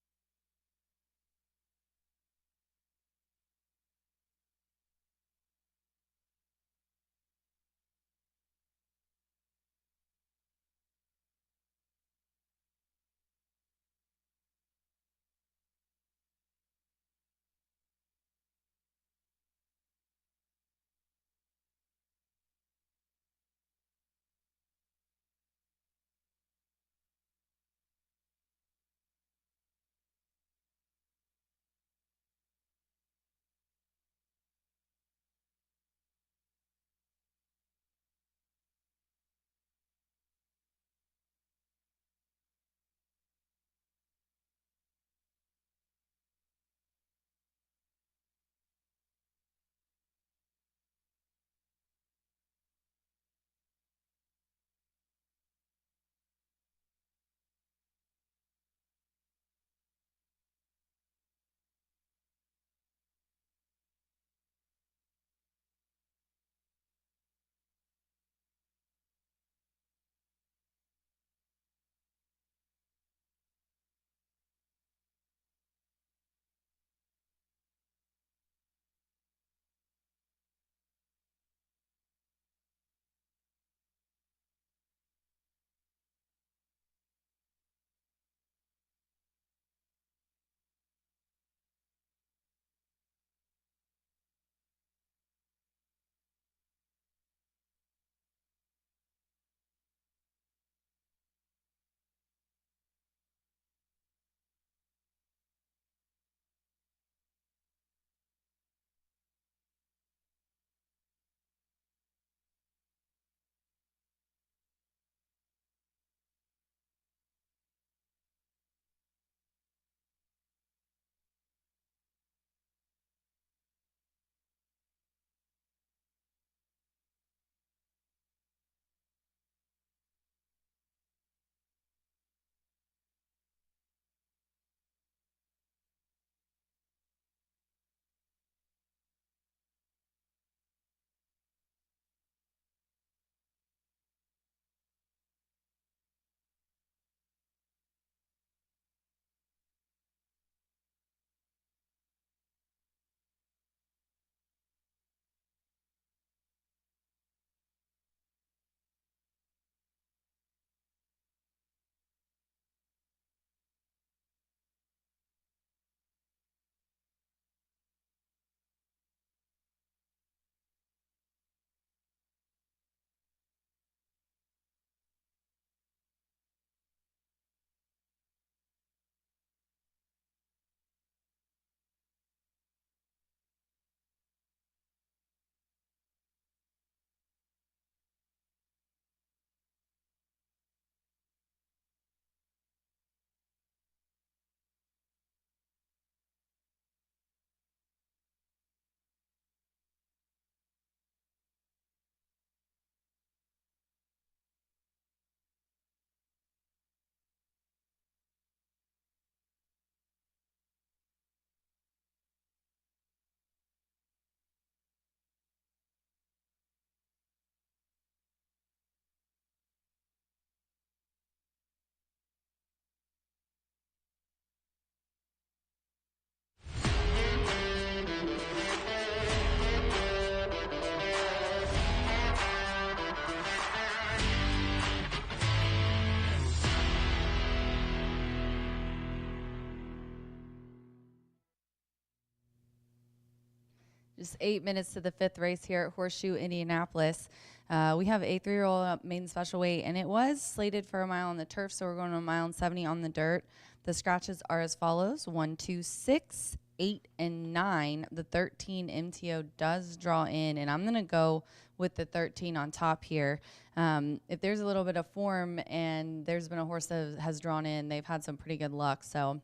Just 8 minutes to the 5th race here at Horseshoe Indianapolis. We have a 3-year-old maiden special weight, and it was slated for a mile on the turf, so we're going to a mile and 70 on the dirt. The scratches are as follows: 1, 2, 6, 8, and 9. The 13 MTO does draw in, and I'm going to go with the 13 on top here. If there's a little bit of form and there's been a horse that has drawn in, they've had some pretty good luck. So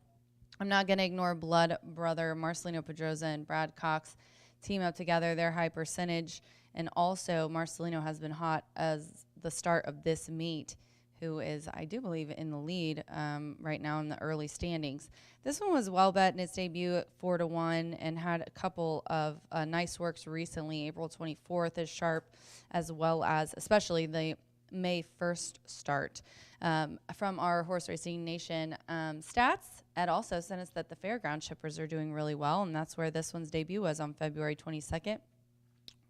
I'm not going to ignore Blood Brother, Marcelino Pedroza, and Brad Cox team up together. They're high percentage. And also, Marcelino has been hot as the start of this meet, who is, I do believe, in the lead right now in the early standings. This one was well bet in its debut at 4-1 and had a couple of nice works recently. April 24th is sharp, as well as especially the May 1st start. From our Horse Racing Nation stats, Ed also sent us that the fairground shippers are doing really well, and that's where this one's debut was on February 22nd.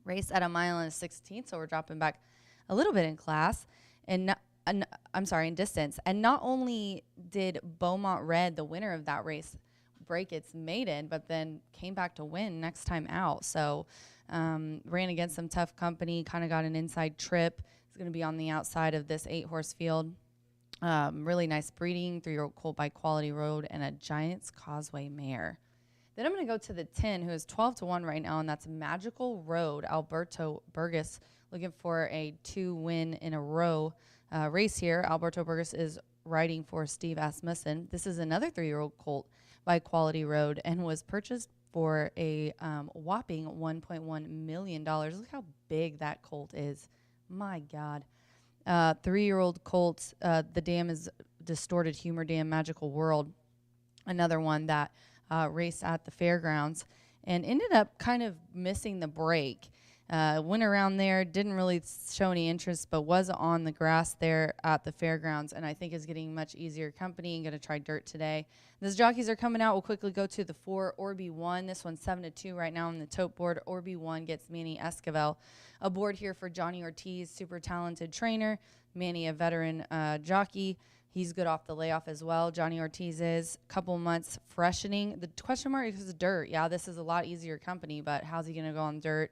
Race at a mile and a 16th, so we're dropping back a little bit in class. And in distance. And not only did Beaumont Red, the winner of that race, break its maiden, but then came back to win next time out. So ran against some tough company, kind of got an inside trip. It's going to be on the outside of this 8-horse field. Really nice breeding, 3-year-old colt by Quality Road, and a Giants Causeway mare. Then I'm going to go to the 10, who is 12-1 right now, and that's Magical Road. Alberto Burgess looking for a 2-win in a row race here. Alberto Burgess is riding for Steve Asmussen. This is another 3-year-old colt by Quality Road and was purchased for a whopping $1.1 million. Look how big that colt is. My God. 3-year-old colt, the dam is Distorted Humor Dam Magical World. Another one that raced at the fairgrounds and ended up kind of missing the break. Went around there, didn't really show any interest, but was on the grass there at the fairgrounds, and I think is getting much easier company and going to try dirt today. Those jockeys are coming out. We'll quickly go to the 4, Orby 1. This one's 7-2 right now on the tote board. Orby 1 gets Manny Esquivel aboard here for Johnny Ortiz, super talented trainer. Manny, a veteran jockey. He's good off the layoff as well. Johnny Ortiz is a couple months freshening. The question mark is dirt. Yeah, this is a lot easier company, but how's he going to go on dirt?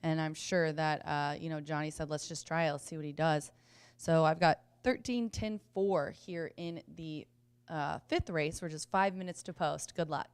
And I'm sure that, Johnny said, let's just try it. Let's see what he does. So I've got 13-10-4 here in the 5th race. We're just 5 minutes to post. Good luck.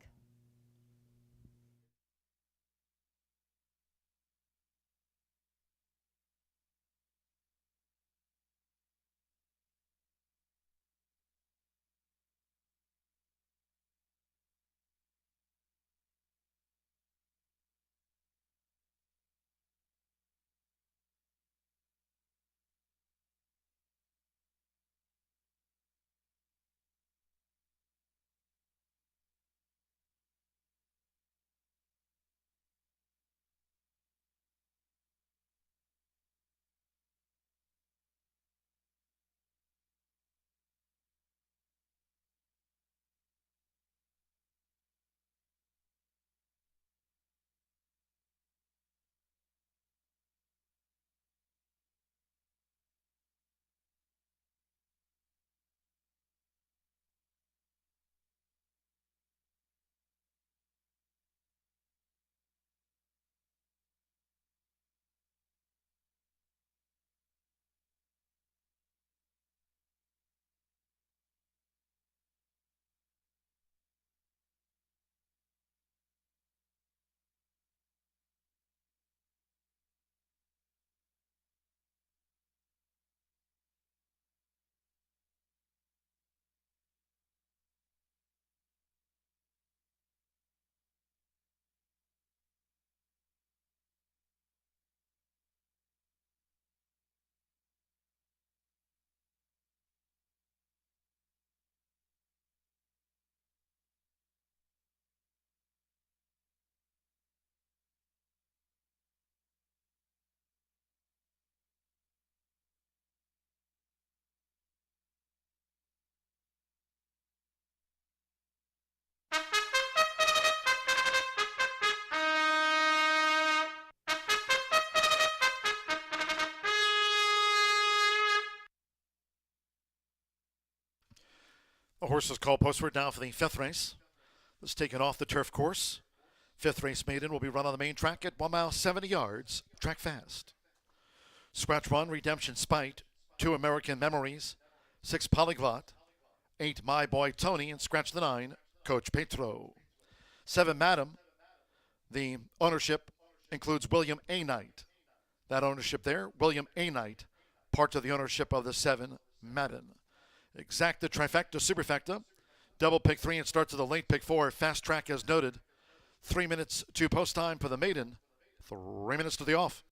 The horse is called postward now for the 5th race. This is taken off the turf course. Fifth race maiden will be run on the main track at 1 mile 70 yards, track fast. Scratch 1, Redemption Spite, 2, American Memories, 6, Polyglot, 8, My Boy Tony, and scratch the 9, Coach Petro. 7, Madam, the ownership includes William A. Knight. That ownership there, William A. Knight, part of the ownership of the 7, Madden. Exacta, Trifecta, Superfecta, double pick 3 and starts with the late pick 4, fast track as noted. 3 minutes to post time for the maiden, 3 minutes to the off.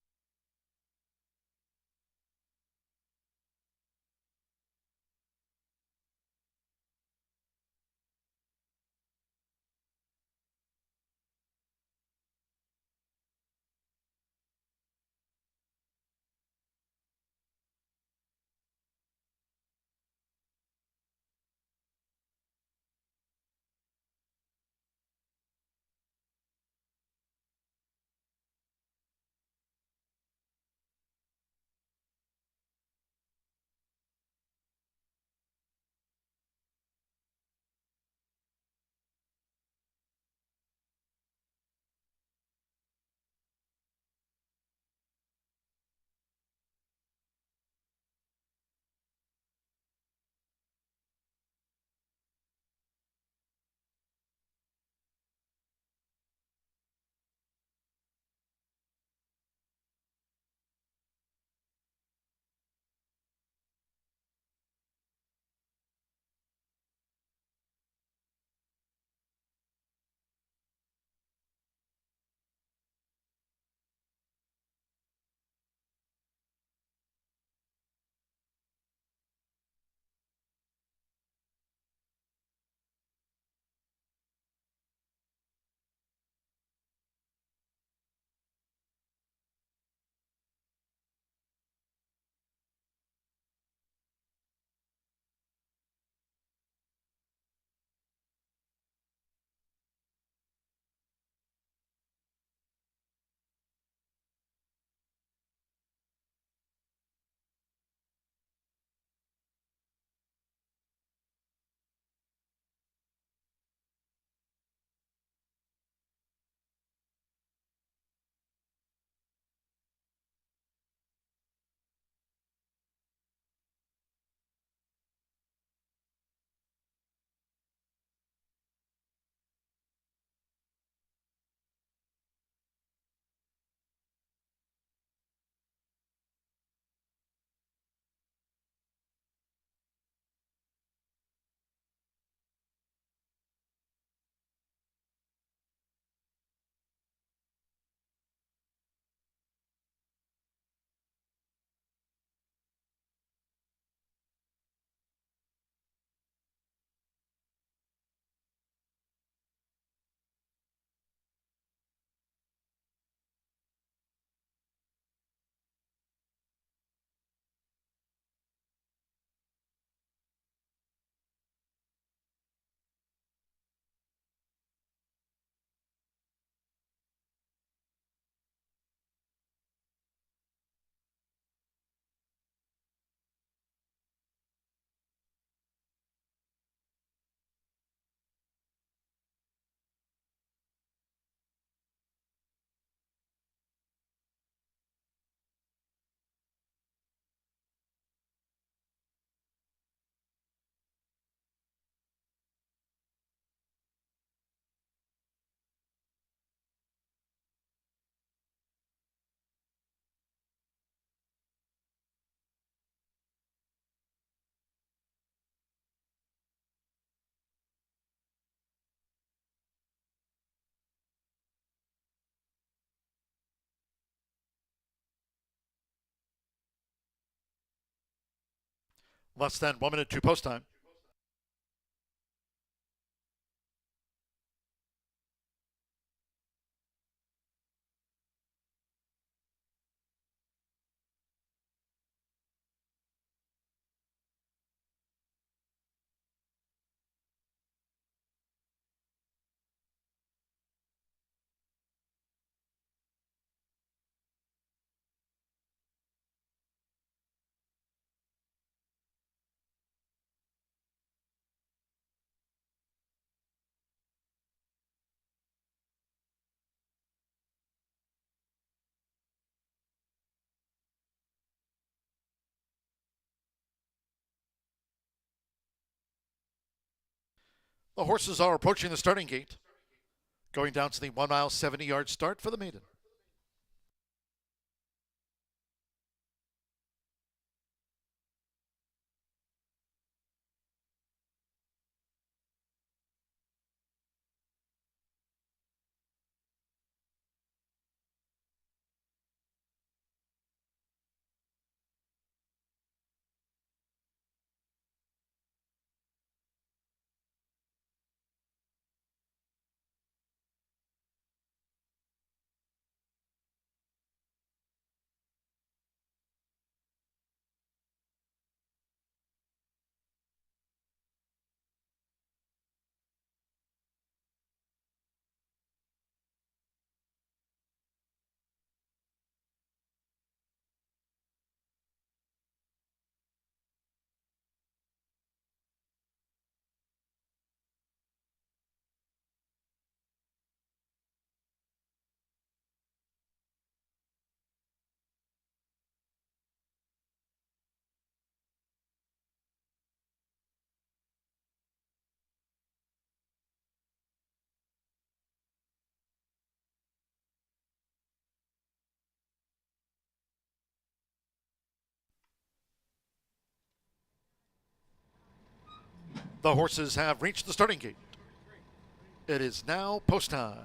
Less than 1 minute to post time. The horses are approaching the starting gate, going down to the 1 mile, 70-yard start for the maiden. The horses have reached the starting gate. It is now post time.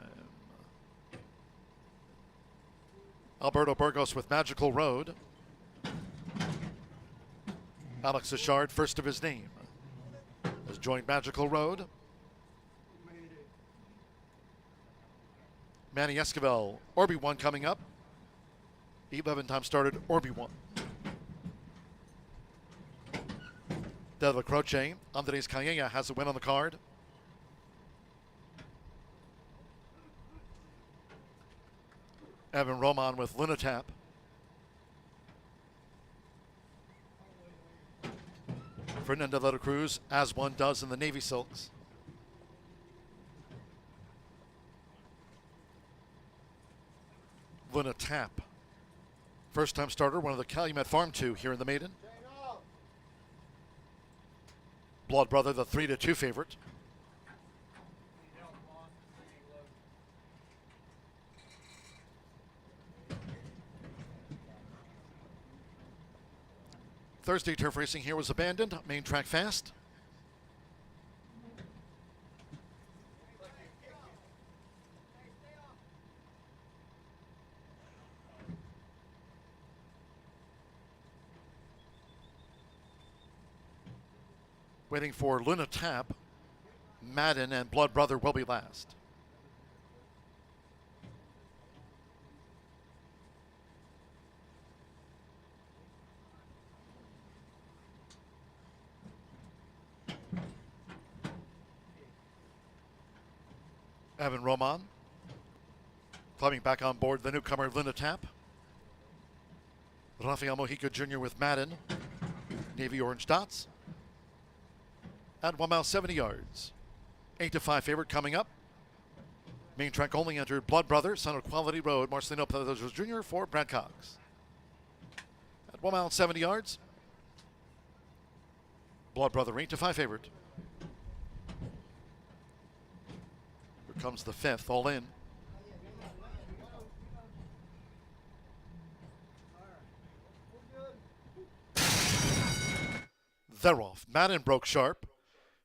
Alberto Burgos with Magical Road. Alex Achard, first of his name, has joined Magical Road. Manny Esquivel, Orby 1 coming up. 11 times started, Orby 1. De La Croce, Andres Calleja has a win on the card. Evan Roman with Lunatap. Fernando de la Cruz, as one does in the Navy Silks. Lunatap, first time starter, one of the Calumet Farm 2 here in the maiden. Blood Brother, the 3-2 favorite. Thursday turf racing here was abandoned. Main track fast. Waiting for Luna Tap, Madden, and Blood Brother will be last. Evan Roman climbing back on board the newcomer Luna Tap. Rafael Mojica Jr. with Madden, navy orange dots. At 1 mile, 70 yards. 8-5 favorite coming up. Main track only entered Blood Brother, son of Quality Road, Marcelino Pedroso Jr. for Brad Cox. At 1 mile, 70 yards. Blood Brother, 8-5 favorite. Here comes the fifth, all in. They're off. Madden broke sharp.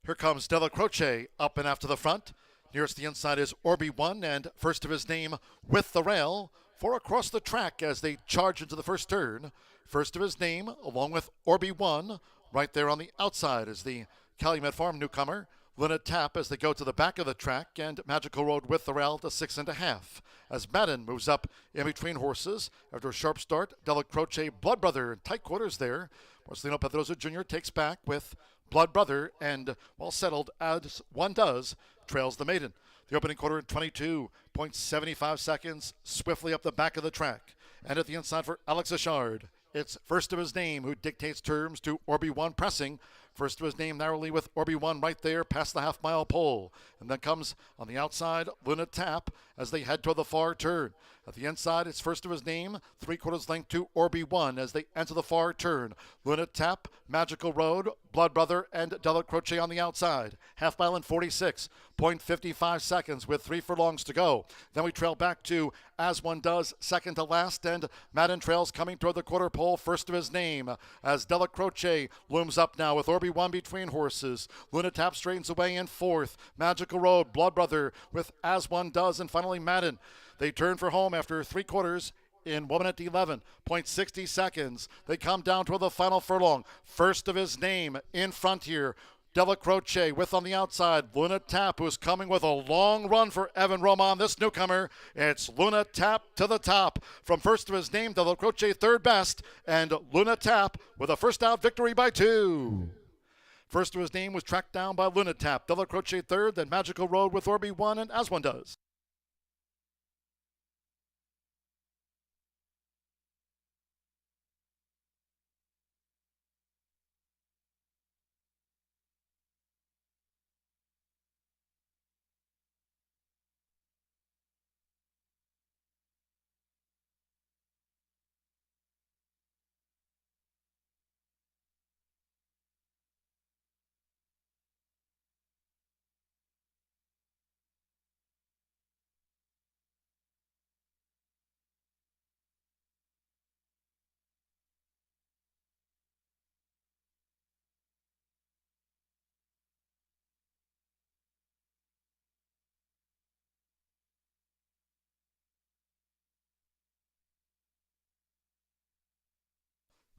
Here comes De La Croce up and after the front. Nearest the inside is Orby 1 and first of his name with the rail. 4 across the track as they charge into the first turn. First of his name along with Orby 1. Right there on the outside is the Calumet Farm newcomer. Luna Tap as they go to the back of the track, and Magical Road with the rail to 6.5. As Madden moves up in between horses after a sharp start, De La Croce, Blood Brother in tight quarters there. Marcelino Pedroso Jr. takes back with Blood Brother and, well settled as one does, trails the maiden. The opening quarter in 22.75 seconds, swiftly up the back of the track. And at the inside for Alex Achard, it's first of his name who dictates terms to Orby 1 pressing. First of his name narrowly with Orby 1 right there past the half-mile pole. And then comes on the outside Luna Tap as they head toward the far turn. At the inside, it's first of his name, 3/4 length to Orby 1 as they enter the far turn. Luna Tap, Magical Road, Blood Brother, and Della Croce on the outside. Half mile in 46.55 seconds with 3 furlongs to go. Then we trail back to As One Does, second to last, and Madden trails coming toward the quarter pole, first of his name, as Della Croce looms up now with Orby 1 between horses. Luna Tap straightens away in fourth. Magical Road, Blood Brother with As One Does, and finally Madden. They turn for home after 3/4 in 1 minute 11.60 seconds. They come down toward the final furlong. First of his name in front here. Della Croce with on the outside Luna Tap, who's coming with a long run for Evan Roman, this newcomer. It's Luna Tap to the top. From first of his name, Della Croce third best, and Luna Tap with a first out victory by 2. First of his name was tracked down by Luna Tap. Della Croce third, then Magical Road with Orby 1, and As One Does.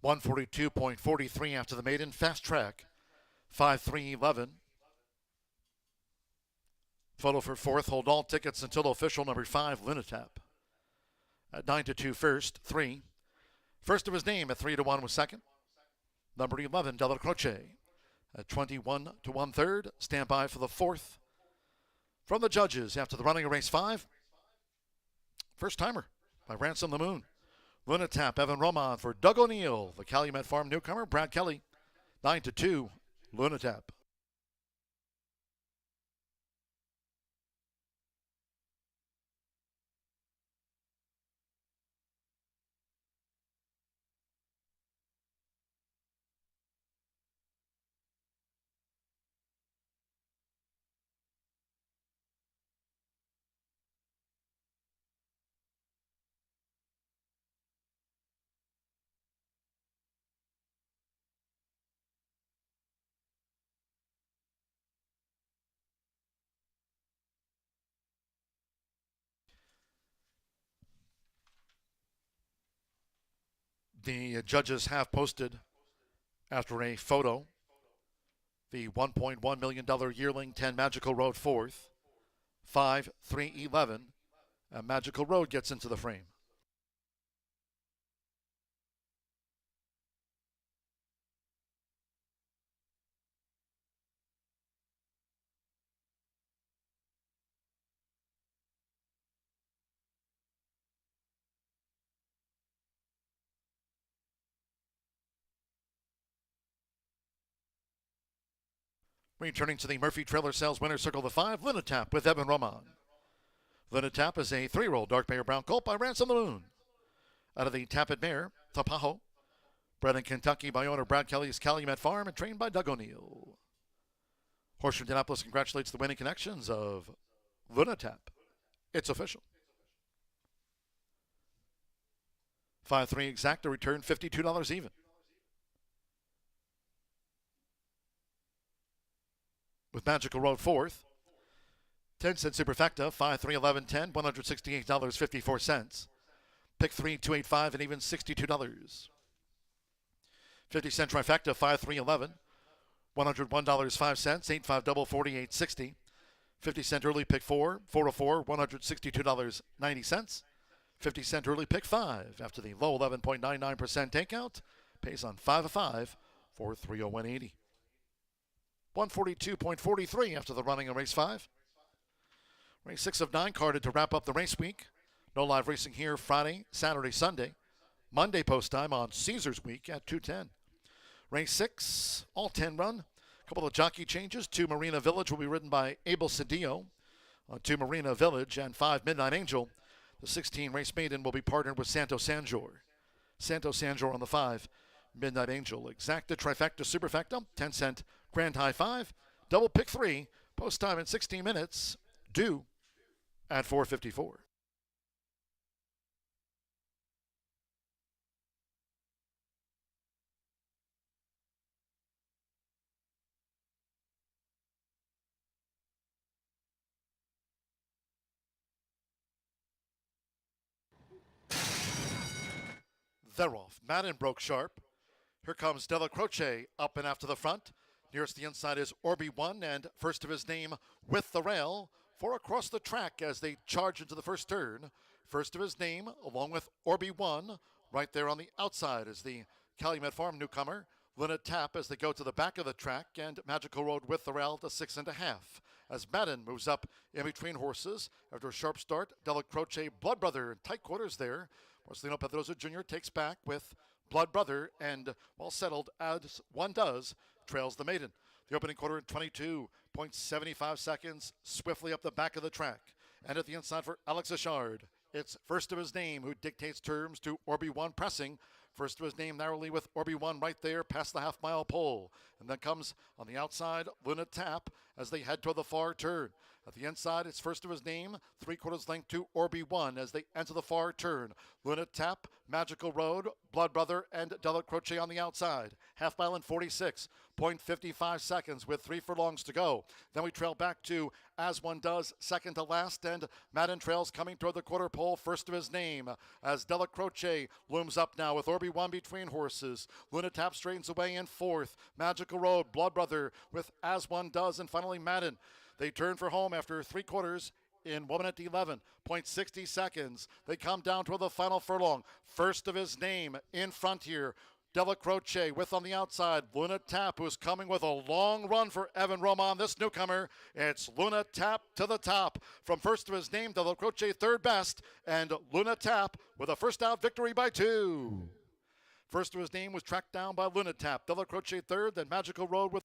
(142.43) after the maiden. Fast Track, 5:3:11. Photo for fourth. Hold all tickets until official number 5, Luna Tap. At 9-2 first, 3. First of his name at 3-1 was second. Number 11, Della Croce. At 21-1 third. Stand by for the fourth. From the judges after the running of race 5. First timer by Ransom the Moon. Luna Tap, Evan Roman for Doug O'Neill. The Calumet Farm newcomer, Brad Kelly. 9-2, Luna Tap. The judges have posted, after a photo, the $1.1 million yearling 10 Magical Road fourth, 5-3-11. Magical Road gets into the frame. Returning to the Murphy Trailer Sales Winner Circle the 5, Luna Tap with Evan Roman. Luna Tap is a 3-year-old dark Mayor Brown colt by Ransom the Moon. Out of the Tappet mare, Tapajo. Bred in Kentucky by owner Brad Kelly's Calumet Farm and trained by Doug O'Neill. Horseshoe Indianapolis congratulates the winning connections of Luna Tap. It's official. 5-3 exacta return, $52 even. With Magical Road fourth. 10-cent Superfecta, 5-3-11-10, $168.54. Pick 3, $285, and even $62. 50-cent Trifecta, 5-3-11, $101.05, 8-5 $48.60. 50-cent early pick 4, 4-4, $162.90. 50-cent early pick 5 after the low 11.99% takeout. Pays on 5-5 for $301.80. 142.43 after the running of race 5. Race 6 of 9 carded to wrap up the race week. No live racing here Friday, Saturday, Sunday. Monday post time on Caesars Week at 2:10. Race 6, all 10 run. A couple of jockey changes. 2 Marina Village will be ridden by Abel Cedillo. 2 Marina Village and 5 Midnight Angel. The 16 race maiden will be partnered with Santo Sanjor. Santo Sanjor on the 5. Midnight Angel, Exacta, Trifecta, Superfecta, 10-cent Grand High 5. Double pick 3. Post time in 16 minutes. Due at 4:54. They're off. Madden broke sharp. Here comes Della Croce up and after the front. Nearest the inside is Orbi 1 and first of his name with the rail. 4 across the track as they charge into the first turn. First of his name along with Orbi 1. Right there on the outside is the Calumet Farm newcomer. Luna Tap as they go to the back of the track, and Magical Road with the rail to 6.5. As Madden moves up in between horses after a sharp start, Della Croce, Blood Brother in tight quarters there. Marcelino Pedrosa Jr. takes back with Blood Brother, and well settled as one does, trails the maiden. The opening quarter in 22.75 seconds, swiftly up the back of the track. And at the inside for Alex Achard, it's first of his name who dictates terms to Orbi 1 pressing. First of his name narrowly with Orbi 1 right there past the half-mile pole. And then comes on the outside Luna Tap as they head toward the far turn. At the inside, it's first of his name, 3/4 length to Orbi 1 as they enter the far turn. Luna Tap, Magical Road, Blood Brother, and Della Croce on the outside. Half mile in 46.55 seconds with 3 furlongs to go. Then we trail back to As One Does, second to last, and Madden trails coming toward the quarter pole, first of his name. As Della Croce looms up now with Orbi 1 between horses. Luna Tap straightens away in 4th. Magical Road, Blood Brother with As One Does, and finally Madden. They turn for home after 3/4 in 1 minute 11.60 seconds. They come down to the final furlong. First of his name in front here. Della Croce with on the outside Luna Tap, who's coming with a long run for Evan Roman, this newcomer. It's Luna Tap to the top. From first of his name, Della Croce third best, and Luna Tap with a first out victory by 2. First of his name was tracked down by Luna Tap. Della Croce third, then Magical Road with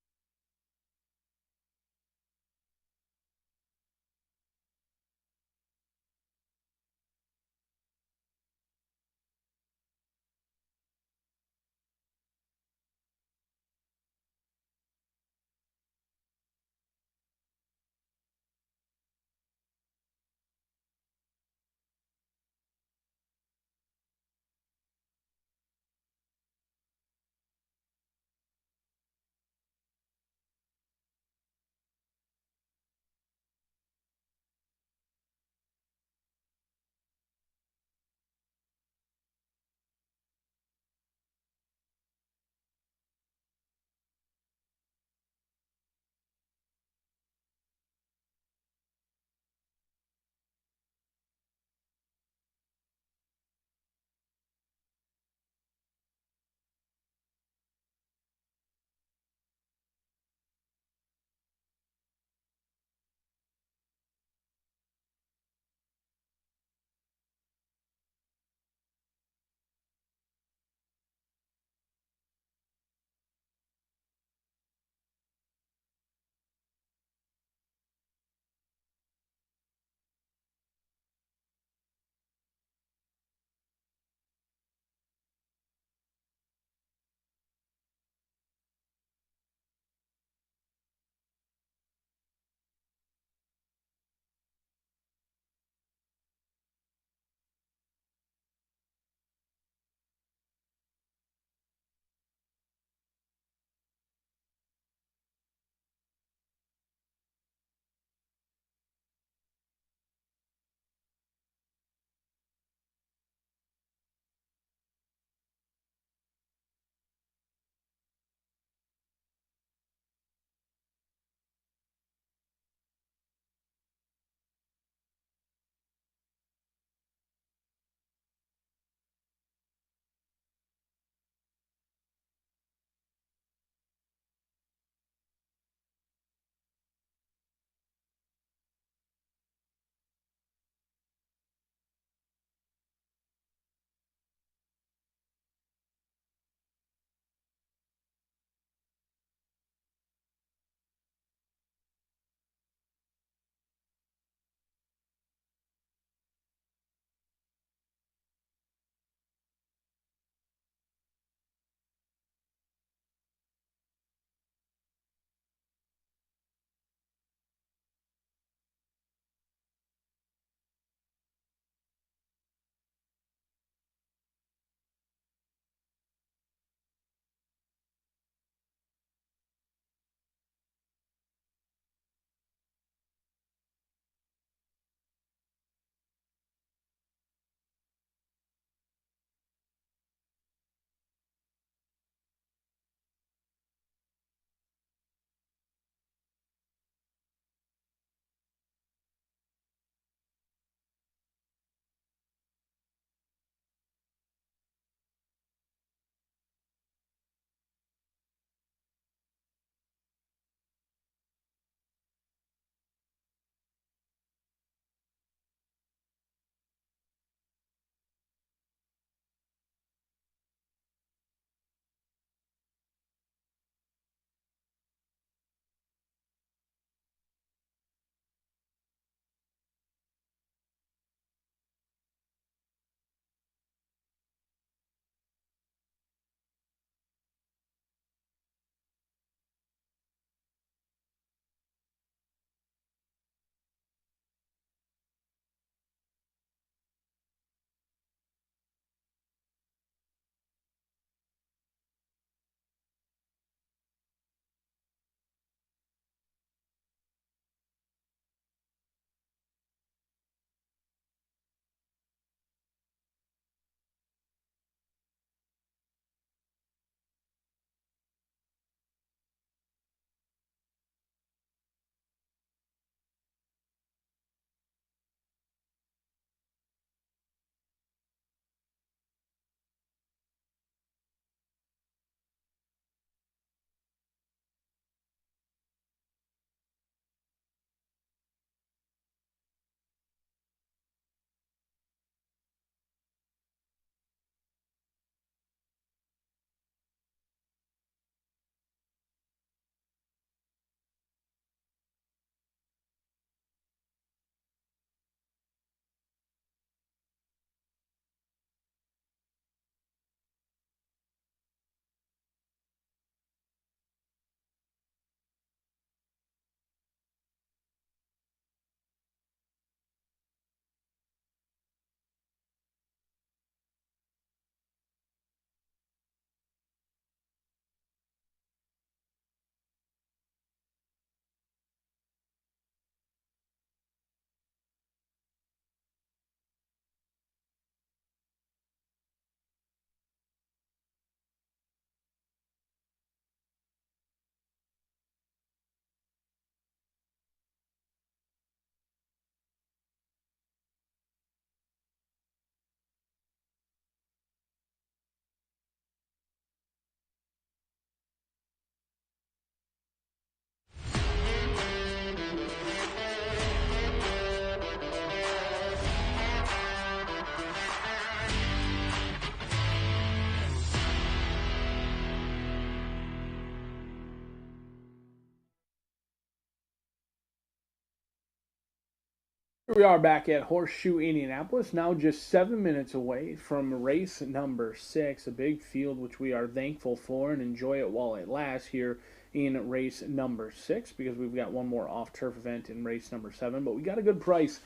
Here we are back at Horseshoe Indianapolis, now just 7 minutes away from race number 6, a big field which we are thankful for and enjoy it while it lasts here in race number 6, because we've got one more off-turf event in race number 7, but we got a good price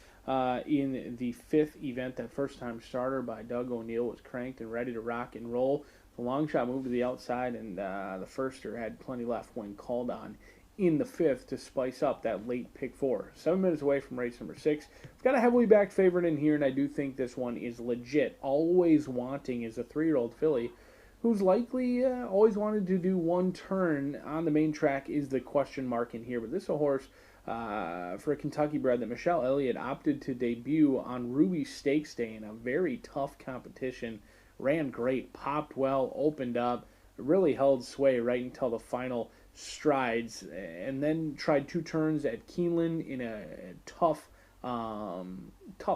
in the 5th event. That first-time starter by Doug O'Neill was cranked and ready to rock and roll. The long shot moved to the outside, and the firster had plenty left when called on in the 5th to spice up that late pick 4. 7 minutes away from race number 6. We've got a heavily backed favorite in here, and I do think this one is legit. Always Wanting is a 3-year-old filly who's likely always wanted to do one turn on the main track is the question mark in here. But this is a horse for a Kentucky bred that Michelle Elliott opted to debut on Ruby Stakes Day in a very tough competition. Ran great, popped well, opened up, really held sway right until the final strides, and then tried 2 turns at Keeneland in a tough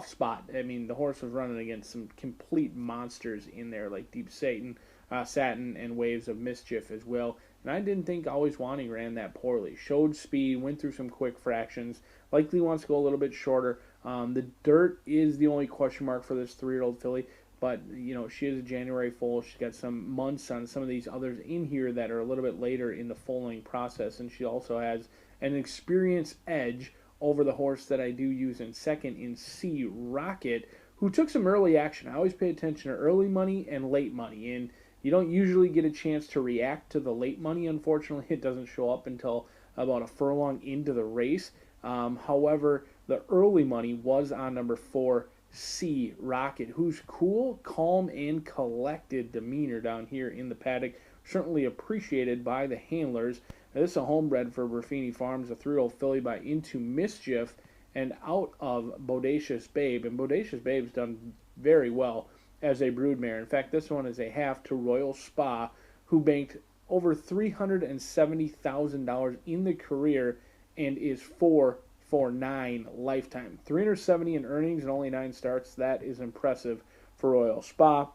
spot. I mean, the horse was running against some complete monsters in there, like Deep Satin, and Waves of Mischief as well. And I didn't think Always Wanting ran that poorly. Showed speed, went through some quick fractions. Likely wants to go a little bit shorter. The dirt is the only question mark for this 3-year-old filly. But, you know, she is a January foal. She's got some months on some of these others in here that are a little bit later in the foaling process. And she also has an experience edge over the horse that I do use in second in C Rocket, who took some early action. I always pay attention to early money and late money. And you don't usually get a chance to react to the late money. Unfortunately, it doesn't show up until about a furlong into the race. However, the early money was on number 4, C Rocket, whose cool, calm, and collected demeanor down here in the paddock certainly appreciated by the handlers. Now, this is a homebred for Ruffini Farms, a 3-year-old filly by Into Mischief and out of Bodacious Babe. And Bodacious Babe's done very well as a broodmare. In fact, this one is a half to Royal Spa, who banked over $370,000 in the career and is 449 lifetime. 370 in earnings and only 9 starts. That is impressive for Royal Spa.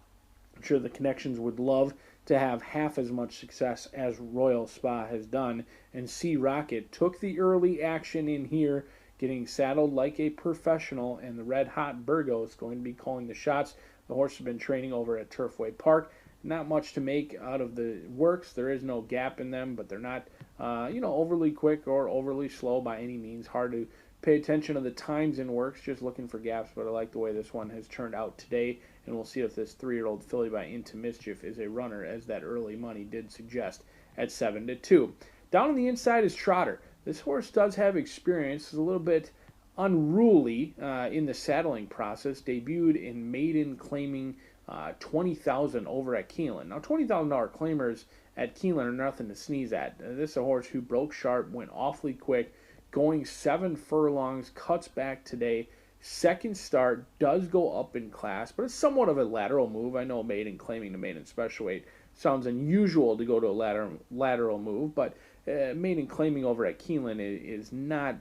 I'm sure the connections would love to have half as much success as Royal Spa has done. And C Rocket took the early action in here, getting saddled like a professional, and the red hot Burgo is going to be calling the shots. The horse has been training over at Turfway Park. Not much to make out of the works. There is no gap in them, but they're not overly quick or overly slow by any means. Hard to pay attention to the times in works, just looking for gaps, but I like the way this one has turned out today, and we'll see if this 3-year-old filly by Into Mischief is a runner, as that early money did suggest at 7-2. Down on the inside is Trotter. This horse does have experience. It's a little bit unruly in the saddling process. Debuted in maiden claiming $20,000 over at Keeneland. Now, $20,000 claimers at Keeneland are nothing to sneeze at. This is a horse who broke sharp, went awfully quick, going 7 furlongs, cuts back today. Second start, does go up in class, but it's somewhat of a lateral move. I know maiden claiming to maiden special weight sounds unusual to go to a lateral move, but maiden claiming over at Keeneland is not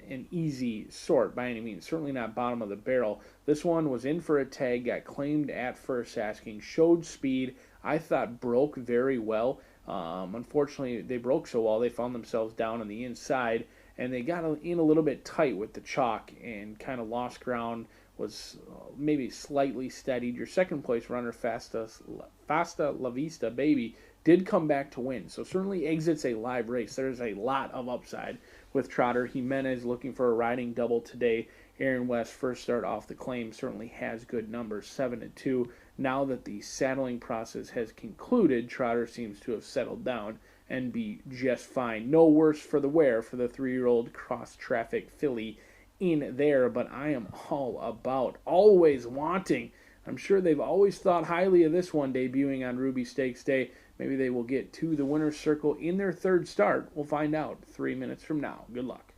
an easy sort by any means. Certainly not bottom of the barrel. This one was in for a tag, got claimed at first asking, showed speed. I thought broke very well. Unfortunately, they broke so well they found themselves down on the inside, and they got in a little bit tight with the chalk and kind of lost ground. Was maybe slightly steadied. Your second place runner, Fasta La Vista Baby, did come back to win. So certainly exits a live race. There's a lot of upside with Trotter. Jimenez looking for a riding double today. Aaron West, first start off the claim, certainly has good numbers, 7-2. Now that the saddling process has concluded, Trotter seems to have settled down and be just fine. No worse for the wear for the 3-year-old cross-traffic filly in there, but I am all about Always Wanting. I'm sure they've always thought highly of this one debuting on Ruby Stakes Day. Maybe they will get to the winner's circle in their third start. We'll find out 3 minutes from now. Good luck.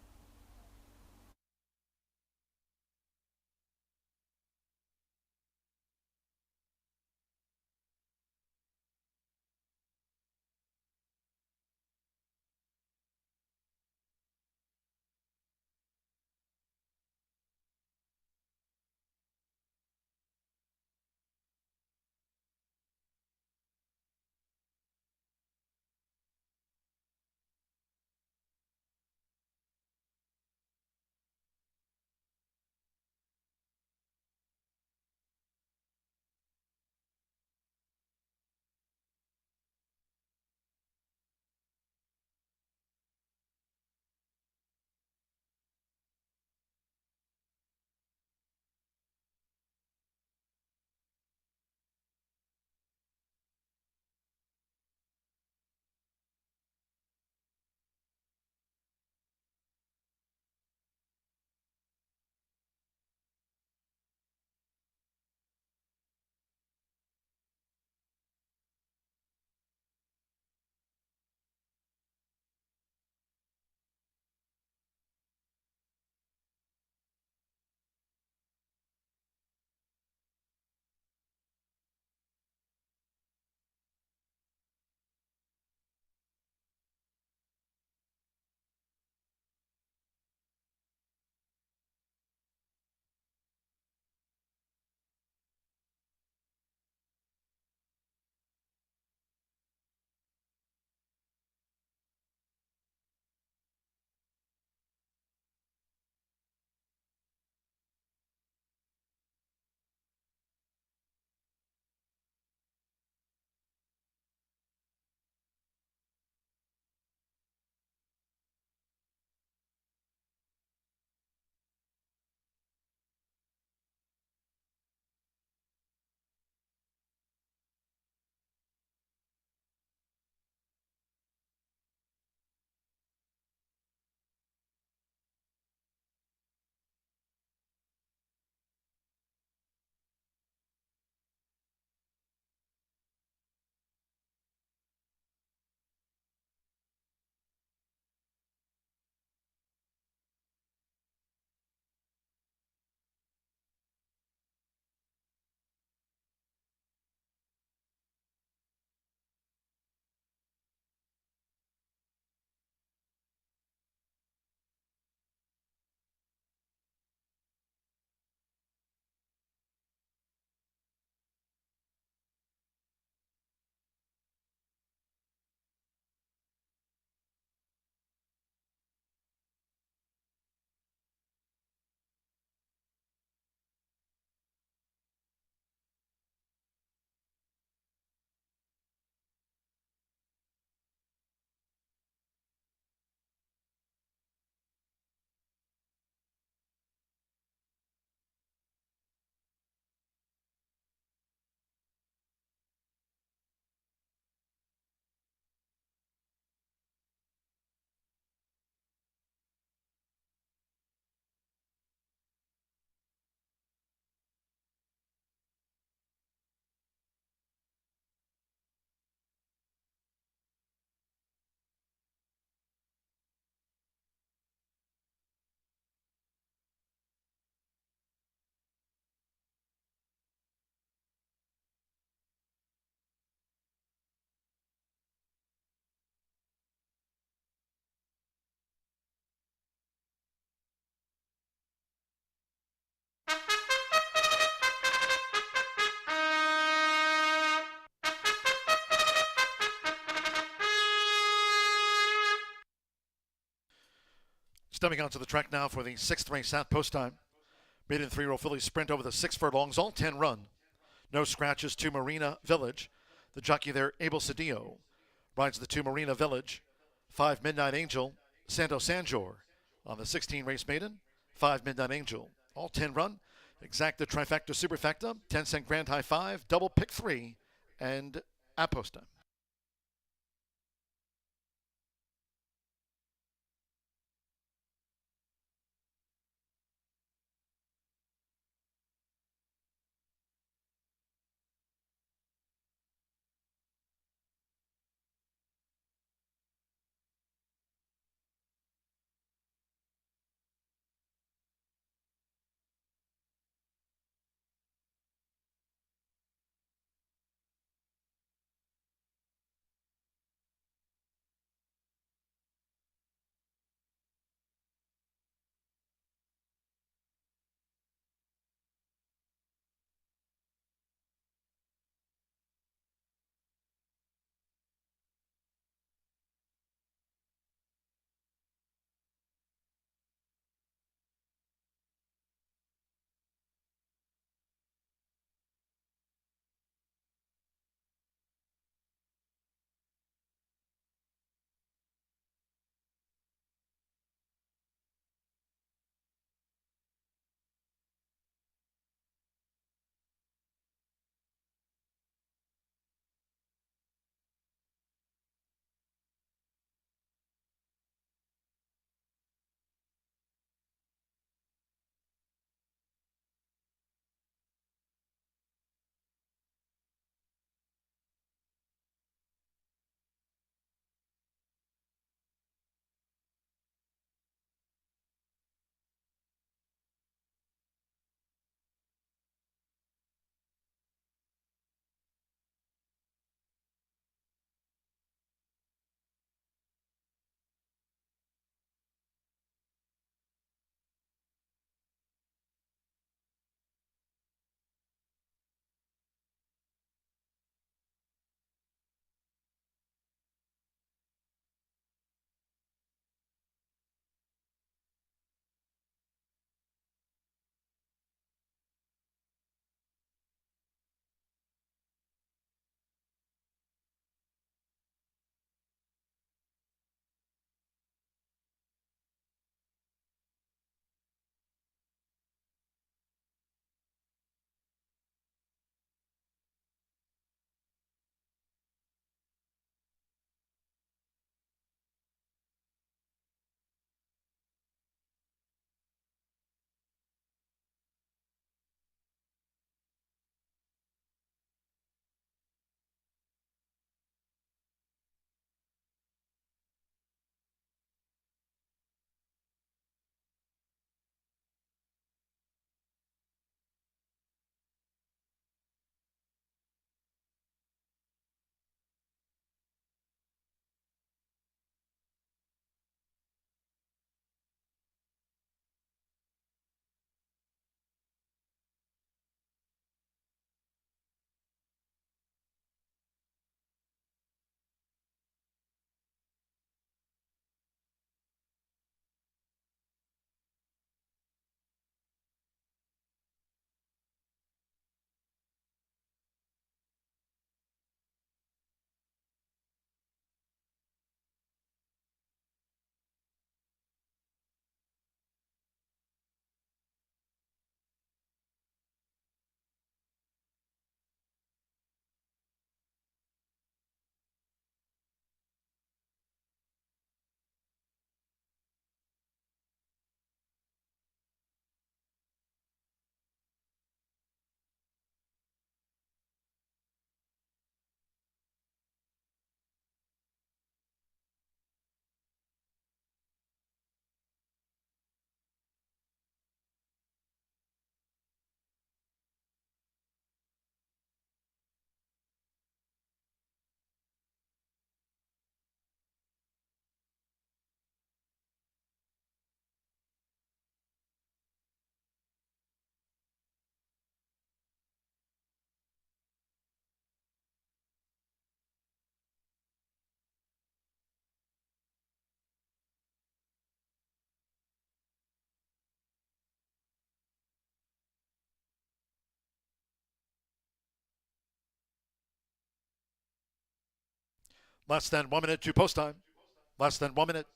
Stepping onto the track now for the 6th race at post time. Maiden 3-year-old filly sprint over the 6 furlongs, all 10 run. No scratches to Marina Village. The jockey there, Abel Cedillo, rides the 2 Marina Village. 5 Midnight Angel, Santo Sanjor. On the 16 race maiden, 5 Midnight Angel. All 10 run. Exacta Trifecta Superfecta, 10-cent Grand High 5, double pick 3, and at post time. Less than 1 minute to post time. Less than 1 minute.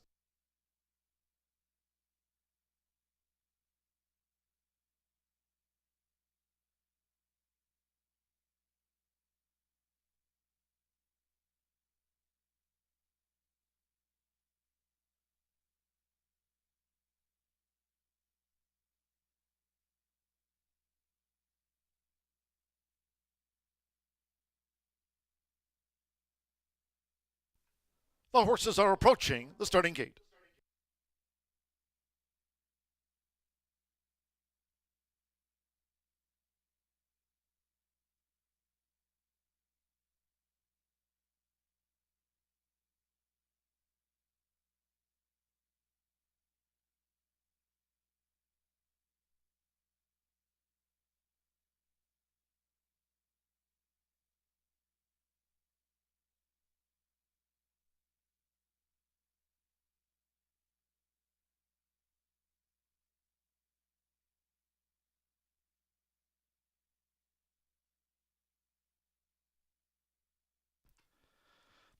The horses are approaching the starting gate.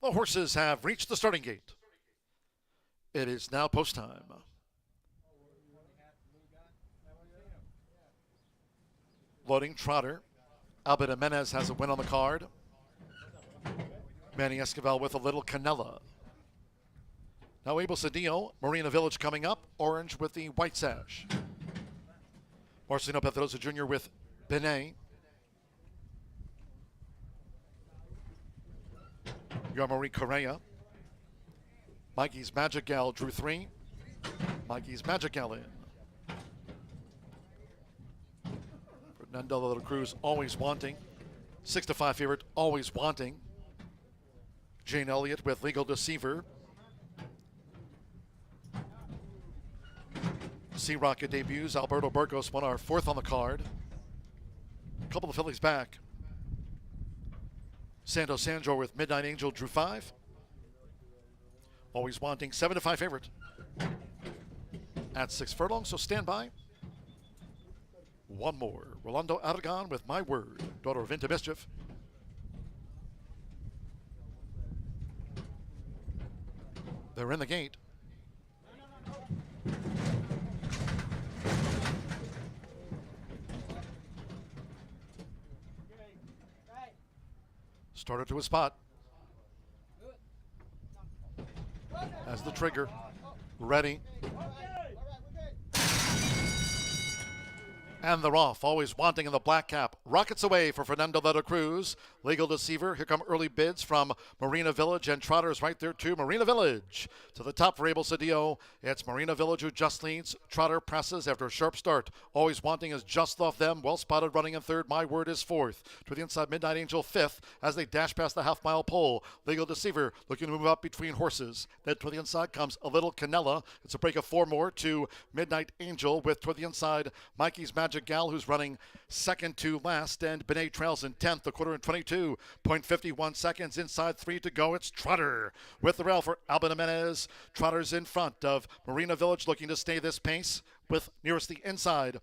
The horses have reached the starting gate. It is now post time. Loading trotter. Albert Jimenez has a win on the card. Manny Esquivel with a little Canella. Now Abel Cedillo, Marina Village coming up. Orange with the white sash. Marcelino Pedrosa Jr. with Benet. Yarmari Correa. Mikey's Magic Gal drew 3. Mikey's Magic Gal in. Fernando de la Cruz always wanting. 6-5 favorite, always wanting. Jane Elliott with Legal Deceiver. Sea Rocket debuts. Alberto Burgos won our 4th on the card. A couple of fillies back. Sando Sandro with Midnight Angel drew 5. Always wanting, 7-5 favorite. At 6 furlongs, so stand by. One more. Rolando Aragon with My Word, daughter of Into Mischief. They're in the gate. Starter to a spot. As the trigger. Ready. And they're off, always wanting in the black cap. Rockets away for Fernando de la Cruz. Legal Deceiver. Here come early bids from Marina Village, and Trotter's right there too. Marina Village to the top for Abel Cedillo. It's Marina Village who just leads. Trotter presses after a sharp start. Always wanting is just off them. Well spotted running in 3rd. My Word is 4th. To the inside, Midnight Angel 5th as they dash past the half-mile pole. Legal Deceiver looking to move up between horses. Then to the inside comes a little Canella. It's a break of 4 more to Midnight Angel with to the inside Mikey's Magic Gal, who's running 2nd to last, and Benet trails in 10th, a quarter and 22.51 seconds. Inside 3 to go. It's Trotter with the rail for Albert Jimenez. Trotter's in front of Marina Village, looking to stay this pace with nearest the inside.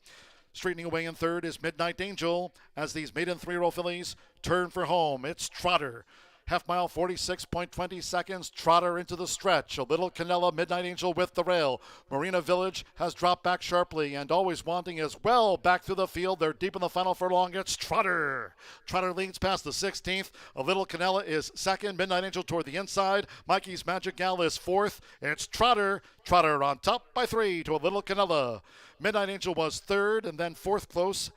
Straightening away in 3rd is Midnight Angel as these maiden 3-year-old fillies turn for home. It's Trotter. Half mile, 46.20 seconds. Trotter into the stretch. A little Canella, Midnight Angel with the rail. Marina Village has dropped back sharply, and Always Wanting is well back through the field. They're deep in the final furlong. It's Trotter. Trotter leads past the 16th. A little Canella is 2nd. Midnight Angel toward the inside. Mikey's Magic Gal is 4th. It's Trotter. Trotter on top by 3 to a little Canella. Midnight Angel was 3rd, and then 4th close.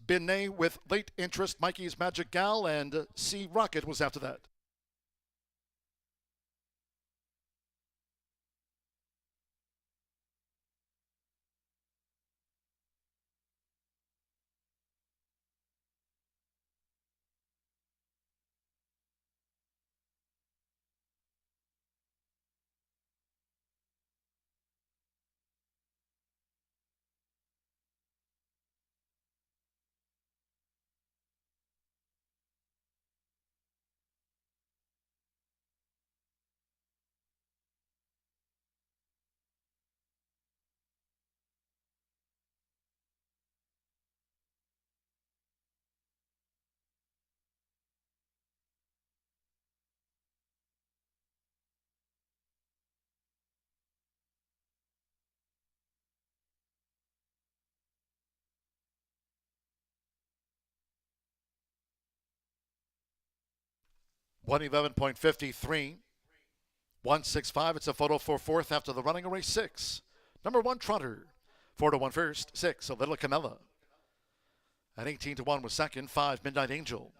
Benet with late interest. Mikey's Magic Gal, and Sea Rocket was after that. 111.53. 165. It's a photo for fourth after the running of race 6. Number 1, Trotter. 4-1 first. 6, a Little Camella. At 18-1 was second. 5, Midnight Angel.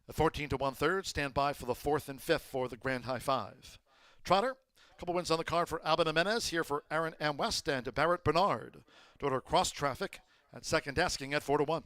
At 14-1 third. Stand by for the 4th and 5th for the Grand High 5. Trotter. A couple wins on the card for Alban Jimenez. Here for Aaron M. West and Barrett Bernard. Daughter Cross Traffic at second asking at 4-1.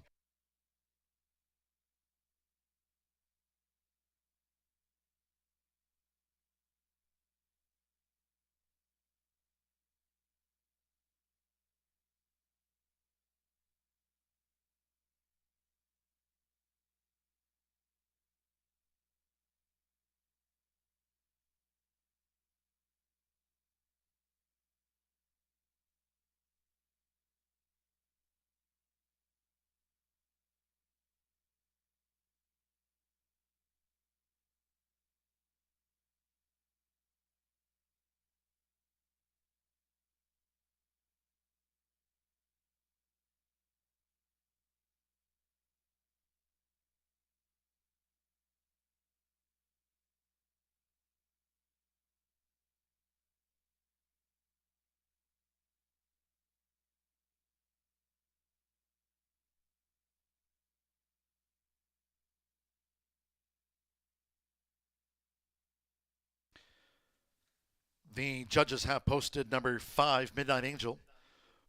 The judges have posted number 5, Midnight Angel.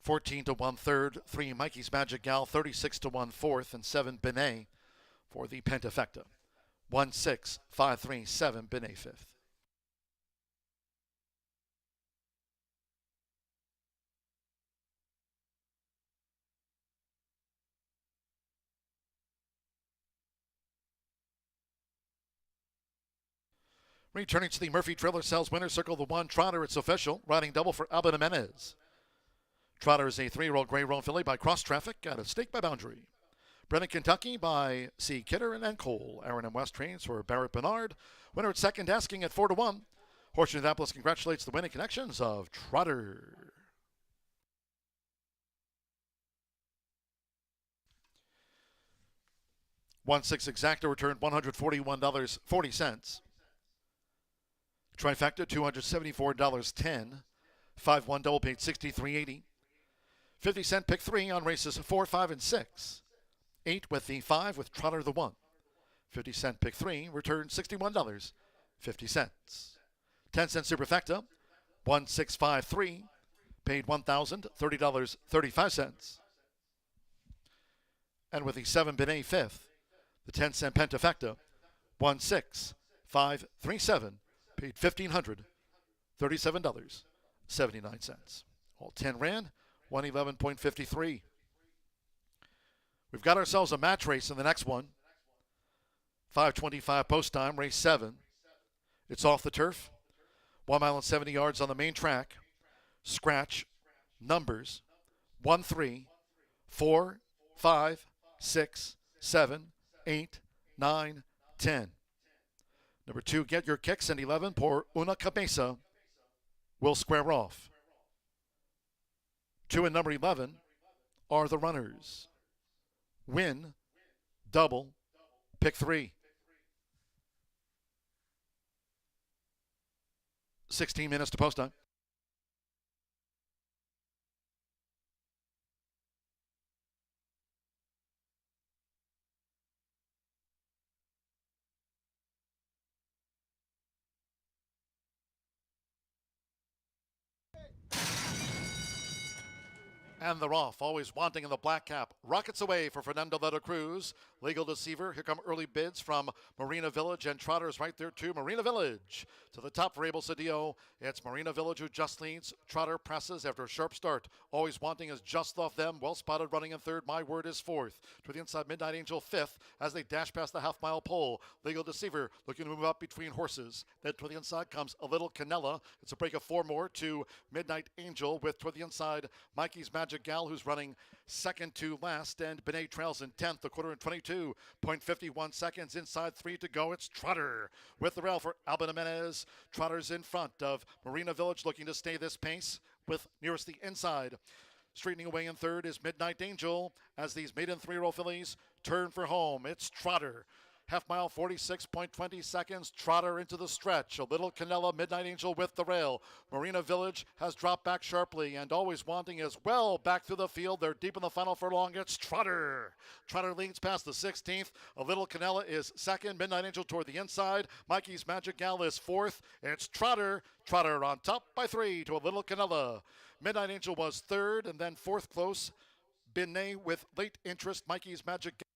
14-1 third. 3, Mikey's Magic Gal. 36-1 fourth. And 7, Benet for the Pentafecta. 1-6, 5-3, 7, Benet fifth. Returning to the Murphy Trailer Sales winner circle, the 1, Trotter. It's official. Riding double for Alban Jimenez. Trotter is a 3-year-old gray roan filly by Cross Traffic at a stake by Boundary. Bred in Kentucky by C. Kidder and N. Cole. Aaron M. West trains for Barrett Bernard. Winner at second asking at 4-1. Horseshoe Indianapolis congratulates the winning connections of Trotter. $1-6 exacta returned $141.40. Trifecta $274.10. 5-1 double paid $63.80. 50-cent pick 3 on races 4, 5, and 6. 8 with the 5 with Trotter the 1. 50-cent pick 3 returned $61.50. 10-cent superfecta 1653 paid $1,030.35. And with the 7 Benet 5th, the 10-cent pentafecta 16537 paid $1,537.79. All 10 ran 111.53. We've got ourselves a match race in the next one. 5:25 post time, race 7. It's off the turf. 1 mile and 70 yards on the main track. Scratch numbers 1, 3, 4, 5, 6, 7, 8, 9, 10. Number 2, Get Your Kicks, and 11, Por Una Cabeza will square off. 2 and number 11 are the runners. Win, double, pick 3. 16 minutes to post time. And they're off, always wanting in the black cap. Rockets away for Fernando Leto Cruz. Legal Deceiver. Here come early bids from Marina Village, and Trotter's right there too. Marina Village to the top for Abel Cedillo. It's Marina Village who just leads. Trotter presses after a sharp start. Always wanting is just off them. Well spotted running in third. My Word is fourth. To the inside, Midnight Angel fifth as they dash past the half-mile pole. Legal Deceiver looking to move up between horses. Then to the inside comes a Little Canella. It's a break of 4 more to Midnight Angel with to the inside Mikey's Magic Gal, who's running second to last, and Benet trails in 10th, a quarter and 22.51 seconds. Inside 3 to go. It's Trotter with the rail for Alban Jimenez. Trotter's in front of Marina Village, looking to stay this pace with nearest the inside. Straightening away in third is Midnight Angel as these maiden 3-year-old fillies turn for home. It's Trotter. Half mile, 46.20 seconds. Trotter into the stretch. A Little Canella, Midnight Angel with the rail. Marina Village has dropped back sharply, and Always Wanting as well back through the field. They're deep in the final furlong. It's Trotter. Trotter leads past the 16th. A Little Canella is second. Midnight Angel toward the inside. Mikey's Magic Gal is fourth. It's Trotter. Trotter on top by 3 to A Little Canella. Midnight Angel was third, and then fourth close. Binet with late interest. Mikey's Magic Gal.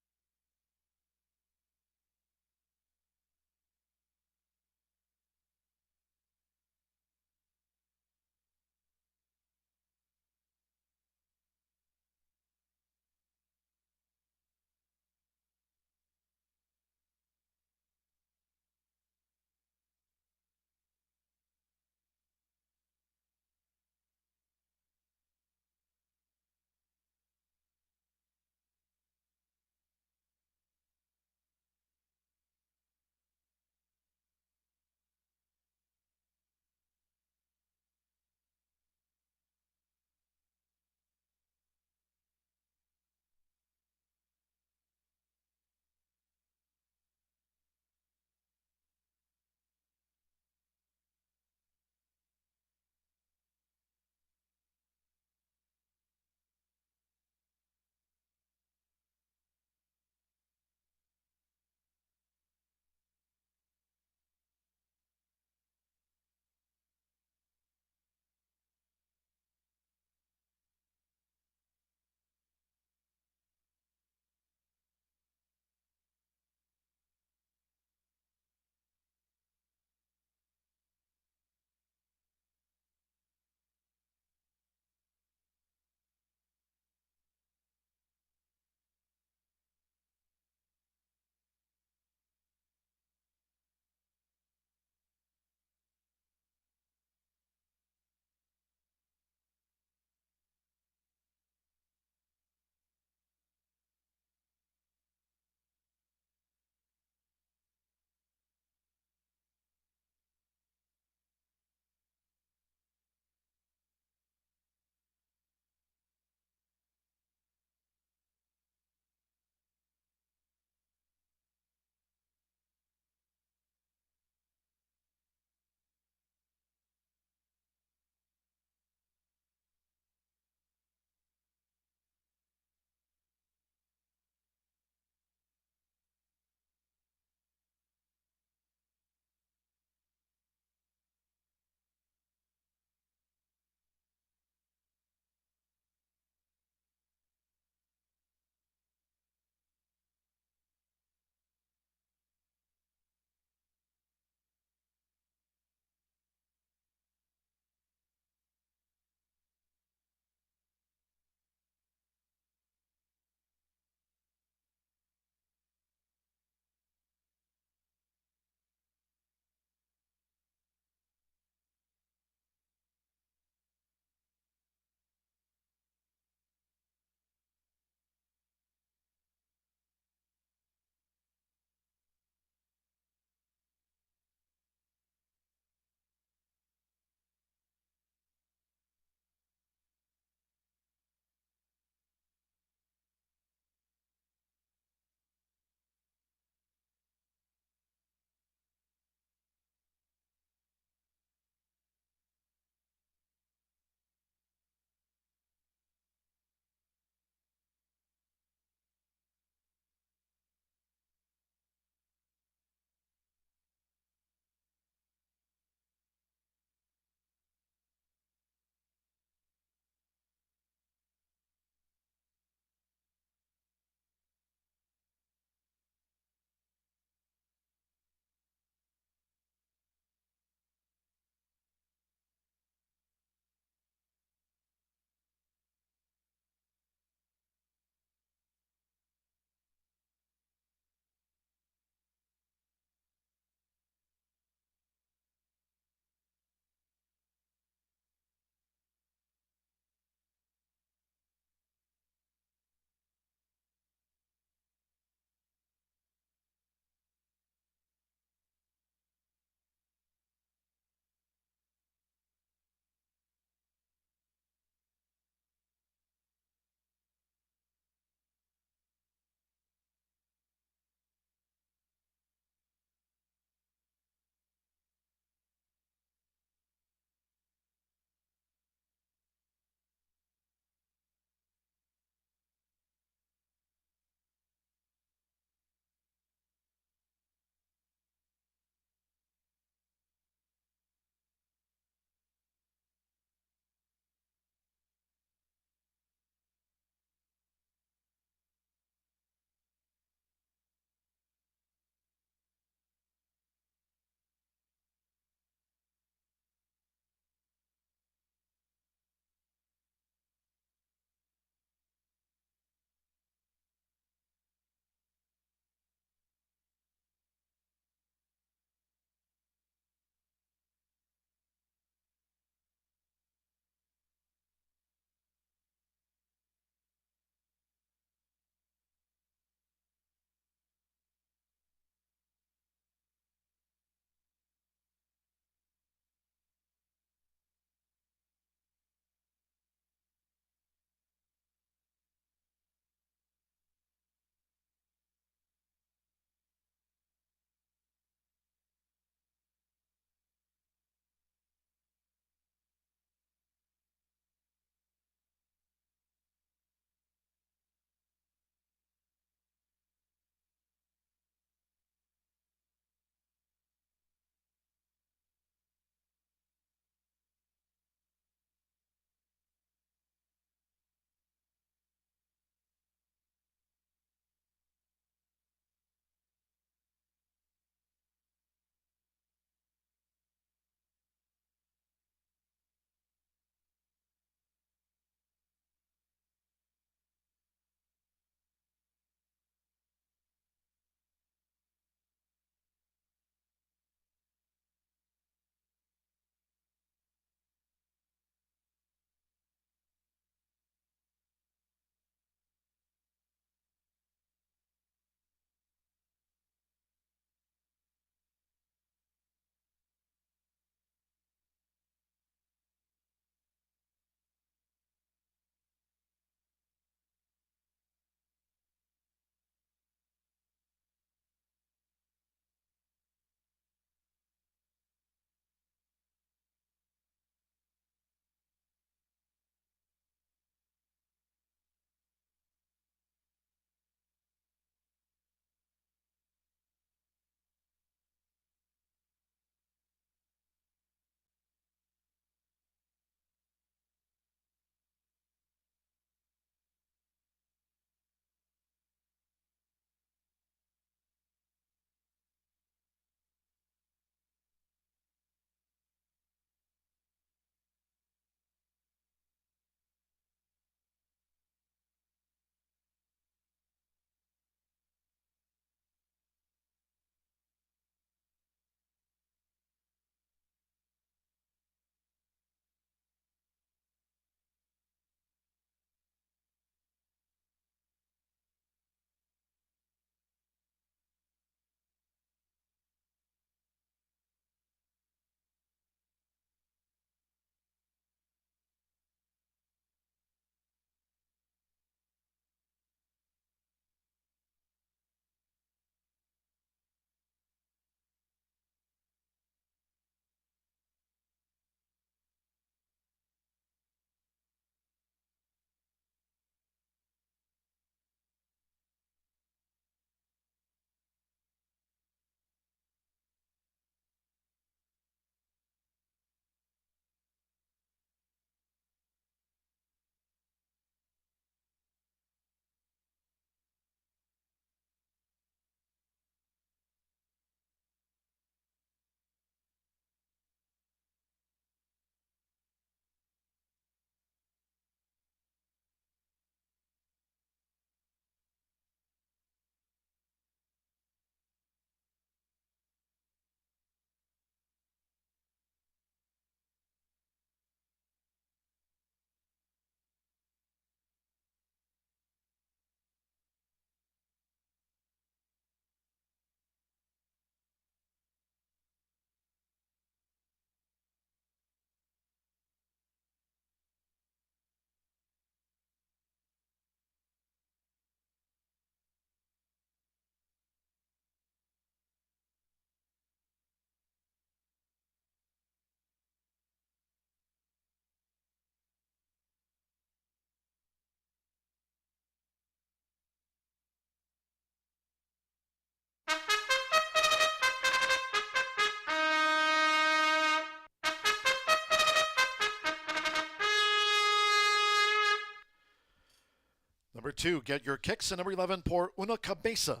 Number 2, Get Your Kicks, and number 11, Por Una Cabeza.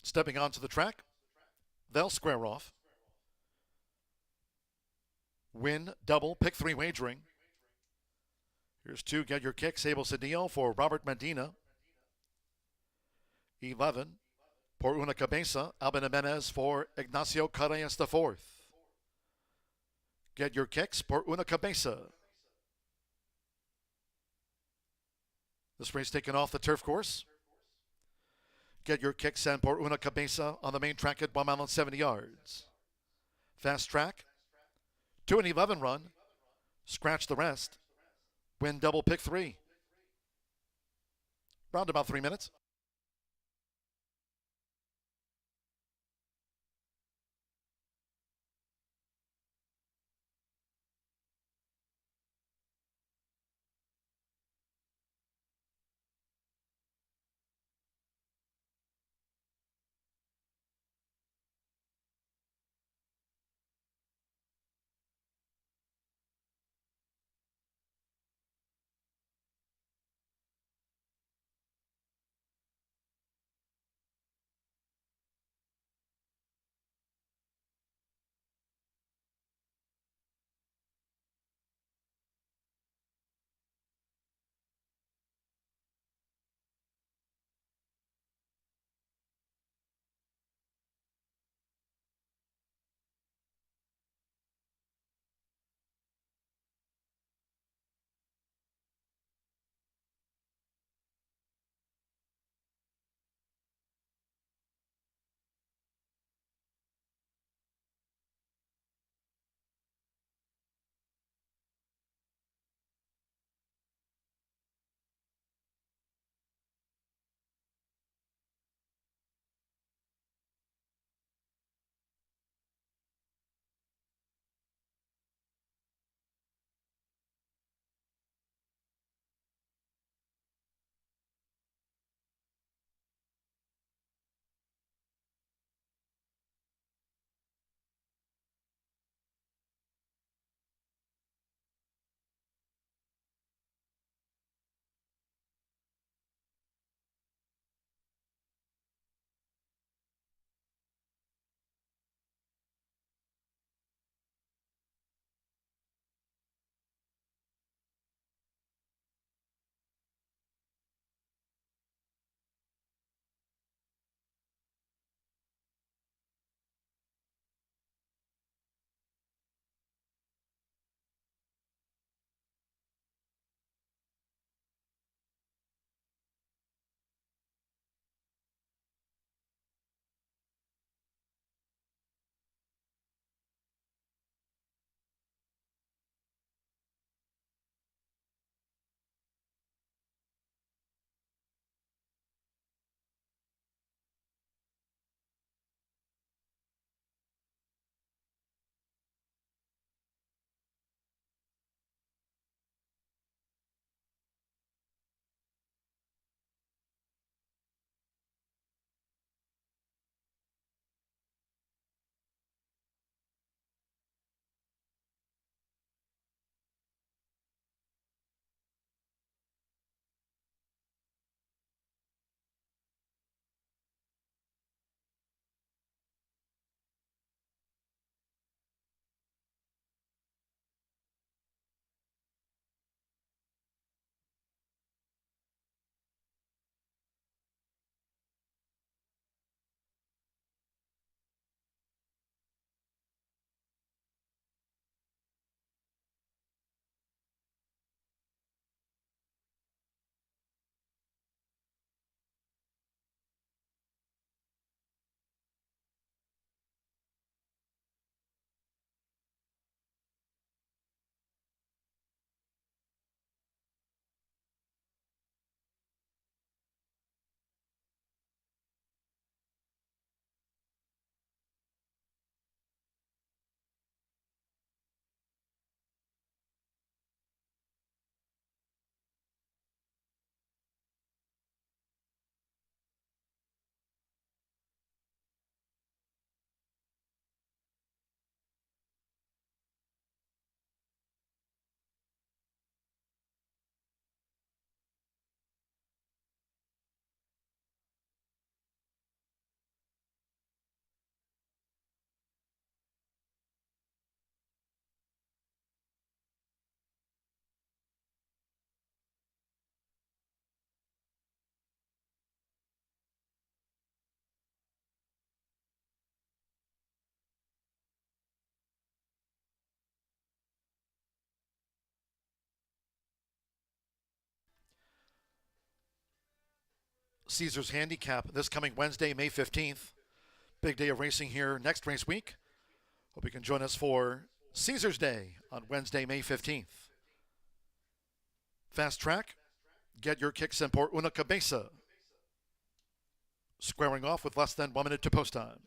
Stepping onto the track, they'll square off. Win, double, pick 3 wagering. Here's 2, Get Your Kicks, Abel Cedillo for Robert Medina. 11, Por Una Cabeza, Alban Jimenez for Ignacio Carreras IV. Get Your Kicks, Por Una Cabeza. This race taken off the turf course. Get Your Kicks and Por Una Cabeza on the main track at 1 mile and 70 yards. Fast track, 2 and 11 run, scratch the rest, win double, pick 3. Round about 3 minutes. Caesars Handicap this coming Wednesday, May 15th. Big day of racing here next race week. Hope you can join us for Caesars Day on Wednesday, May 15th. Fast Track, Get Your Kicks in Port Una Cabeza. Squaring off with less than 1 minute to post time.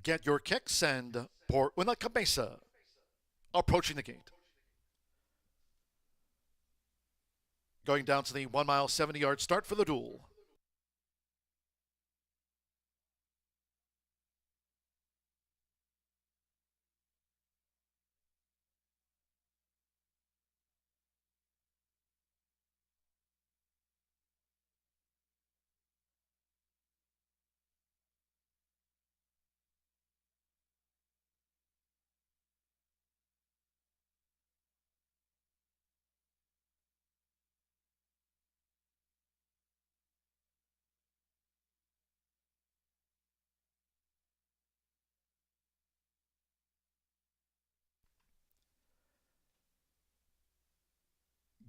Get Your Kicks and Port Una Cabeza. Approaching the gate. Going down to the 1 mile, 70-yard start for the duel.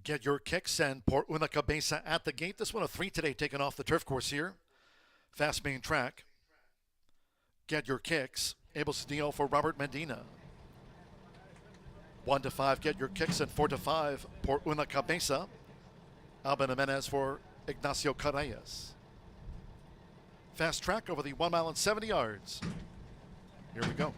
Get Your Kicks and Port Una Cabeza at the gate. This one of 3 today, taken off the turf course here. Fast main track. Get Your Kicks. Able Cedillo for Robert Medina. 1 to 5, Get Your Kicks, and 4 to 5, Port Una Cabeza. Alban Jimenez for Ignacio Carreyes. Fast track over the 1 mile and 70 yards. Here we go.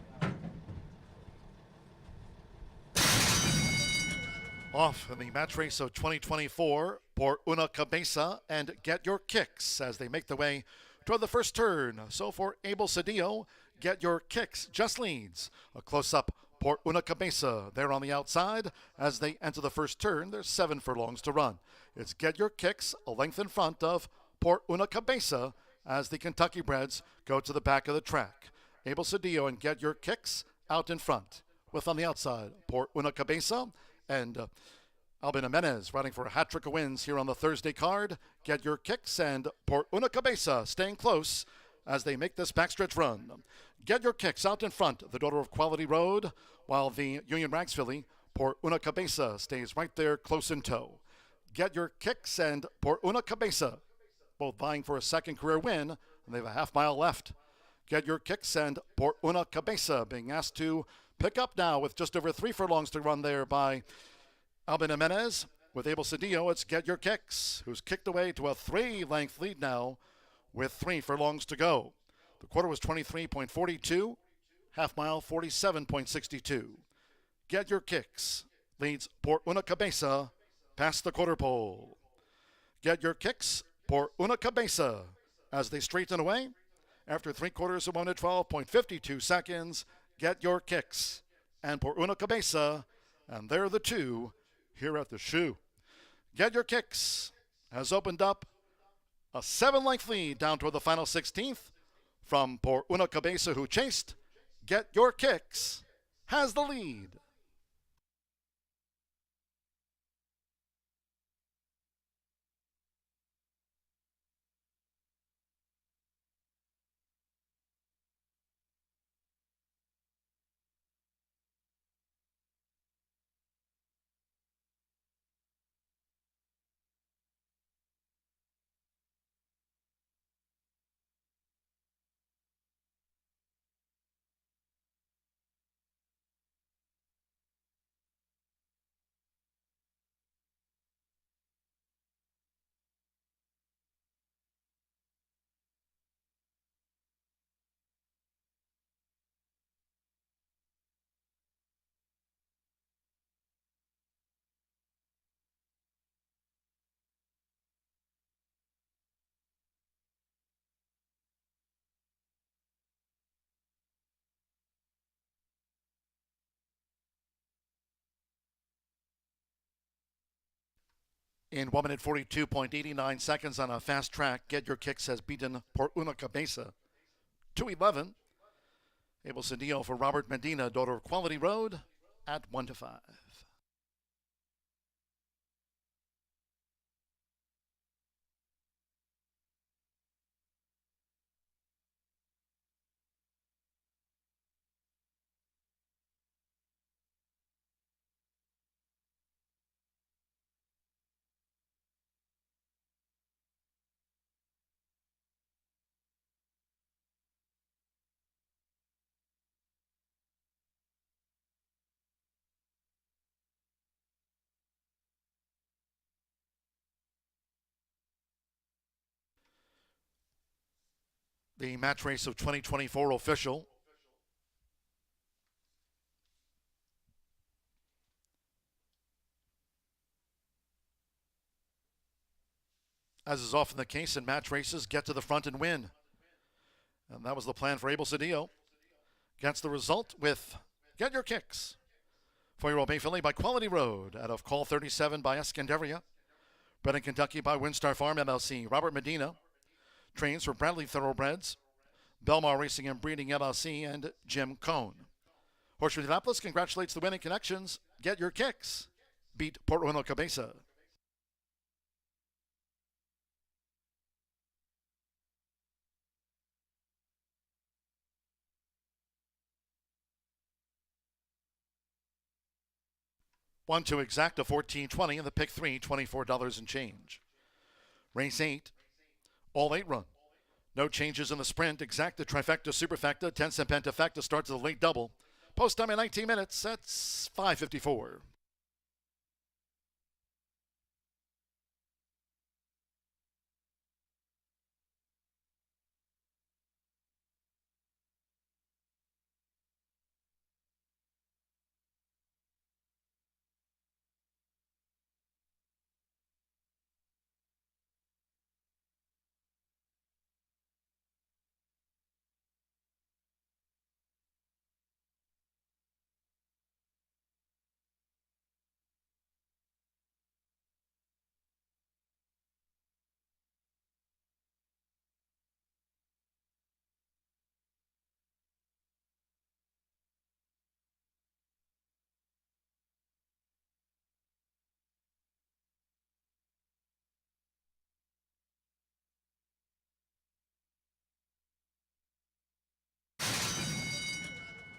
Off in the match race of 2024, Port Una Cabeza and Get Your Kicks as they make their way toward the first turn. So for Abel Cedillo, Get Your Kicks just leads. A close-up Port Una Cabeza there on the outside. As they enter the first turn, there's 7 furlongs to run. It's Get Your Kicks a length in front of Port Una Cabeza as the Kentucky breds go to the back of the track. Abel Cedillo and Get Your Kicks out in front. With on the outside, Port Una Cabeza and Alban Jimenez riding for a hat trick of wins here on the Thursday card. Get Your Kicks and Port Una Cabeza staying close as they make this backstretch run. Get Your Kicks out in front, the daughter of Quality Road, while the Union Rags filly, Port Una Cabeza, stays right there close in tow. Get Your Kicks and Port Una Cabeza, both vying for a second career win, and they have a half mile left. Get Your Kicks and Port Una Cabeza being asked to pick up now with just over 3 furlongs to run there by Alban Jimenez. With Abel Cedillo, it's Get Your Kicks, who's kicked away to a 3-length lead now with 3 furlongs to go. The quarter was 23.42, half mile 47.62. Get Your Kicks leads Port Una Cabeza past the quarter pole. Get Your Kicks, Port Una Cabeza, as they straighten away. After 3/4 of 1 to 12.52 seconds, Get Your Kicks and Port Una Cabeza, and they're the 2 here at the shoe. Get Your Kicks has opened up a 7-length lead down toward the final 16th from Port Una Cabeza, who chased. Get Your Kicks has the lead. In 1 minute 42.89 seconds on a fast track, Get Your Kicks has beaten Por Una Cabeza 2:11. Abel Cedillo for Robert Medina, daughter of Quality Road, at 1-5. The match race of 2024 official. As is often the case in match races, get to the front and win. And that was the plan for Abel Cedillo. Gets the result with Get Your Kicks. 4-year-old Bay Filly by Quality Road out of Call 37 by Escandaria. Bred in Kentucky by Windstar Farm LLC. Robert Medina trains for Bradley Thoroughbreds, Belmar Racing and Breeding LLC, and Jim Cohn. Horseshoe Indianapolis congratulates the winning connections. Get Your Kicks. Beat Por Una Cabeza. One to exact a 14.20 and the pick 3, $24 and change. Race 8, all 8 run. No changes in the sprint. Exacta, trifecta, superfecta, 10-cent pentafecta starts the late double. Post time in 19 minutes. That's 5:54.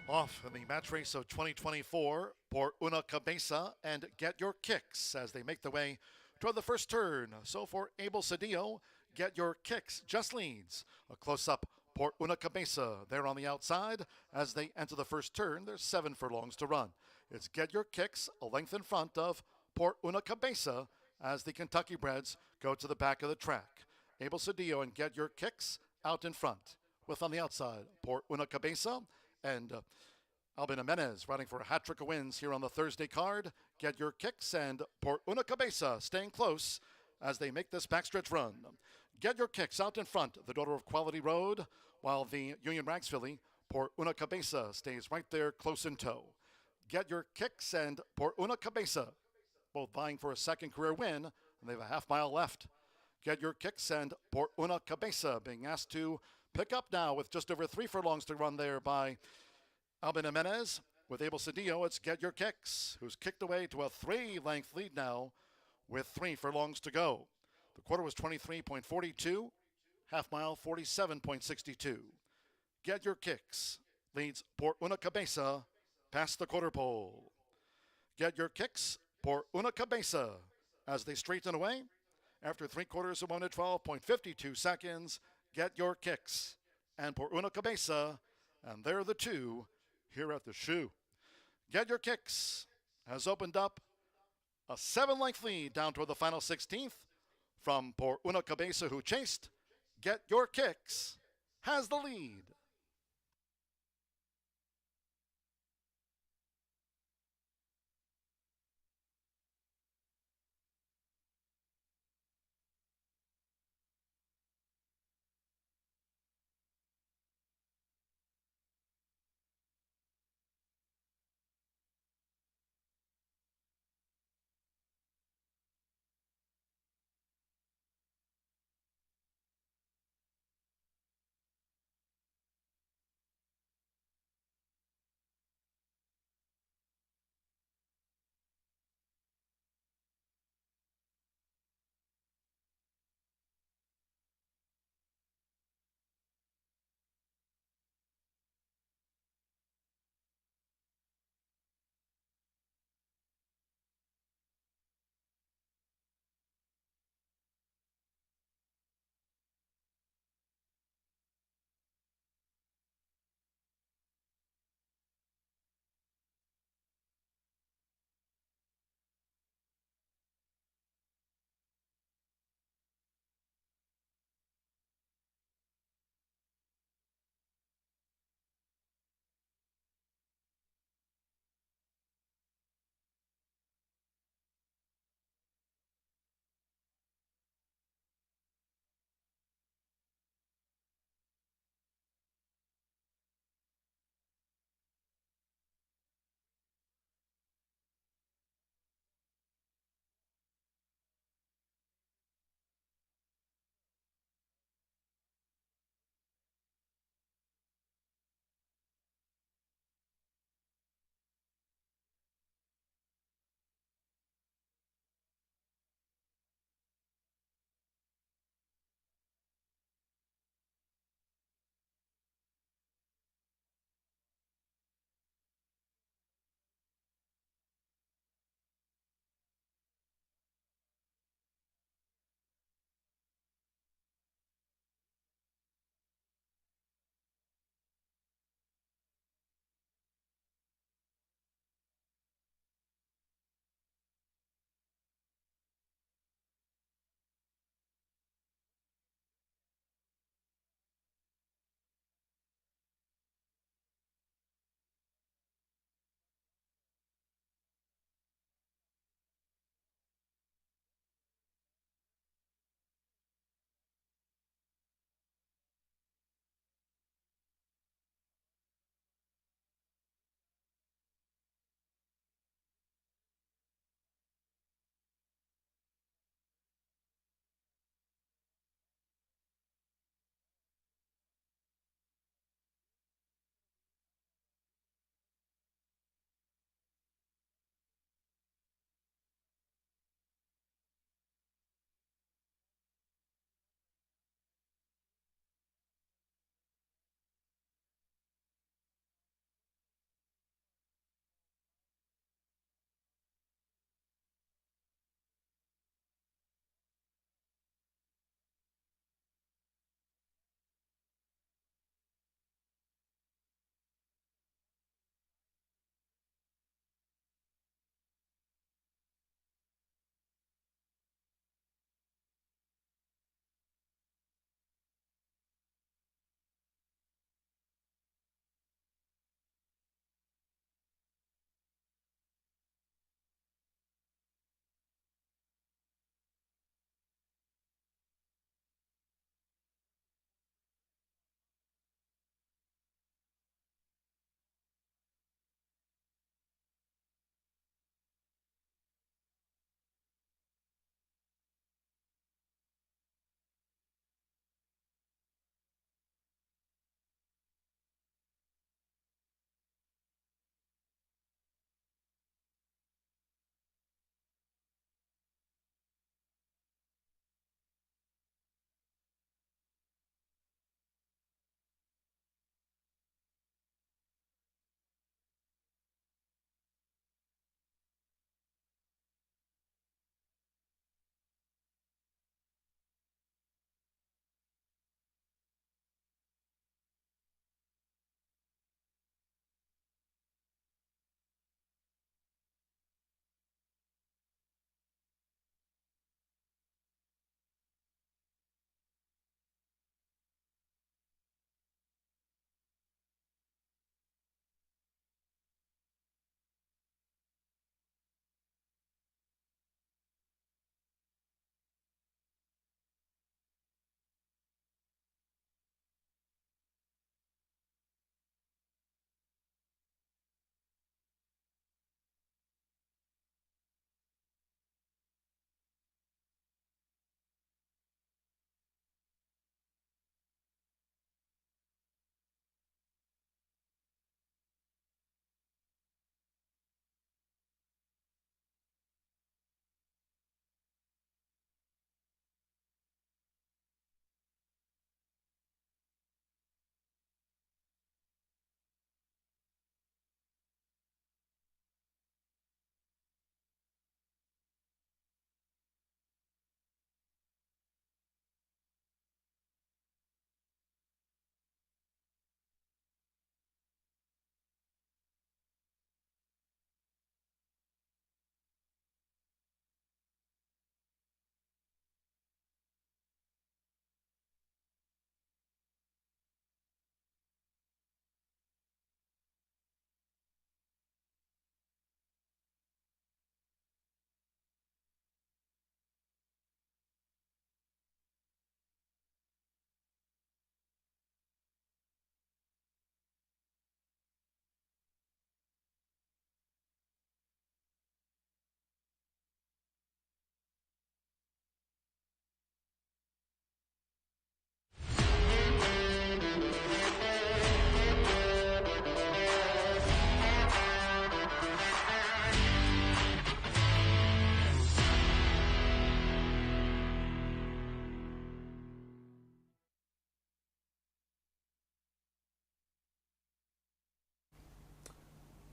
Off in the match race of 2024, Por Una Cabeza and Get Your Kicks as they make the way toward the first turn. So for Abel Cedillo, Get Your Kicks just leads. A close-up Por Una Cabeza there on the outside. As they enter the first turn, there's 7 furlongs to run. It's Get Your Kicks a length in front of Por Una Cabeza as the Kentucky breds go to the back of the track. Abel Cedillo and Get Your Kicks out in front. With on the outside, Por Una Cabeza and Albin Jimenez riding for a hat trick of wins here on the Thursday card. Get Your Kicks and Por Una Cabeza staying close as they make this backstretch run. Get Your Kicks out in front, the daughter of Quality Road, while the Union Rags filly, Por Una Cabeza, stays right there close in tow. Get Your Kicks and Por Una Cabeza, both vying for a second career win, and they have a half mile left. Get Your Kicks and Por Una Cabeza being asked to pick up now with just over 3 furlongs to run there by Albin Jimenez. With Abel Cedillo, it's Get Your Kicks, who's kicked away to a 3-length lead now with 3 furlongs to go. The quarter was 23.42, half mile 47.62. Get Your Kicks leads Por Una Cabeza past the quarter pole. Get Your Kicks, Por Una Cabeza as they straighten away. After 3/4 of 1 minute 12.52 seconds, Get Your Kicks and Por Una Cabeza, and they're the two here at the shoe. Get Your Kicks has opened up a 7-length lead down toward the final 16th from Por Una Cabeza, who chased. Get Your Kicks has the lead.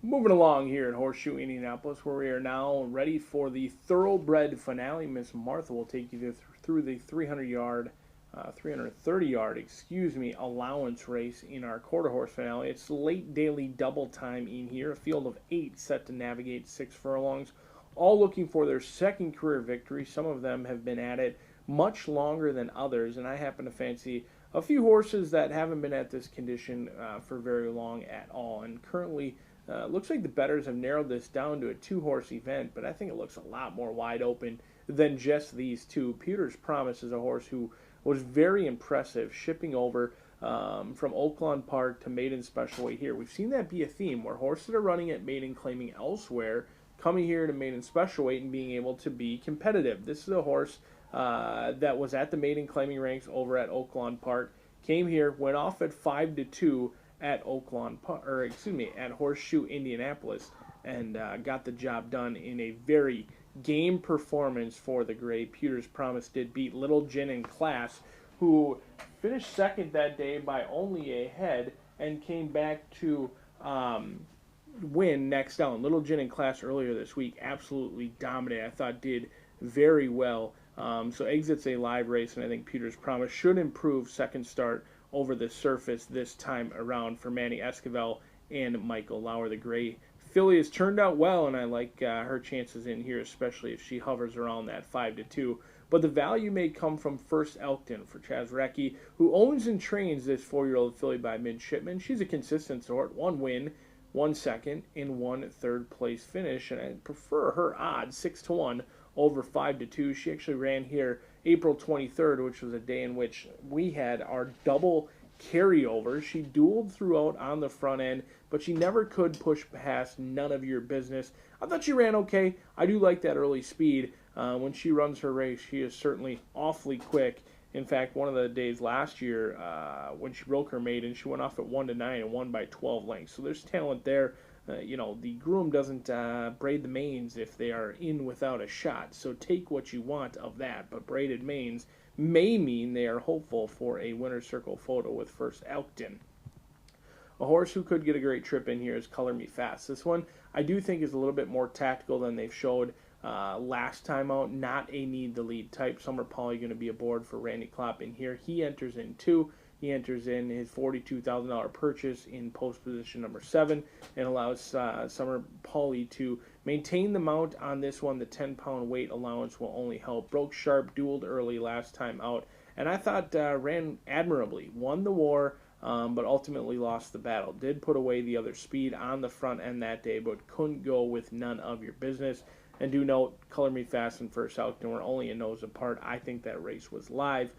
Moving along here at Horseshoe Indianapolis, where we are now ready for the thoroughbred finale. Miss Martha will take you through the 330-yard, allowance race in our quarter horse finale. It's late daily double time in here. A field of 8 set to navigate 6 furlongs, all looking for their second career victory. Some of them have been at it much longer than others, and I happen to fancy a few horses that haven't been at this condition for very long at all. And currently, looks like the bettors have narrowed this down to a 2-horse event, but I think it looks a lot more wide open than just these two. Pewter's Promise is a horse who was very impressive, shipping over from Oaklawn Park to maiden special weight here. We've seen that be a theme where horses are running at maiden claiming elsewhere, coming here to maiden special weight and being able to be competitive. This is a horse that was at the maiden claiming ranks over at Oaklawn Park, came here, went off at 5-2 at at Horseshoe Indianapolis, and got the job done in a very game performance for the gray. Pewter's Promise did beat Little Gin in Class, who finished second that day by only a head and came back to win next down. Little Gin in Class earlier this week absolutely dominated. I thought did very well. So exits a live race, and I think Pewter's Promise should improve second start over the surface this time around for Manny Esquivel and Michael Lauer. The gray filly has turned out well, and I like her chances in here, especially if she hovers around that 5-2. But the value may come from First Elkton for Chaz Recchi, who owns and trains this 4-year-old filly by Midshipman. She's a consistent sort, 1 win, 1 second, and 1 third place finish, and I prefer her odds 6-1 over 5-2. She actually ran here April 23rd, which was a day in which we had our double carryover. She dueled throughout on the front end, but she never could push past None of Your Business. I thought she ran okay. I do like that early speed. When she runs her race, she is certainly awfully quick. In fact, one of the days last year, when she broke her maiden, she went off at 1-9 and won by 12 lengths. So there's talent there. The groom doesn't braid the manes if they are in without a shot. So take what you want of that. But braided manes may mean they are hopeful for a winner's circle photo with First Elkton. A horse who could get a great trip in here is Color Me Fast. This one I do think is a little bit more tactical than they've showed last time out. Not a need the lead type. Summer Pauly going to be aboard for Randy Klopp in here. He enters in 2. He enters in his $42,000 purchase in post position number 7 and allows Summer Pauly to maintain the mount on this one. The 10-pound weight allowance will only help. Broke sharp, dueled early last time out, and I thought ran admirably. Won the war, but ultimately lost the battle. Did put away the other speed on the front end that day, but couldn't go with None of Your Business. And do note, Color Me Fast and First Elkton were only a nose apart. I think that race was live.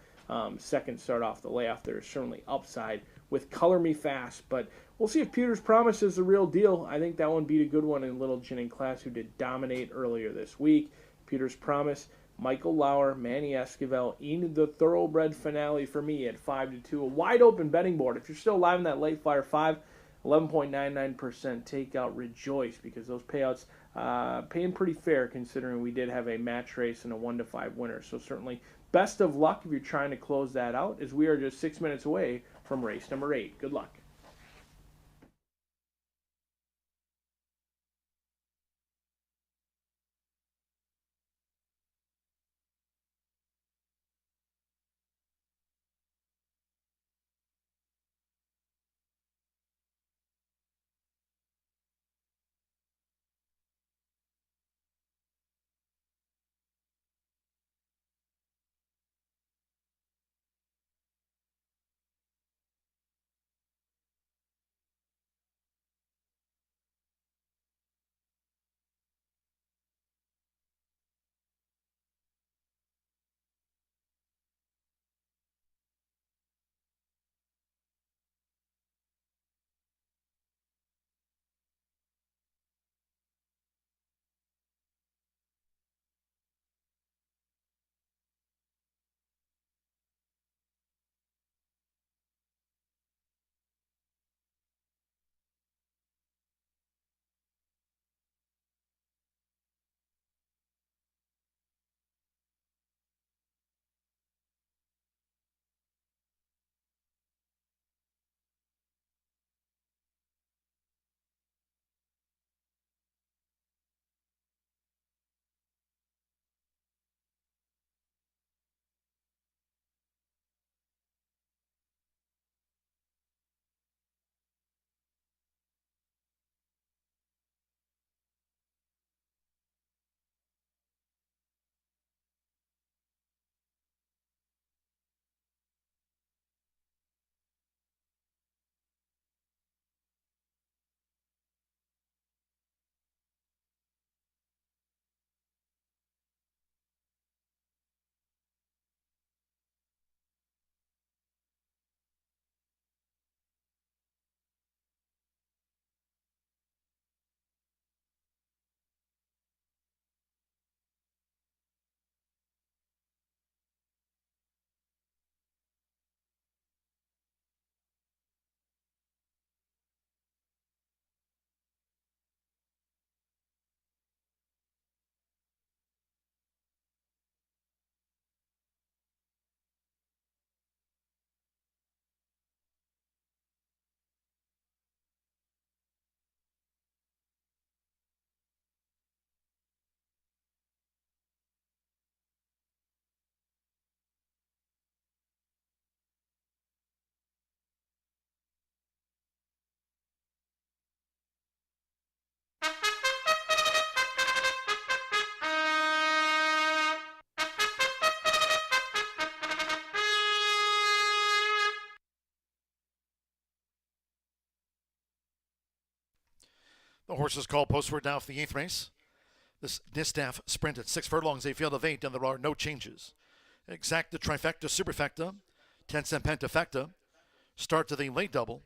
Second start off the layoff, there is certainly upside with Color Me Fast, but we'll see if Pewter's Promise is the real deal. I think that one beat a good one in Little Gin in Class, who did dominate earlier this week. Pewter's Promise, Michael Lauer, Manny Esquivel in the thoroughbred finale for me at 5-2. A wide open betting board. If you're still alive in that late flyer 5, 11.99% takeout, rejoice, because those payouts paying pretty fair considering we did have a match race and a 1-5 winner. So certainly best of luck if you're trying to close that out, as we are just 6 minutes away from race number 8. Good luck. The horses called postward now for the 8th race. This distaff sprint at 6 furlongs, a field of 8, and there are no changes. Exacta, trifecta, superfecta, 10-cent pentafecta. Start to the late double.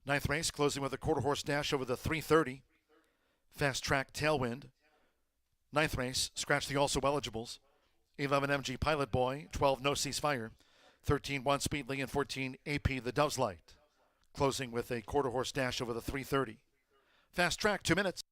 9th race, closing with a quarter horse dash over the 3:30. Fast track tailwind. 9th race, scratch the also eligibles. 11 MG Pilot Boy, 12 No Ceasefire, 13 One Speedly, and 14 AP The Dove's Light. Closing with a quarter horse dash over the 3:30. Fast track, 2 minutes.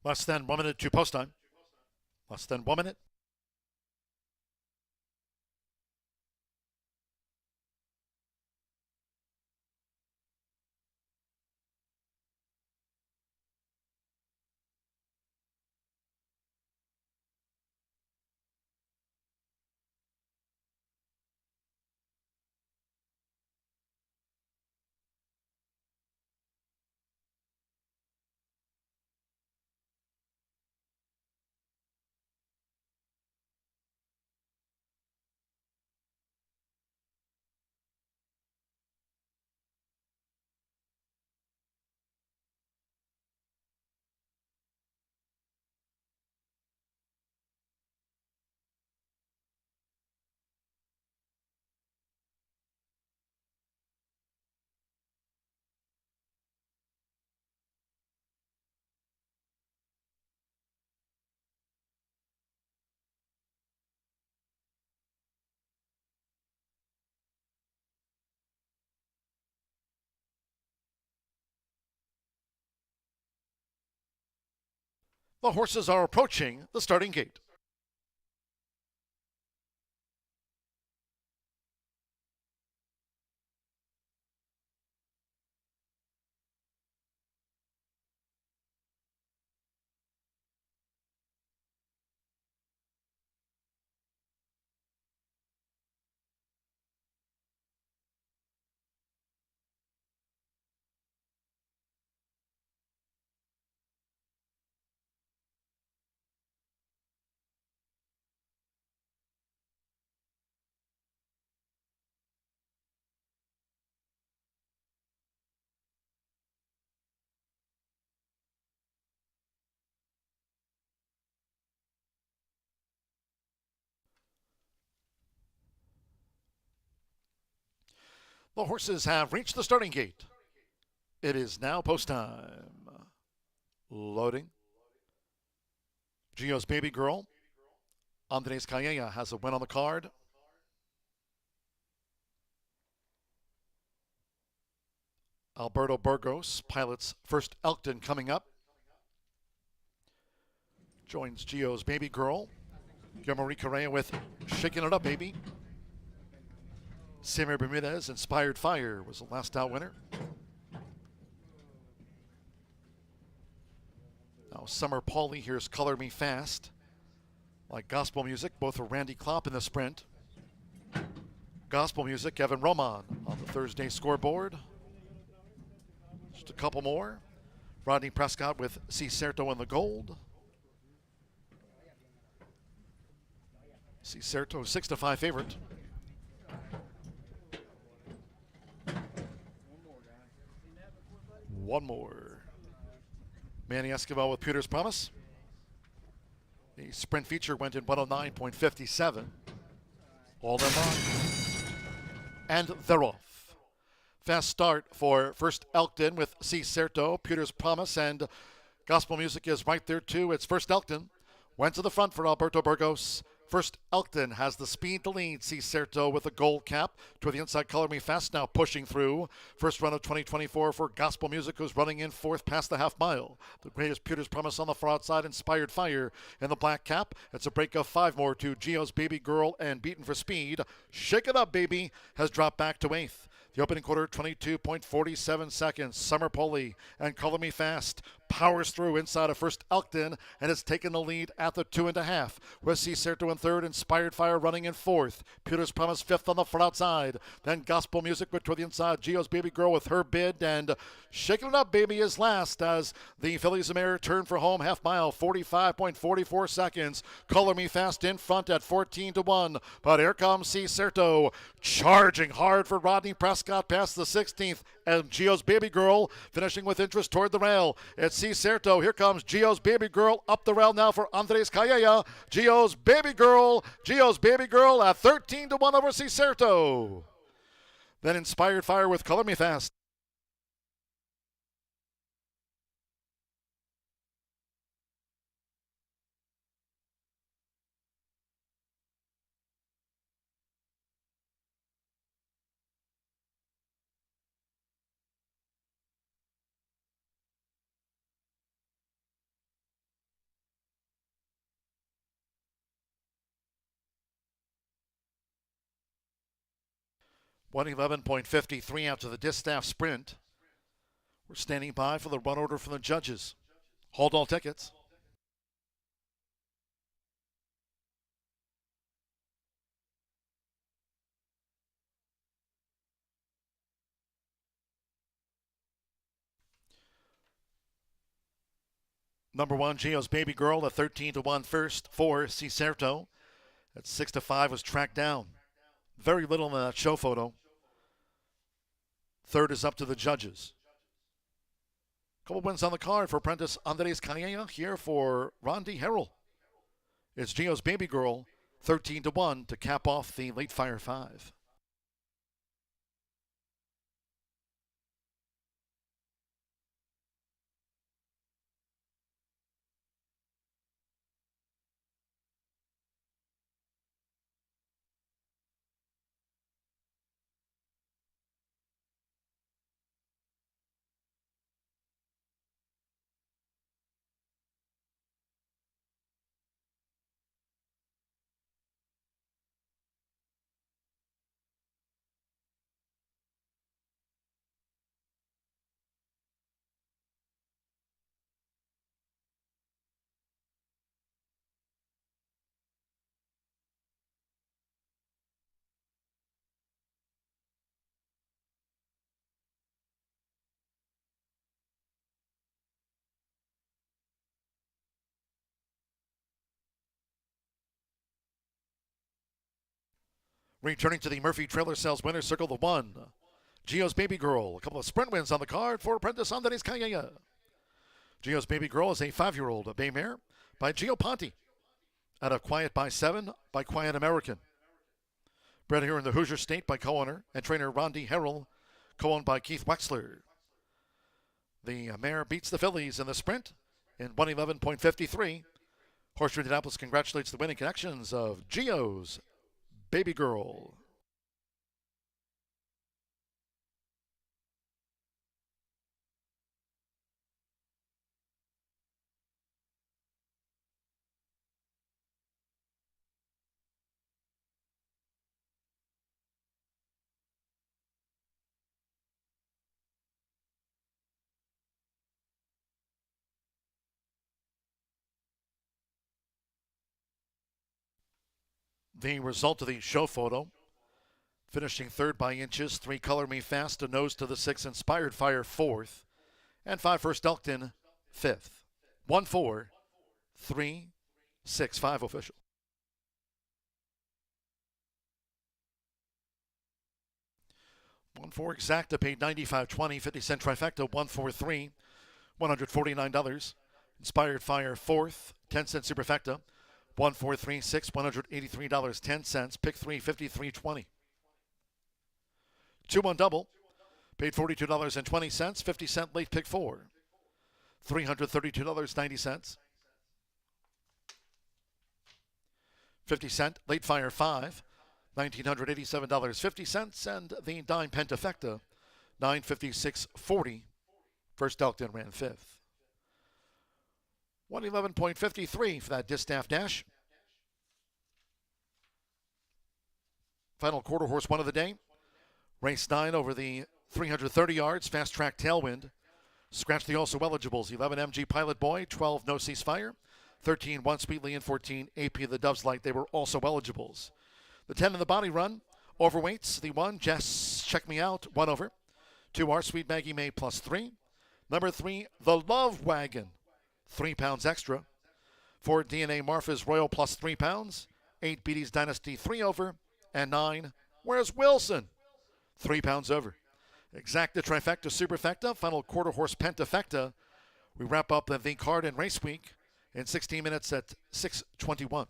Less than 1 minute to post time. Less than 1 minute. The horses are approaching the starting gate. The horses have reached the starting gate. It is now post time. Loading. Gio's Baby Girl. Andres Calleja has a win on the card. Alberto Burgos pilots First Elkton coming up. Joins Gio's Baby Girl. Marie Correa with Shaking It Up, Baby. Samir Bermudez, Inspired Fire, was the last out winner. Now Summer Pauly, here's Color Me Fast. Like Gospel Music, both for Randy Klopp in the sprint. Gospel Music, Evan Roman on the Thursday scoreboard. Just a couple more. Rodney Prescott with C. Certo in the gold. C. Certo, 6-5 favorite. One more. Manny Escobar with Pewter's Promise. The sprint feature went in 109.57. All them on. And they're off. Fast start for First Elkton with C. Certo, Pewter's Promise, and Gospel Music is right there too. It's First Elkton. Went to the front for Alberto Burgos. First Elkton has the speed to lead. C. Certo with a gold cap. Toward the inside, Color Me Fast now pushing through. First run of 2024 for Gospel Music, who's running in fourth past the half mile. The greatest Pewter's Promise on the far outside. Inspired Fire in the black cap. It's a break of 5 more to Gio's Baby Girl and Beaten for Speed. Shake It Up, Baby has dropped back to 8th. The opening quarter, 22.47 seconds. Summer Pauly and Color Me Fast powers through inside of First Elkton and has taken the lead at the 2.5. With C. Certo in third, Inspired Fire running in fourth. Pewter's Promise fifth on the front outside. Then Gospel Music toward the inside. Gio's Baby Girl with her bid, and Shaking It Up, Baby is last as the Fillies of Mare turn for home half mile, 45.44 seconds. Color Me Fast in front at 14-1, but here comes C. Certo charging hard for Rodney Prescott past the 16th, and Gio's Baby Girl finishing with interest toward the rail. It's C. Certo. Here comes Gio's Baby Girl up the rail now for Andres Calleja. Gio's Baby Girl at 13-1 over C. Certo. Then Inspired Fire with Color Me Fast. .111.53 out to the distaff sprint. We're standing by for the run order from the judges. Hold all tickets. Number 1, Gio's Baby Girl, a 13-1 first for C. Certo. At 6-5 was tracked down. Very little in that show photo. Third is up to the judges. Couple wins on the card for apprentice Andres Calleja here for Rondi Harrell. It's Gio's Baby Girl, 13-1 to cap off the late Fire 5. Returning to the Murphy Trailer Sales winner circle, the 1. Gio's Baby Girl. A couple of sprint wins on the card for apprentice Andres Calleja. Gio's Baby Girl is a 5-year-old bay mare by Gio Ponte. Out of Quiet by 7 by Quiet American. Bred here in the Hoosier State by co-owner and trainer Rondi Harrell, co-owned by Keith Wexler. The mare beats the fillies in the sprint in 111.53. Horseshoe Indianapolis congratulates the winning connections of Gio's Baby Girl. The result of the show photo, finishing third by inches, 3 Color Me Fast, a nose to the 6 Inspired Fire fourth, and 5 First Elkton fifth. 1, 4, 3, 6, 5 official. One four exacta paid $95.20, 50-cent trifecta 143, $149. Inspired Fire fourth, 10-cent superfecta 1436, $183.10. Pick 3, $53.20. 2-1 double, paid $42.20, 50-cent late pick 4, $332.90. 50-cent late fire 5, $1,987.50, and the dime pentafecta, $956.40. First Elkton ran 5th. 111.53 for that distaff dash. Final quarter horse one of the day. Race 9 over the 330 yards, fast track tailwind. Scratch the also eligibles. 11 MG Pilot Boy, 12 No Ceasefire, 13 One Sweetly, and 14 AP the Dove's Light. They were also eligibles. The 10 in the body run, overweights. The 1, Jess Check Me Out, 1 over. 2 are Sweet Maggie May plus 3. Number 3, The Love Wagon, 3 pounds extra. 4 DNA Marfa's Royal plus 3 pounds. 8 Beatty's Dynasty 3 over. And 9, Where's Wilson? 3 pounds over. Exacta trifecta superfecta, final quarter horse pentafecta. We wrap up the card in race week in 16 minutes at 6:21.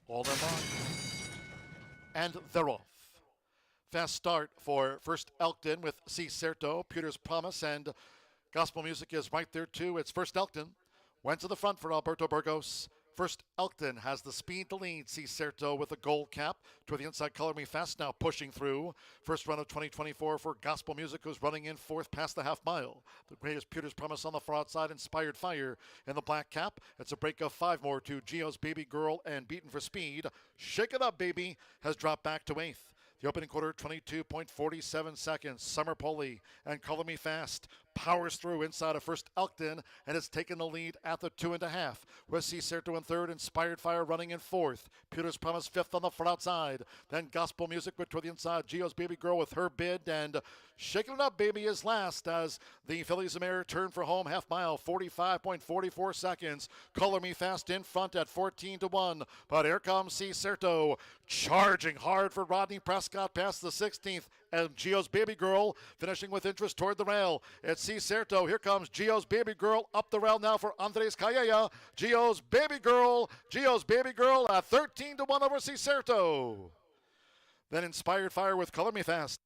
All them on. And they're off. Fast start for First Elkton with C. Certo, Pewter's Promise, and gospel music is right there too. It's First Elkton. Went to the front for Alberto Burgos. First Elkton has the speed to lead. C. Certo with a gold cap. To the inside, Color Me Fast now pushing through. First run of 2024 for gospel music, who's running in fourth past the half mile. The greatest Pewter's Promise on the far outside. Inspired Fire in the black cap. It's a break of 5 more to Gio's Baby Girl and Beaten for Speed. Shake It Up, Baby has dropped back to 8th. The opening quarter, 22.47 seconds. Summer Poli and Color Me Fast powers through inside of First Elkton and has taken the lead at the 2.5. With C. Certo in 3rd, Inspired Fire running in 4th. Pewter's Promise 5th on the far outside. Then Gospel Music with toward the inside. Gio's Baby Girl with her bid, and Shaking It Up Baby is last as the fillies of mare turn for home half mile, 45.44 seconds. Color Me Fast in front at 14-1, but here comes C. Certo charging hard for Rodney Prescott past the 16th, and Gio's Baby Girl finishing with interest toward the rail. It's C. Certo. Here comes Gio's Baby Girl up the rail now for Andres Calleja. Gio's Baby Girl at 13-1 over C. Certo. Then Inspired Fire with Color Me Fast.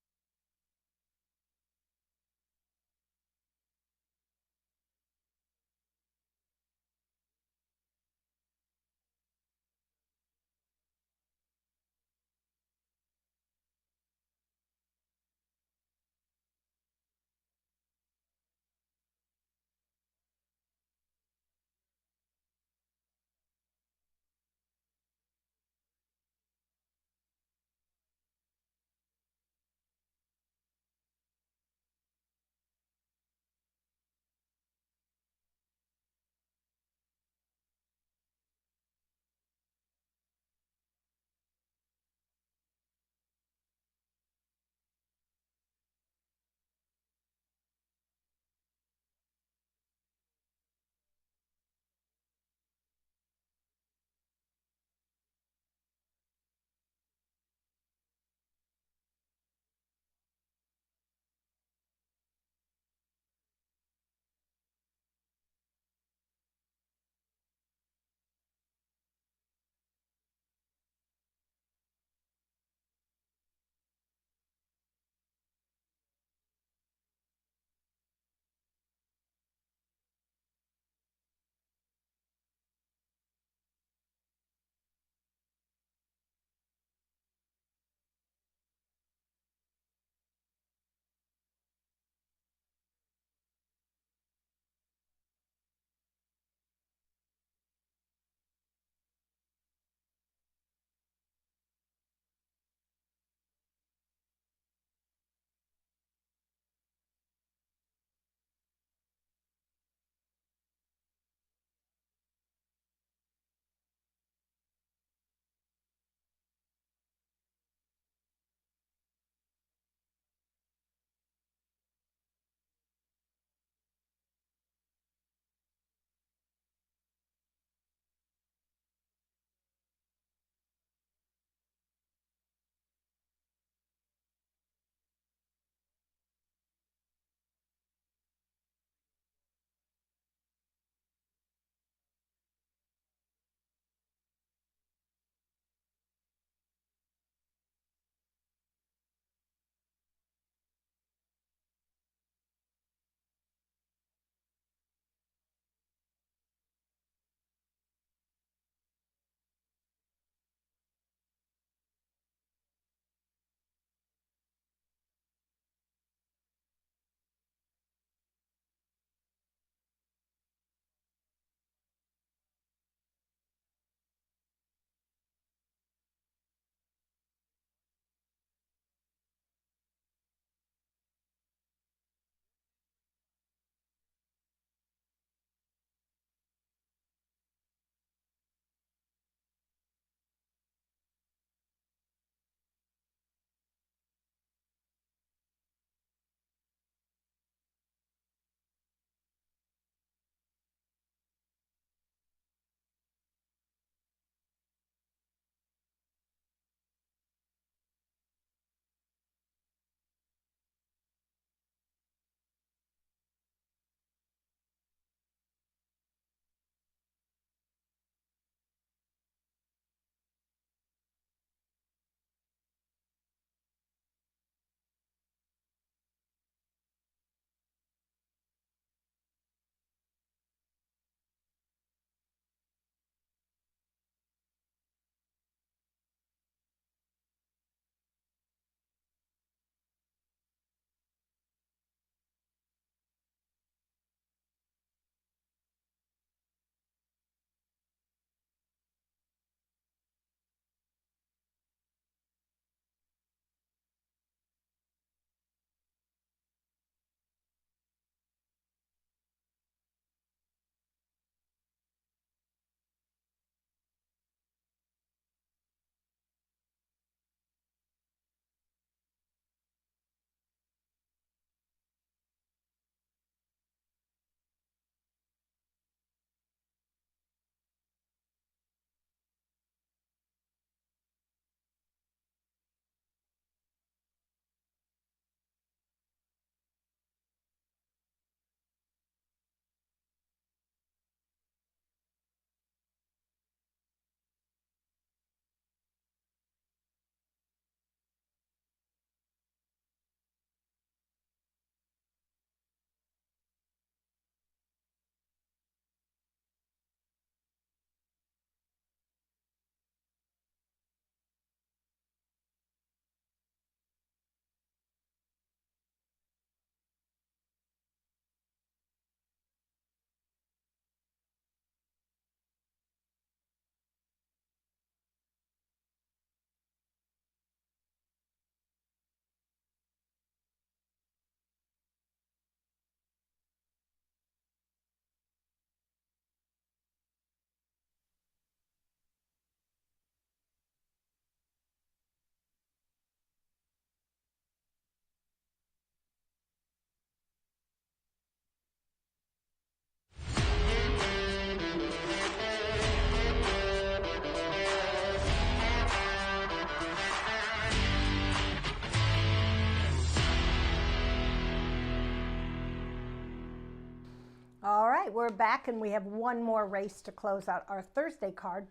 right, we're back and we have one more race to close out our Thursday card.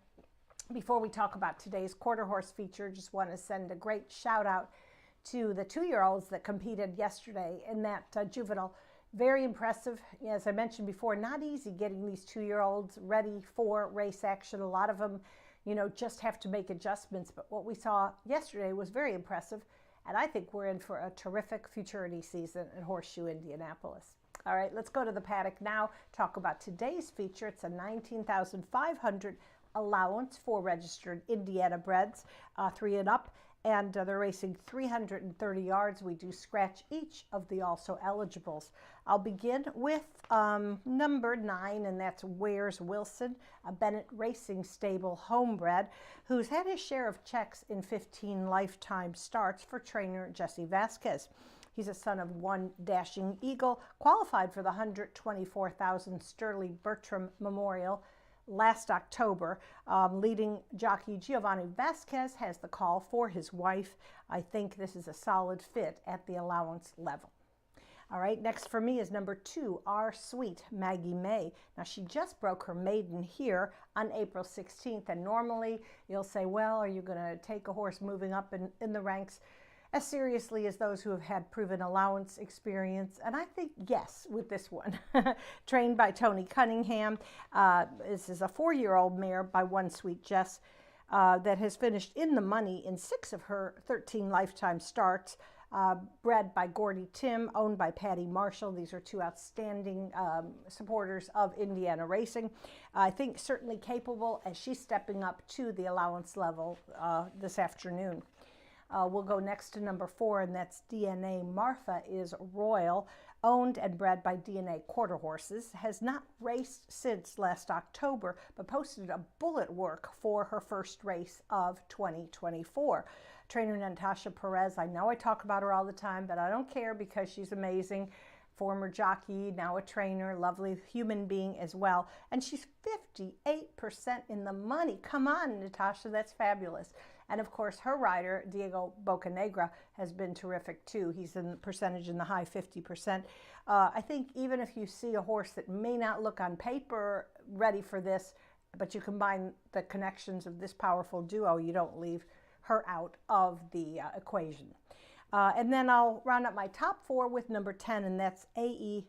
Before we talk about today's quarter horse feature, just want to send a great shout out to the 2-year-olds that competed yesterday in that juvenile. Very impressive. As I mentioned before, not easy getting these 2-year-olds ready for race action. A lot of them, just have to make adjustments. But what we saw yesterday was very impressive. And I think we're in for a terrific futurity season at Horseshoe Indianapolis. All right, let's go to the paddock now, talk about today's feature. It's a $19,500 allowance for registered Indiana breds, 3 and up, and they're racing 330 yards. We do scratch each of the also eligibles. I'll begin with number 9, and that's Where's Wilson, a Bennett Racing Stable homebred who's had his share of checks in 15 lifetime starts for trainer Jesse Vasquez. He's a son of one Dashing Eagle, qualified for the $124,000 Sterling Bertram Memorial last October. Leading jockey Giovanni Vasquez has the call for his wife. I think this is a solid fit at the allowance level. All right, next for me is number 2, Our Sweet Maggie May. Now, she just broke her maiden here on April 16th, and normally you'll say, well, are you going to take a horse moving up in the ranks as seriously as those who have had proven allowance experience? And I think yes with this one. Trained by Tony Cunningham. This is a 4-year-old mare by One Sweet Jess that has finished in the money in 6 of her 13 lifetime starts. Bred by Gordy Tim, owned by Patty Marshall. These are 2 outstanding supporters of Indiana racing. I think certainly capable as she's stepping up to the allowance level this afternoon. We'll go next to number 4, and that's DNA Martha is Royal, owned and bred by DNA Quarter Horses, has not raced since last October, but posted a bullet work for her first race of 2024. Trainer Natasha Perez, I know I talk about her all the time, but I don't care because she's amazing. Former jockey, now a trainer, lovely human being as well. And she's 58% in the money. Come on, Natasha, that's fabulous. And of course, her rider, Diego Bocanegra, has been terrific too. He's in the percentage in the high 50%. I think even if you see a horse that may not look on paper ready for this, but you combine the connections of this powerful duo, you don't leave her out of the equation. And then I'll round up my top 4 with number 10, and that's A.E.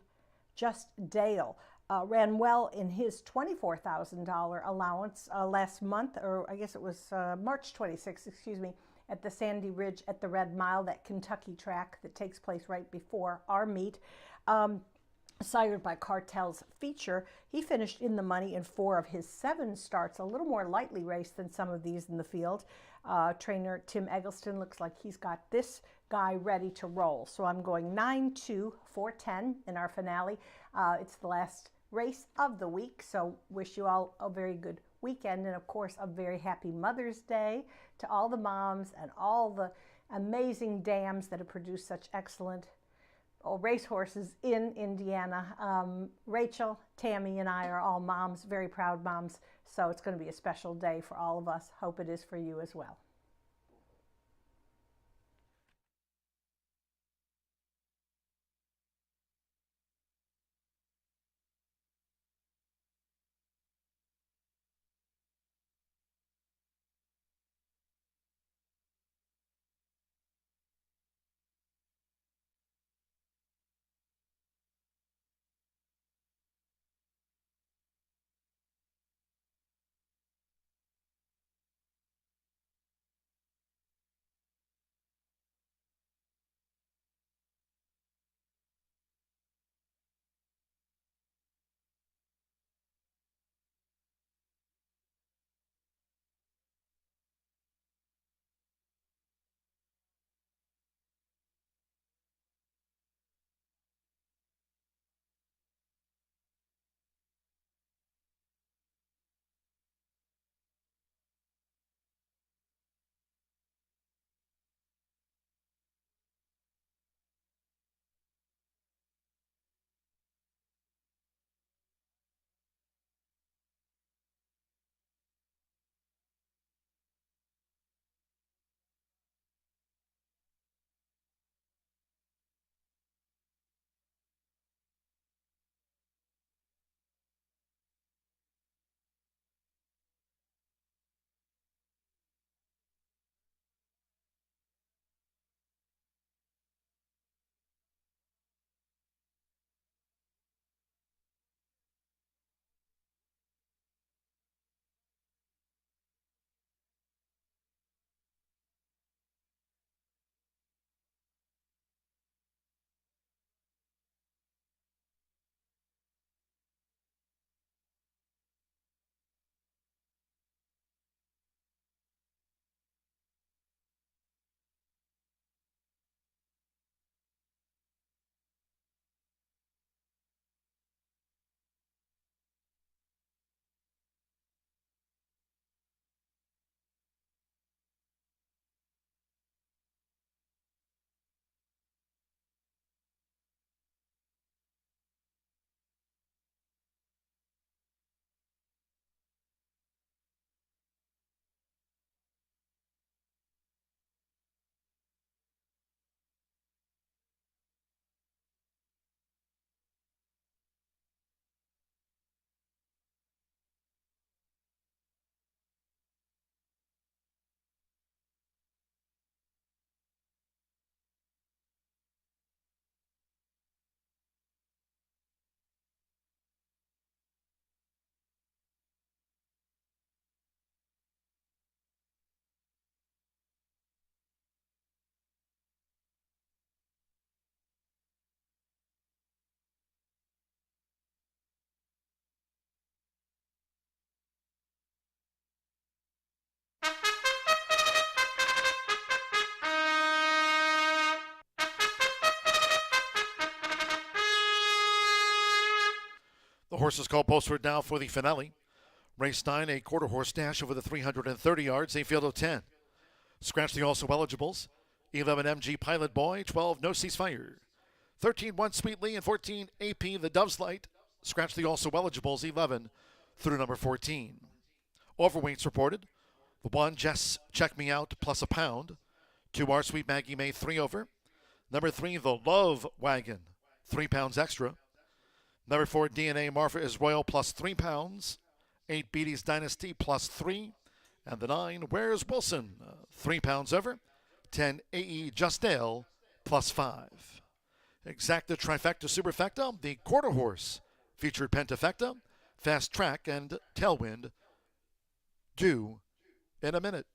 Just Dale. Ran well in his $24,000 allowance last month, or I guess it was March 26th, excuse me, at the Sandy Ridge at the Red Mile, that Kentucky track that takes place right before our meet. Sired by Cartel's Feature, he finished in the money in 4 of his 7 starts, a little more lightly raced than some of these in the field. Trainer Tim Eggleston looks like he's got this guy ready to roll. So I'm going 9-2-4-10 in our finale. It's the last race of the week, so wish you all a very good weekend, and of course a very happy Mother's Day to all the moms and all the amazing dams that have produced such excellent racehorses in Indiana. Rachel, Tammy, and I are all moms, very proud moms, so it's going to be a special day for all of us. Hope it is for you as well. horses called postward now for the finale. Race 9, a quarter horse dash over the 330 yards, a field of 10. Scratch the also eligibles. 11 MG Pilot Boy, 12 No Ceasefire. 13 One Sweetly, and 14 AP The Dove's Light. Scratch the also eligibles 11 through number 14. Overweights reported. The 1 Jess Check Me Out plus a pound. 2 Our Sweet Maggie May 3 over. Number 3 The Love Wagon, 3 pounds extra. Number 4 DNA Marfa is Royal plus 3 pounds. 8 Beatty's Dynasty plus 3. And the 9 Where's Wilson, 3 pounds over. 10 AE Justale plus 5. Exacta Trifecta Superfecta, the quarter horse featured Pentafecta, Fast Track, and Tailwind due in a minute.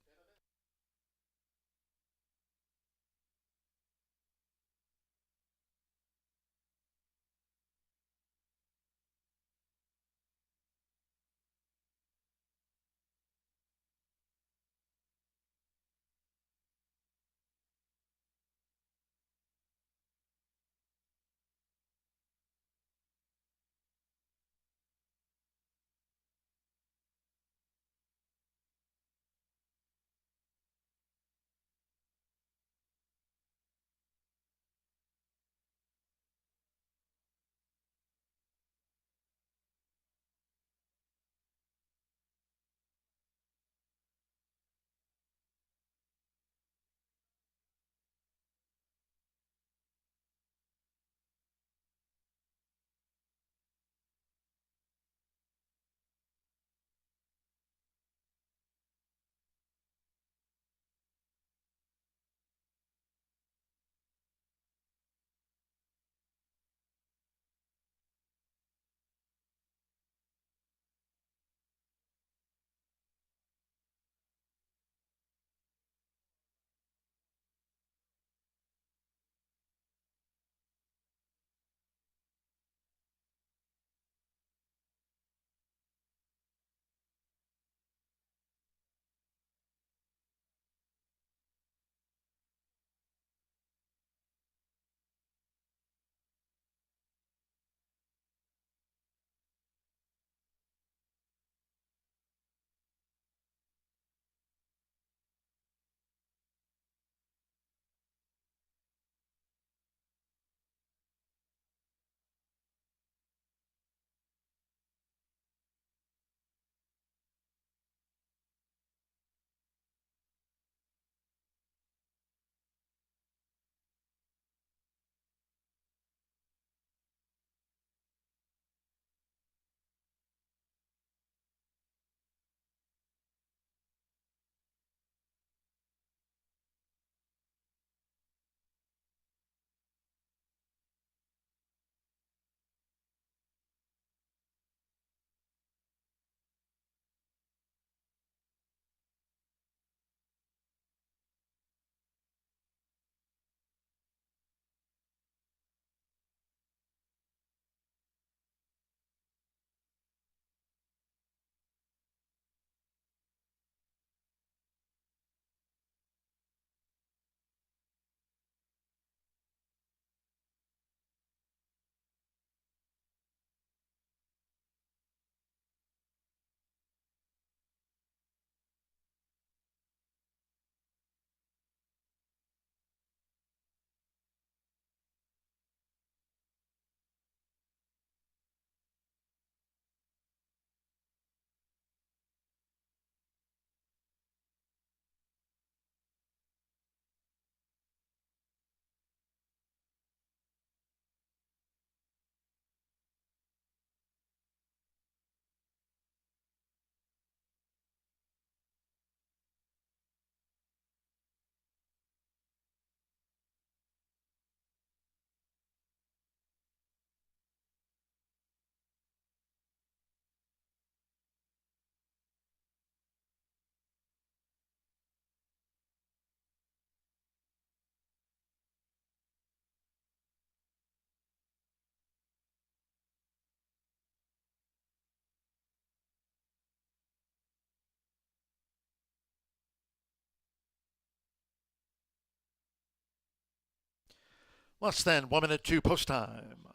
Less than 1 minute to post time.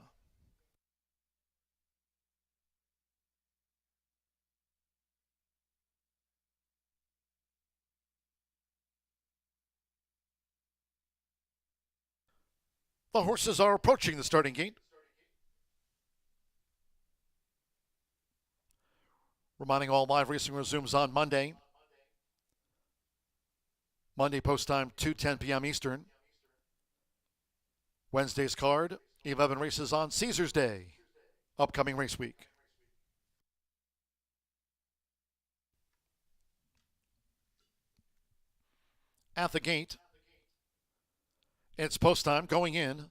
The horses are approaching the starting gate. Reminding all live racing resumes on Monday. Monday post time 2:10 p.m. Eastern. Wednesday's card, 11 races on Caesar's Day, upcoming race week. At the gate, it's post time going in.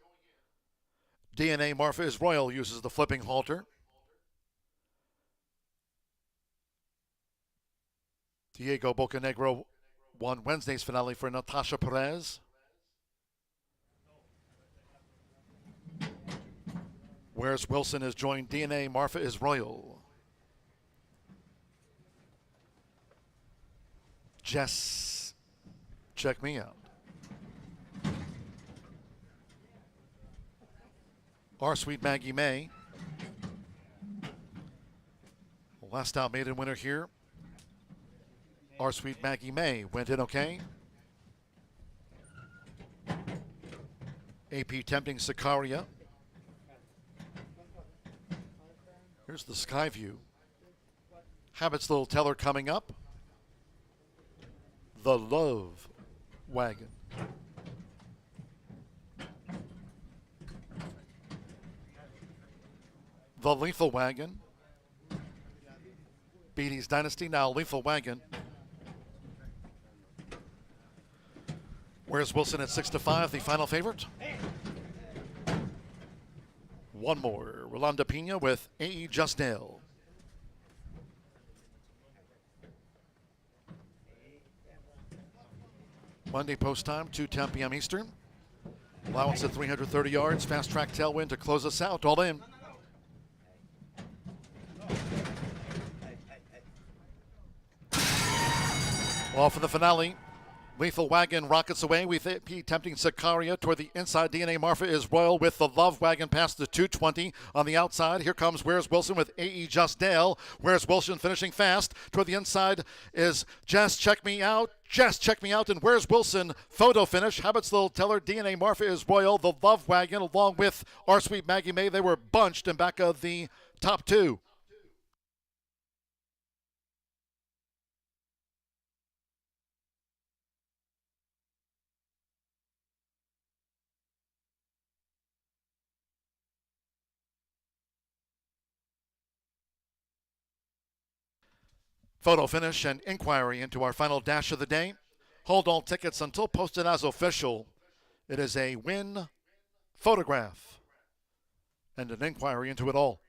DNA Marfa is Royal uses the flipping halter. Diego Bocanegro won Wednesday's finale for Natasha Perez. Whereas Wilson has joined DNA Marfa is Royal. Jess, check me out. Our Sweet Maggie May. Last out maiden winner here. Our Sweet Maggie May went in okay. AP tempting Sicaria. Here's the sky view. Habit's Little Teller coming up. The Love Wagon. The Lethal Wagon. Beatty's Dynasty, now Lethal Wagon. Where's Wilson at 6-5, the final favorite? One more, Rolanda Pena with A.E. Justdale. Monday post time, 2:10 p.m. Eastern. Allowance at 330 yards, fast track tailwind to close us out, all in. Off for the finale. Lethal Wagon rockets away with AP tempting Sicaria toward the inside. DNA Marfa is Royal with the Love Wagon past the 220 on the outside. Here comes Where's Wilson with A.E. Justdale. Where's Wilson finishing fast. Toward the inside is Jess Check Me Out. Jess Check Me Out and Where's Wilson photo finish. Habit's Little Teller. DNA Marfa is Royal. The Love Wagon along with Our Sweet Maggie May. They were bunched in back of the top two. Photo finish and inquiry into our final dash of the day. Hold all tickets until posted as official. It is a win photograph and an inquiry into it all.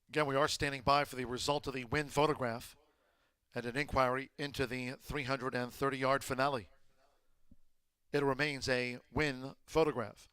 Again, we are standing by for the result of the win photograph and an inquiry into the 330-yard finale. It remains a win photograph.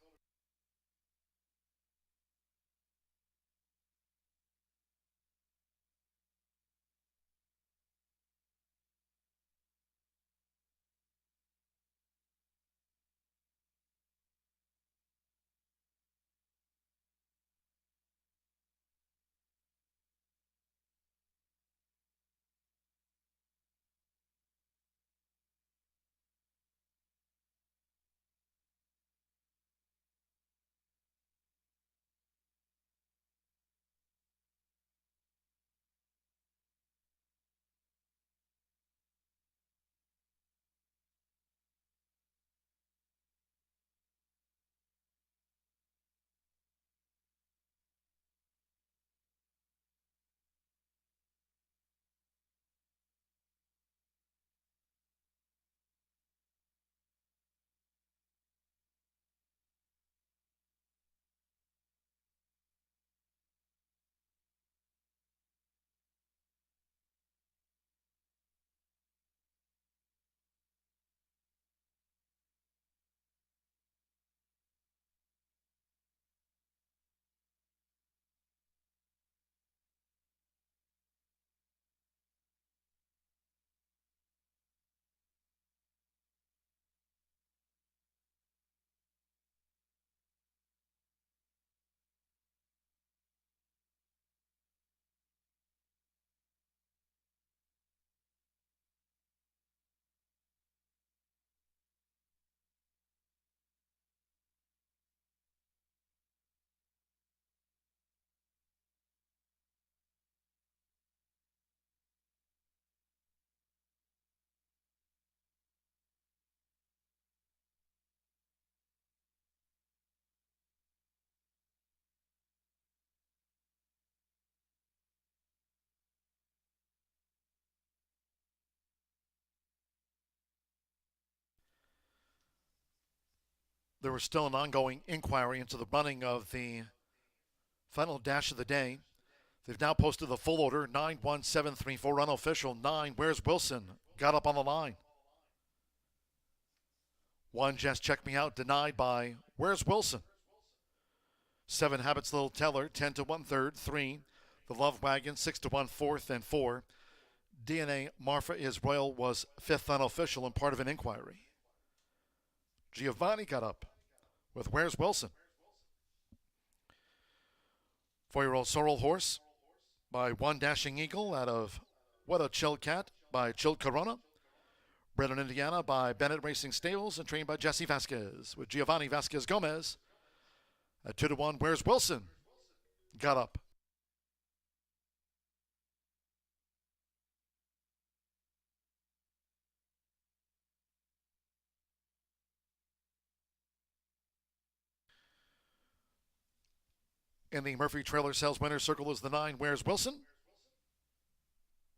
There was still an ongoing inquiry into the running of the final dash of the day. They've now posted the full order, 9-1-7-3-4 unofficial, 9, where's Wilson? Got up on the line. 1, just check me out, denied by where's Wilson? 7, Habits Little Teller, 10 to 1/3, 3, the Love Wagon, 6 to 1/4, and 4. DNA Marfa is Royal was 5th unofficial and part of an inquiry. Giovanni got up with where's Wilson? 4-year-old Sorrel Horse by 1 Dashing Eagle out of What a Chilled Cat by Chilled Corona. Bred in Indiana by Bennett Racing Stables and trained by Jesse Vasquez with Giovanni Vasquez Gomez. At 2 to 1, where's Wilson? Got up. In the Murphy Trailer Sales Winner's Circle is the 9, where's Wilson?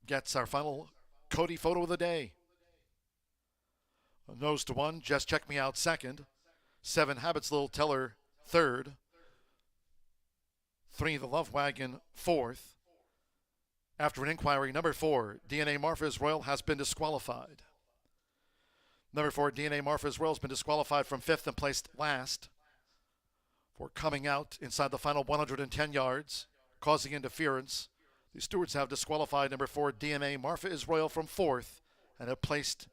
Gets our final Cody photo of the day. Nose to 1, just check me out, 2nd. 7, Habits Little Teller, 3rd. 3, the Love Wagon, 4th. After an inquiry, number 4, DNA Marfa's Royal has been disqualified. Number 4, DNA Marfa's Royal has been disqualified from 5th and placed last for coming out inside the final 110 yards, causing interference. The stewards have disqualified number 4, DNA Marfa is Royal, from 4th and have placed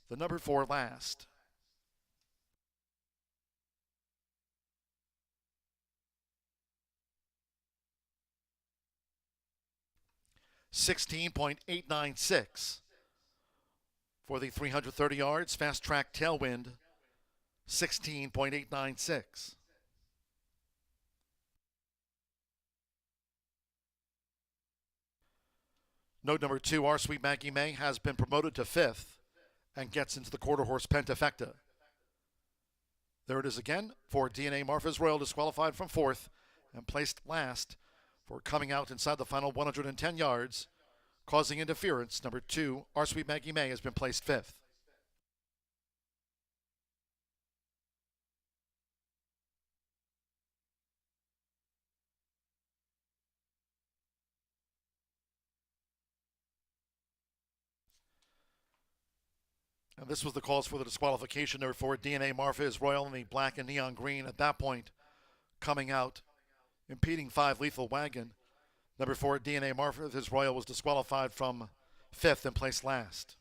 the number 4 last. .896 for the 330 yards. Fast Track Tailwind, 16.896. Note number 2, Our Sweet Maggie May has been promoted to 5th and gets into the quarter horse Pentafecta. There it is again for DNA Marfa's Royal, disqualified from 4th and placed last for coming out inside the final 110 yards, causing interference. Number 2, Our Sweet Maggie May has been placed 5th. And this was the cause for the disqualification. Number 4, DNA Marfa is Royal in the black and neon green. At that point, coming out, impeding 5, Lethal Wagon. Number 4, DNA Marfa is Royal was disqualified from 5th and placed last.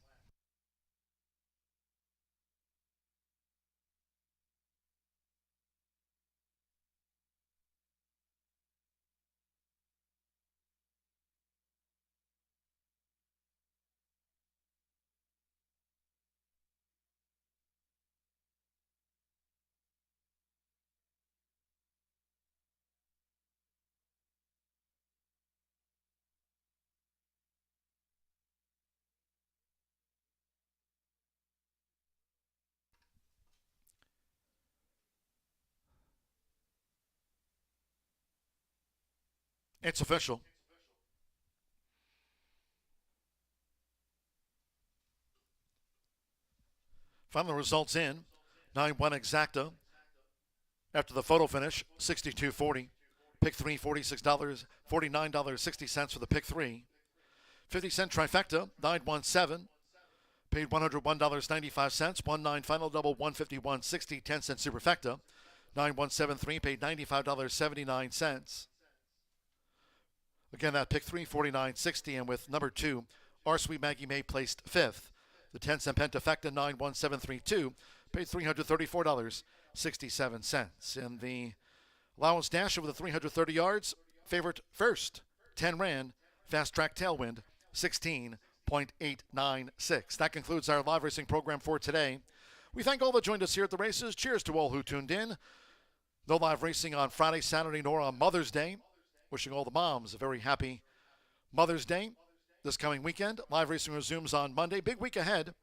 It's official. Final results in. 9-1 exacta. After the photo finish, $62.40. Pick 3, $46, $49.60 for the pick 3. 50-cent trifecta, 917. Paid $101.95. 19 final double, $151.60. 10-cent superfecta, 9173. Paid $95.79. Again, that pick 3, $49.60. And with number 2, Our Sweet Maggie May placed 5th. The 10-cent pentafecta, 91732. Paid $334.67. And the allowance dash over the 330 yards, favorite first, 10 ran, fast track tailwind, 16.896. That concludes our live racing program for today. We thank all that joined us here at the races. Cheers to all who tuned in. No live racing on Friday, Saturday, nor on Mother's Day. Wishing all the moms a very happy Mother's Day this coming weekend. Live racing resumes on Monday. Big week ahead.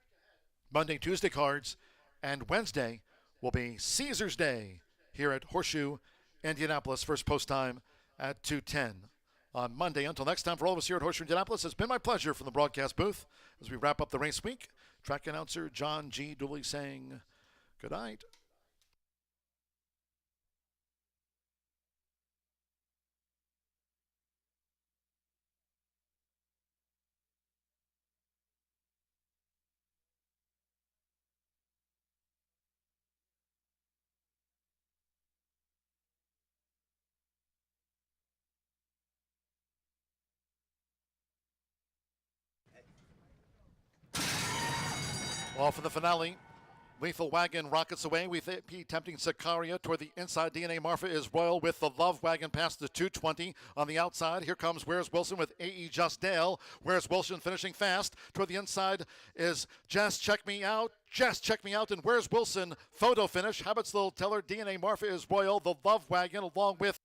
Monday, Tuesday cards, and Wednesday will be Caesar's Day here at Horseshoe Indianapolis. First post time at 2:10 on Monday. Until next time, for all of us here at Horseshoe Indianapolis, it's been my pleasure from the broadcast booth as we wrap up the race week. Track announcer John G. Dooley saying good night. Well, for the finale, Lethal Wagon rockets away. We think tempting Sicaria toward the inside. DNA Marfa is Royal with the Love Wagon past the 220 on the outside. Here comes Where's Wilson with A.E. Just Dale. Where's Wilson finishing fast. Toward the inside is Just Check Me Out. Just Check Me Out. And Where's Wilson photo finish. Habits Little Teller. DNA Marfa is Royal. The Love Wagon along with